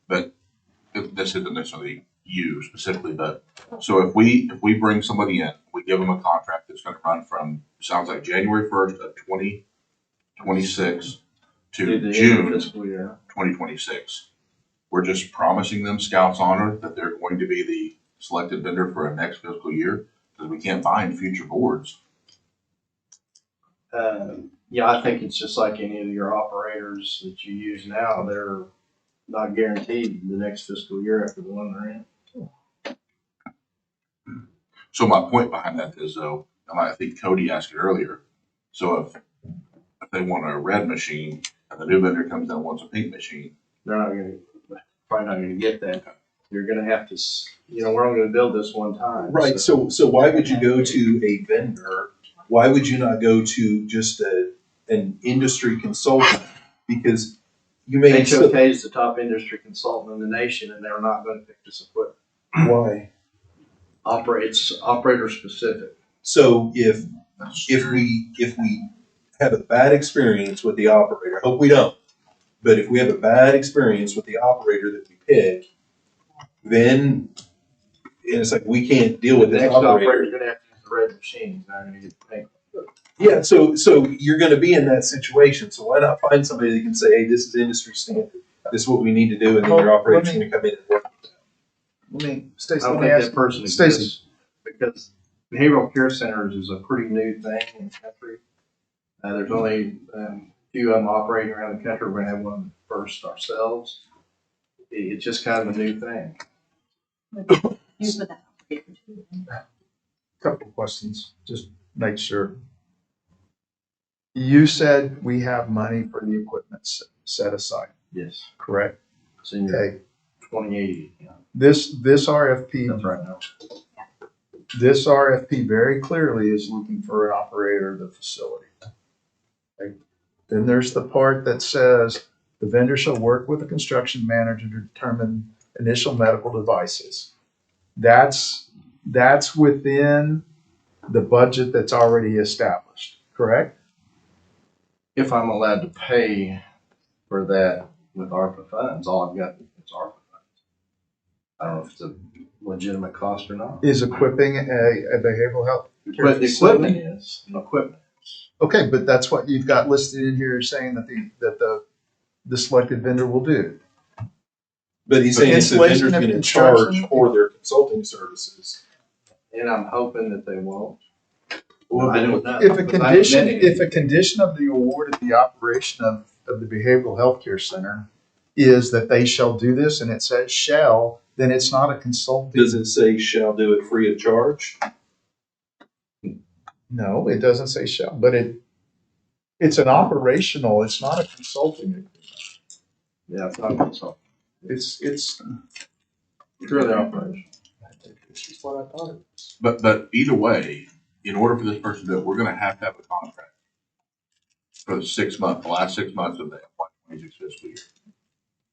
Speaker 8: but this isn't necessarily you specifically, but so if we bring somebody in, we give them a contract that's gonna run from, sounds like January 1st of 2026 to June
Speaker 5: Fiscal year.
Speaker 8: 2026. We're just promising them Scouts Honor that they're going to be the selected vendor for a next fiscal year, because we can't find future boards.
Speaker 5: Yeah, I think it's just like any of your operators that you use now, they're not guaranteed the next fiscal year after the one they're in.
Speaker 8: So my point behind that is, though, and I think Cody asked it earlier, so if they want a red machine and the new vendor comes in and wants a pink machine,
Speaker 5: They're probably not gonna get that. You're gonna have to, we're only gonna build this one time.
Speaker 1: Right, so why would you go to a vendor? Why would you not go to just an industry consultant? Because you may.
Speaker 5: HOK is the top industry consultant in the nation, and they're not gonna pick this equipment.
Speaker 1: Why?
Speaker 5: It's operator specific.
Speaker 1: So if we have a bad experience with the operator, I hope we don't, but if we have a bad experience with the operator that we pick, then it's like we can't deal with
Speaker 5: The
Speaker 1: this
Speaker 5: next
Speaker 1: operator.
Speaker 5: operator's gonna have to use the red machine, he's not gonna get the pink.
Speaker 1: Yeah, so you're gonna be in that situation, so why not find somebody that can say, hey, this is industry standard, this is what we need to do, and then your operator's gonna come in and work.
Speaker 5: I don't think that person exists, because behavioral care centers is a pretty new thing in the country. There's only a few of them operating around the country. We're gonna have one first ourselves. It's just kind of a new thing. Couple of questions, just make sure. You said we have money for the equipment set aside. Yes. Correct? It's in your 2080. This RFP. That's right now. This RFP very clearly is looking for an operator of the facility. Okay. Then there's the part that says the vendor shall work with the construction manager to determine initial medical devices. That's within the budget that's already established, correct? If I'm allowed to pay for that with ARPA funds, all I've got is ARPA funds. I don't know if it's a legitimate cost or not. Is equipping a behavioral health care facility? Equipment. Okay, but that's what you've got listed in here, saying that the selected vendor will do.
Speaker 1: But he's saying the vendor's gonna charge for their consulting services.
Speaker 5: And I'm hoping that they won't.
Speaker 1: Well,
Speaker 5: I don't know. If a condition of the award of the operation of the behavioral health care center is that they shall do this and it says shall, then it's not a consulting.
Speaker 1: Does it say shall do it free of charge?
Speaker 5: No, it doesn't say shall, but it's an operational, it's not a consulting agreement.
Speaker 4: Yeah, it's not consulting.
Speaker 5: It's
Speaker 4: Purely operational.
Speaker 5: It's what I thought it was.
Speaker 8: But either way, in order for this person to do it, we're gonna have to have a contract for the last 6 months of the FY 26 fiscal year.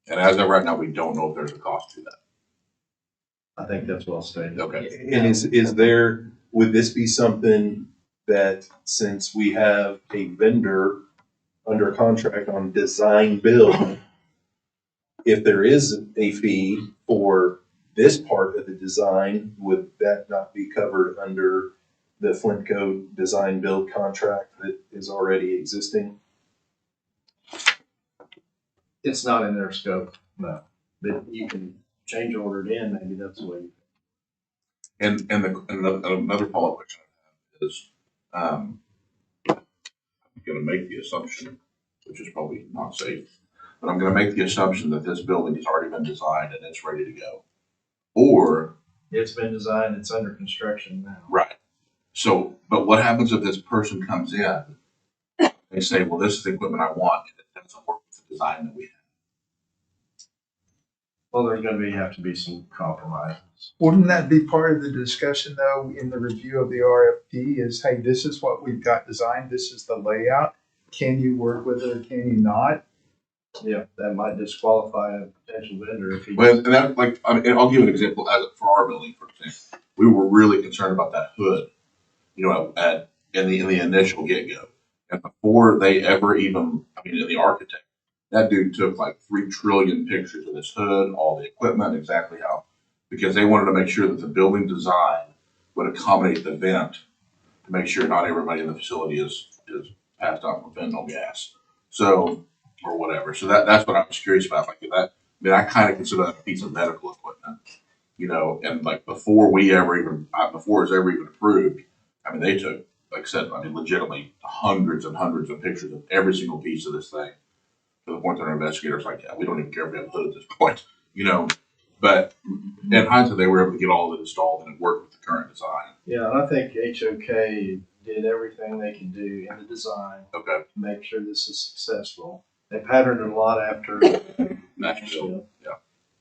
Speaker 8: And as of right now, we don't know if there's a cost to that.
Speaker 4: I think that's well stated.
Speaker 8: Okay.
Speaker 1: And is there, would this be something that, since we have a vendor under contract on design build, if there is a fee for this part of the design, would that not be covered under the Flintco design build contract that is already existing?
Speaker 4: It's not in their scope, no. But you can change order it in, maybe that's the way.
Speaker 8: And another follow-up question I have is, I'm gonna make the assumption, which is probably not safe, but I'm gonna make the assumption that this building has already been designed and it's ready to go. Or,
Speaker 4: It's been designed, it's under construction now.
Speaker 8: right, so, but what happens if this person comes in, they say, well, this is the equipment I want, and it doesn't work with the design that we have?
Speaker 4: Well, there's gonna have to be some compromises.
Speaker 5: Wouldn't that be part of the discussion though, in the review of the RFP is, hey, this is what we've got designed, this is the layout. Can you work with it or can you not?
Speaker 4: Yeah, that might disqualify a potential vendor if he.
Speaker 8: Well, and that, like, I mean, I'll give an example for our building, for example. We were really concerned about that hood, you know, in the initial get-go. And before they ever even, I mean, the architect, that dude took like 3 trillion pictures of this hood, all the equipment, exactly how, because they wanted to make sure that the building design would accommodate the vent to make sure not everybody in the facility is passed out from fentanyl gas. So, or whatever. So that's what I was curious about. Like that, I mean, I kind of consider that a piece of medical equipment, you know, and like before it was ever even approved, I mean, they took, like I said, I mean, legitimately hundreds and hundreds of pictures of every single piece of this thing, to the point that our investigators like, yeah, we don't even care if we have a hood at this point, you know. But in hindsight, they were able to get all of it installed and it worked with the current design.
Speaker 4: Yeah, and I think HOK did everything they could do in the design.
Speaker 8: Okay.
Speaker 4: To make sure this is successful. They patterned it a lot after
Speaker 8: Nashville, yeah.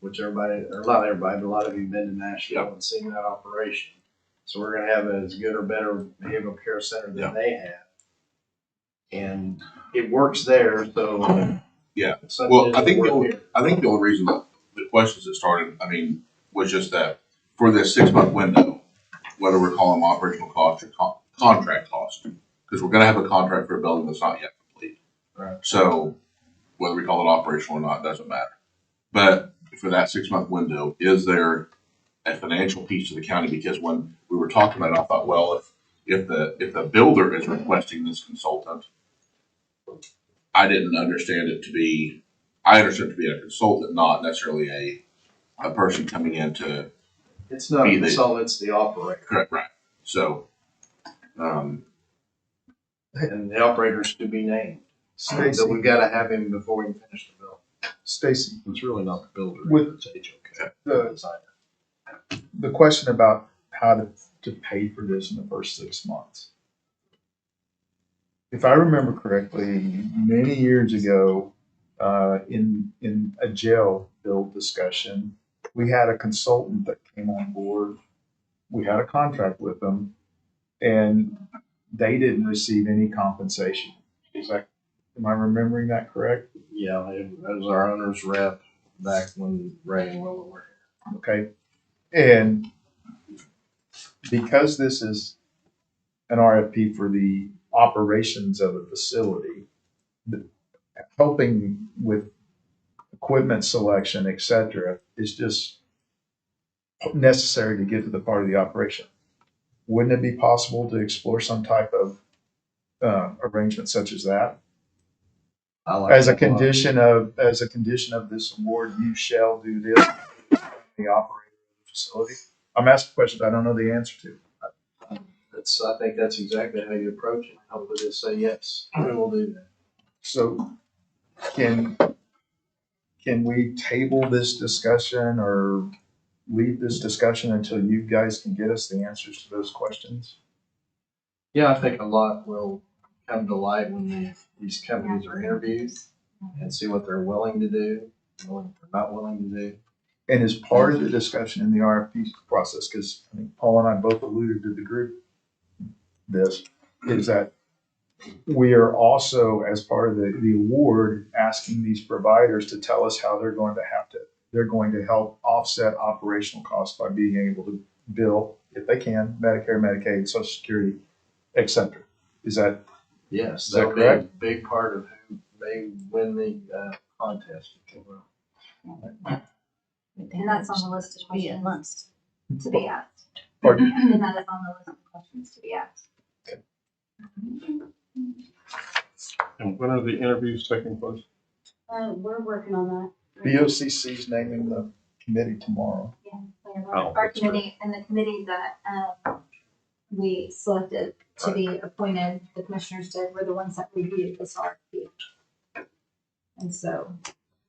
Speaker 4: Which everybody, or not everybody, but a lot of you have been to Nashville and seen that operation. So we're gonna have as good or better behavioral care center than they have. And it works there, so.
Speaker 8: Yeah. Well, I think the only reason that the questions that started, I mean, was just that for this 6-month window, whether we're calling them operational cost or contract cost, because we're gonna have a contract for a building that's not yet complete.
Speaker 4: Right.
Speaker 8: So whether we call it operational or not, doesn't matter. But for that 6-month window, is there a financial piece to the county? Because when we were talking about it, I thought, well, if the builder is requesting this consultant, I didn't understand it to be, I understood it to be a consultant, not necessarily a person coming in to.
Speaker 4: It's not a consultant, it's the operator.
Speaker 8: Correct, right. So,
Speaker 4: and the operators to be named.
Speaker 5: Stacy.
Speaker 4: So we've gotta have him before we can finish the bill.
Speaker 5: Stacy,
Speaker 4: It's really not the builder,
Speaker 5: with
Speaker 4: it's HOK.
Speaker 5: the question about how to pay for this in the first 6 months. If I remember correctly, many years ago, in a jail build discussion, we had a consultant that came on board. We had a contract with them, and they didn't receive any compensation. Am I remembering that correct?
Speaker 4: Yeah, that was our owner's rep back when Ray and Willa were here.
Speaker 5: Okay. And because this is an RFP for the operations of a facility, helping with equipment selection, et cetera, is just necessary to get to the part of the operation. Wouldn't it be possible to explore some type of arrangement such as that? As a condition of this award, you shall do this, the operator of the facility. I'm asking questions I don't know the answer to.
Speaker 4: I think that's exactly how you approach it. Hopefully they'll say, yes, we will do that.
Speaker 5: So can can we table this discussion or leave this discussion until you guys can get us the answers to those questions?
Speaker 4: Yeah, I think a lot will come to light when these companies are interviewed and see what they're willing to do, what they're not willing to do.
Speaker 5: And as part of the discussion in the RFP process, because I think Paul and I both alluded to the group, this is that we are also, as part of the award, asking these providers to tell us how they're going to help offset operational costs by being able to bill, if they can, Medicare, Medicaid, Social Security, et cetera. Is that,
Speaker 4: Yes,
Speaker 5: is that
Speaker 4: that'll be a
Speaker 5: correct?
Speaker 4: big part of who may win the contest, if you will.
Speaker 12: And that's on the list of
Speaker 16: Be a
Speaker 12: questions
Speaker 16: must.
Speaker 12: to be asked.
Speaker 5: Pardon?
Speaker 12: And that is on the list of questions to be asked.
Speaker 13: And when are the interviews taking place?
Speaker 18: We're working on that.
Speaker 5: BOCC's naming the committee tomorrow.
Speaker 13: Oh,
Speaker 12: Our
Speaker 13: that's great.
Speaker 12: committee, and the committee that, we selected to be appointed, the commissioners did, were the ones that reviewed this RFP. And so,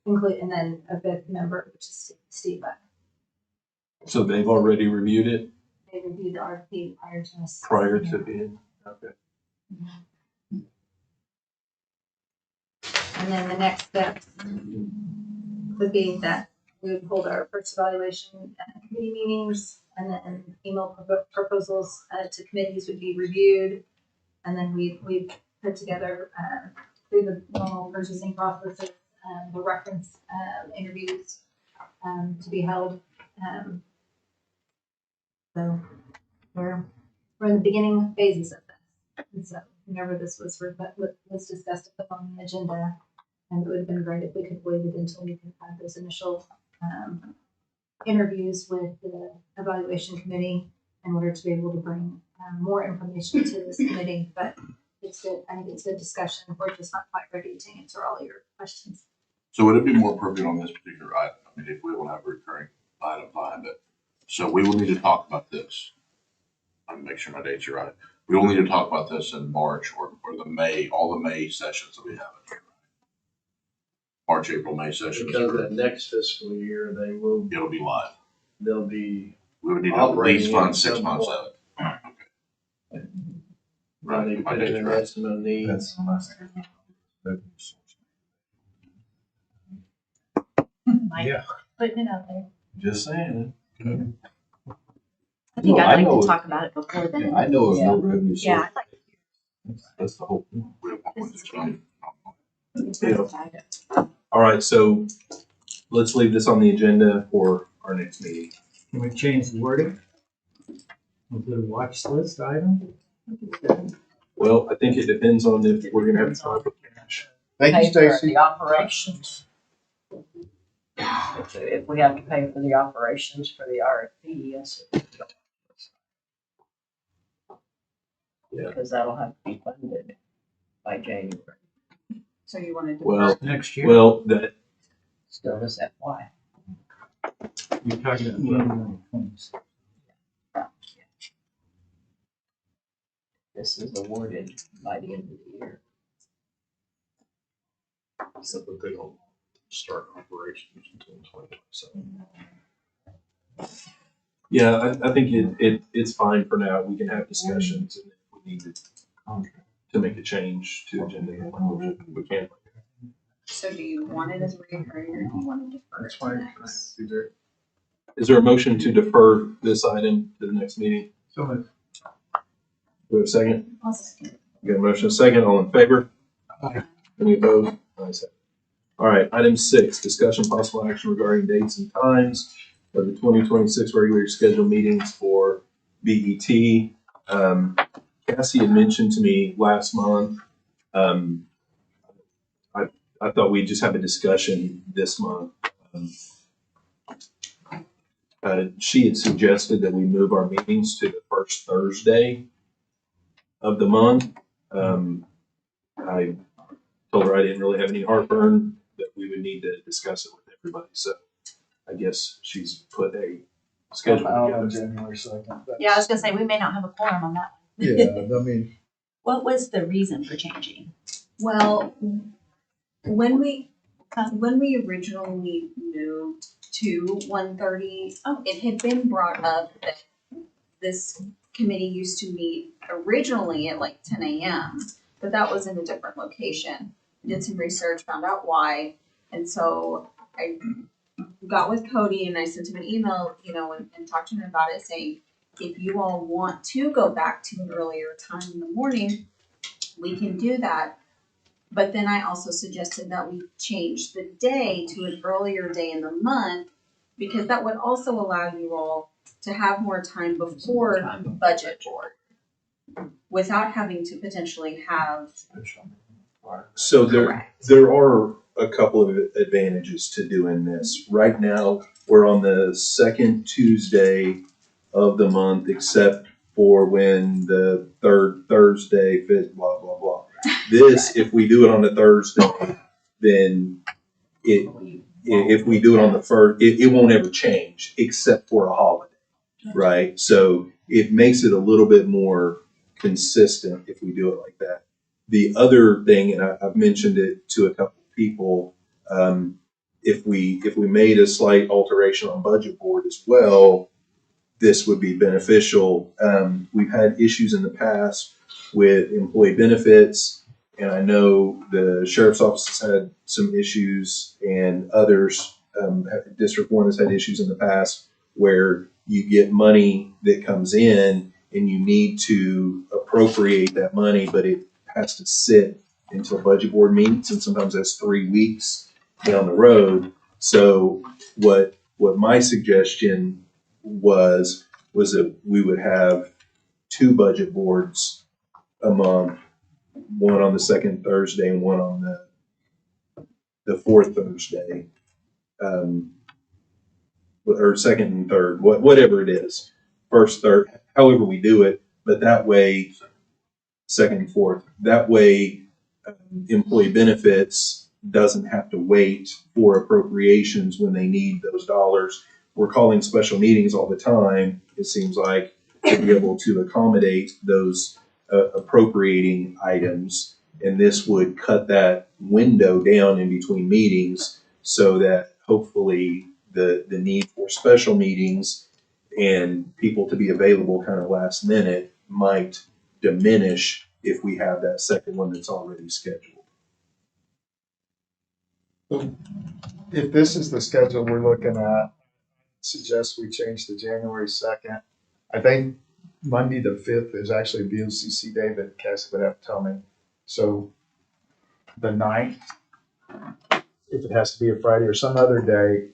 Speaker 12: and then a fifth member, which is Steve Buck.
Speaker 1: So they've already reviewed it
Speaker 12: They reviewed the RFP prior to us.
Speaker 1: prior to being, okay.
Speaker 12: And then the next step would be that we would hold our first evaluation committee meetings, and then email proposals to committees would be reviewed. And then we put together through the normal purchasing processes, the reference interviews to be held. So we're in the beginning phases of this. And so whenever this was discussed at the on the agenda, and it would have been great if we could wait it until we could have those initial interviews with the evaluation committee in order to be able to bring more information to this committee. But it's good. I think it's good discussion. We're just not quite ready to answer all your questions.
Speaker 8: So would it be more appropriate on this particular item? I mean, if we will have a recurring item, fine, but, so we will need to talk about this. I'm make sure my dates are right. We will need to talk about this in March or the May, all the May sessions that we have in here. March, April, May sessions.
Speaker 4: Because the next fiscal year,
Speaker 8: It'll be live.
Speaker 4: they'll be
Speaker 8: We would need to at least
Speaker 4: operating
Speaker 8: fund
Speaker 4: at
Speaker 8: 6
Speaker 4: some
Speaker 8: months
Speaker 4: point.
Speaker 8: of it.
Speaker 4: running,
Speaker 8: My
Speaker 4: put
Speaker 8: dates
Speaker 4: in
Speaker 8: are
Speaker 4: an
Speaker 8: right.
Speaker 4: estimate of needs.
Speaker 16: Mike,
Speaker 4: Yeah.
Speaker 16: putting it out there.
Speaker 4: Just saying.
Speaker 16: I think
Speaker 4: No, I
Speaker 16: I'd like
Speaker 4: know
Speaker 16: to
Speaker 4: it.
Speaker 16: talk about it before then.
Speaker 4: I know of no revenue source.
Speaker 16: Yeah, I'd like
Speaker 4: That's the whole thing.
Speaker 8: We have 1.6 million.
Speaker 1: Yeah. All right, so let's leave this on the agenda for our next meeting.
Speaker 14: Can we change the wording? Was it a watch list item?
Speaker 1: Well, I think it depends on if we're gonna have time for cash.
Speaker 5: Thank you,
Speaker 17: Pay for
Speaker 5: Stacy.
Speaker 17: the operations. If we have to pay for the operations for the RFP, yes.
Speaker 1: Yeah.
Speaker 17: Because that'll have to be funded by January.
Speaker 2: So you wanted to.
Speaker 1: Well,
Speaker 14: Next year?
Speaker 1: well, that,
Speaker 17: Still this FY.
Speaker 14: You're talking about January 26th.
Speaker 17: This is awarded by the end of the year.
Speaker 1: so that they don't start operations until 2027. Yeah, I think it's fine for now. We can have discussions, and if we need to make a change to agenda, we can.
Speaker 2: So do you want it as recurring, or do you want to defer it to next?
Speaker 1: Is there a motion to defer this item to the next meeting?
Speaker 11: So
Speaker 1: Do we have a second?
Speaker 2: I'll second.
Speaker 1: We got a motion, a second, all in favor?
Speaker 11: Aye.
Speaker 1: Any opposed? Ayes have it. All right, item 6, discussion possible action regarding dates and times of the 2026 regular scheduled meetings for BET. Cassie had mentioned to me last month, I thought we'd just have a discussion this month. She had suggested that we move our meetings to the first Thursday of the month. I told her I didn't really have any heartburn, that we would need to discuss it with everybody. So I guess she's put a schedule
Speaker 5: Out on
Speaker 1: together.
Speaker 5: January 2nd.
Speaker 16: Yeah, I was gonna say, we may not have a quorum on that.
Speaker 5: Yeah, I mean,
Speaker 16: What was the reason for changing?
Speaker 2: Well, when we When we originally moved to 1:30, it had been brought up that this committee used to meet originally at like 10 a.m., but that was in a different location. Did some research, found out why, and so I got with Cody and I sent him an email, and talked to him about it, saying, if you all want to go back to an earlier time in the morning, we can do that. But then I also suggested that we change the day to an earlier day in the month, because that would also allow you all to have more time before budget board without having to potentially have.
Speaker 1: So there are a couple of advantages to doing this. Right now, we're on the second Tuesday of the month, except for when the third Thursday fits, blah, blah, blah. This, if we do it on a Thursday, then if we do it on the first, it won't ever change except for a holiday, right? So it makes it a little bit more consistent if we do it like that. The other thing, and I've mentioned it to a couple of people, if we made a slight alteration on budget board as well, this would be beneficial. We've had issues in the past with employee benefits, and I know the sheriff's office has had some issues, and others, District 1 has had issues in the past where you get money that comes in and you need to appropriate that money, but it has to sit until budget board meets, and sometimes that's 3 weeks down the road. So what my suggestion was that we would have 2 budget boards a month, one on the second Thursday and one on the fourth Thursday, or second and third, whatever it is, first, third, however we do it. But that way, second and fourth, that way, employee benefits doesn't have to wait for appropriations when they need those dollars. We're calling special meetings all the time, it seems like, to be able to accommodate those appropriating items. And this would cut that window down in between meetings so that hopefully the need for special meetings and people to be available kind of last minute might diminish if we have that second one that's already scheduled.
Speaker 5: If this is the schedule we're looking at, suggest we change to January 2nd. I think Monday the 5th is actually BOCC day, but Cassie would have to tell me. So the 9th, if it has to be a Friday or some other day.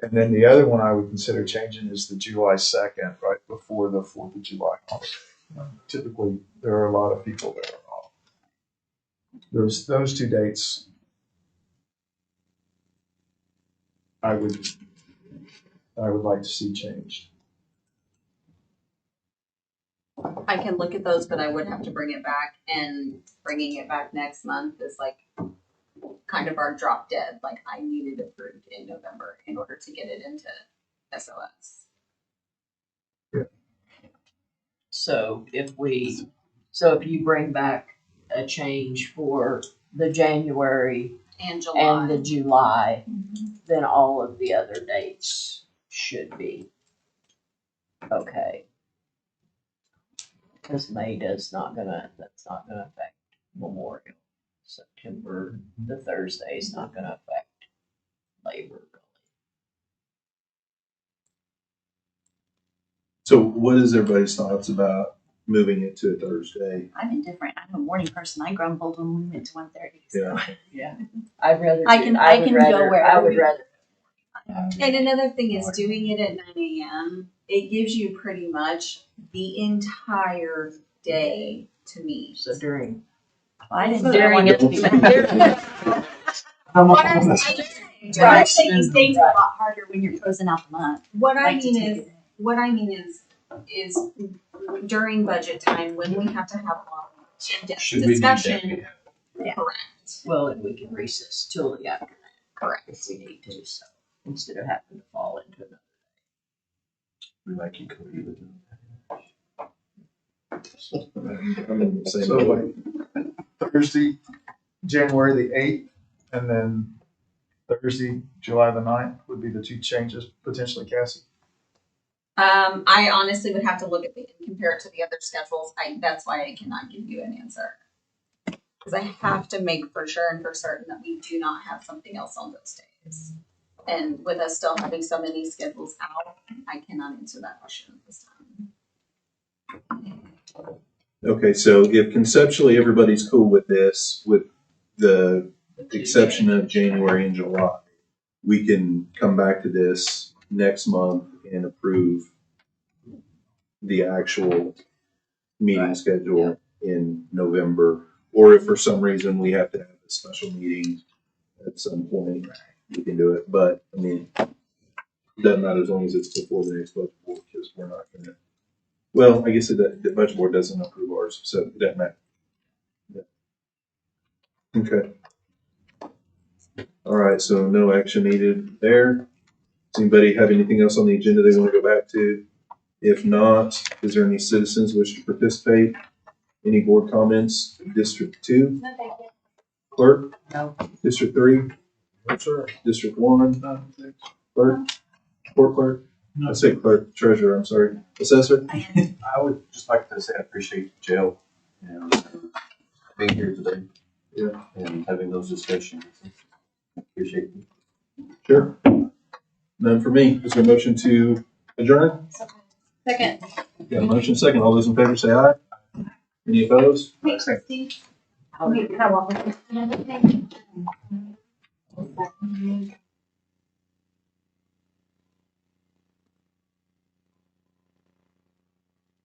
Speaker 5: And then the other one I would consider changing is the July 2nd, right before the 4th of July holiday. Typically, there are a lot of people that are off. Those 2 dates I would like to see changed.
Speaker 2: I can look at those, but I would have to bring it back, and bringing it back next month is like kind of our drop dead. Like, I need it approved in November in order to get it into SOS.
Speaker 17: So if you bring back a change for the January
Speaker 2: and July
Speaker 17: and the July, then all of the other dates should be okay. Because May that's not gonna affect Memorial. September, the Thursday is not gonna affect Labor.
Speaker 1: So what is everybody's thoughts about moving it to a Thursday?
Speaker 16: I'm indifferent. I'm a morning person. I grumbled when we went to 1:30. So.
Speaker 17: Yeah. I'd rather.
Speaker 16: I can go wherever.
Speaker 17: I would rather.
Speaker 2: And another thing is doing it at 9 a.m. It gives you pretty much the entire day to meet.
Speaker 17: So during.
Speaker 16: I didn't
Speaker 17: During it.
Speaker 16: What I'm saying is things are a lot harder when you're closing out the month.
Speaker 2: What I mean is during budget time, when we have to have a lot of discussion.
Speaker 17: Yeah.
Speaker 2: Correct.
Speaker 17: Well, and we can recess till the afternoon.
Speaker 2: Correct.
Speaker 17: If we need to, so instead of having to fall into another
Speaker 1: We like you could either do
Speaker 5: So like Thursday, January the 8th, and then Thursday, July the 9th would be the two changes potentially, Cassie.
Speaker 2: I honestly would have to look at and compare it to the other schedules. That's why I cannot give you an answer. Because I have to make for sure and for certain that we do not have something else on those days. And with us still having so many schedules out, I cannot answer that question at this time.
Speaker 1: Okay, so if conceptually everybody's cool with this, with the exception of January and July, we can come back to this next month and approve the actual meeting schedule in November. Or if for some reason we have to have a special meeting at some point, we can do it. But I mean, it doesn't matter as long as it's before the next budget board, because we're not gonna. Well, I guess the budget board doesn't approve ours, so it doesn't matter. Yeah. Okay. All right, so no action needed there. Does anybody have anything else on the agenda they want to go back to? If not, is there any citizens wish to participate? Any board comments? District 2? Clerk?
Speaker 17: No.
Speaker 1: District 3?
Speaker 13: No, sir.
Speaker 1: District 1? Clerk? Court clerk? I say clerk, treasurer, I'm sorry. Assessor?
Speaker 4: I would just like to say I appreciate jail and being here today.
Speaker 1: Yeah.
Speaker 4: And having those discussions. Appreciate it.
Speaker 1: Sure. None for me. Is there a motion to adjourn?
Speaker 2: Second.
Speaker 1: Got a motion second. All those in favor say aye. Any opposed?
Speaker 18: Hey, Christy.
Speaker 12: I'll
Speaker 18: Wait, how long?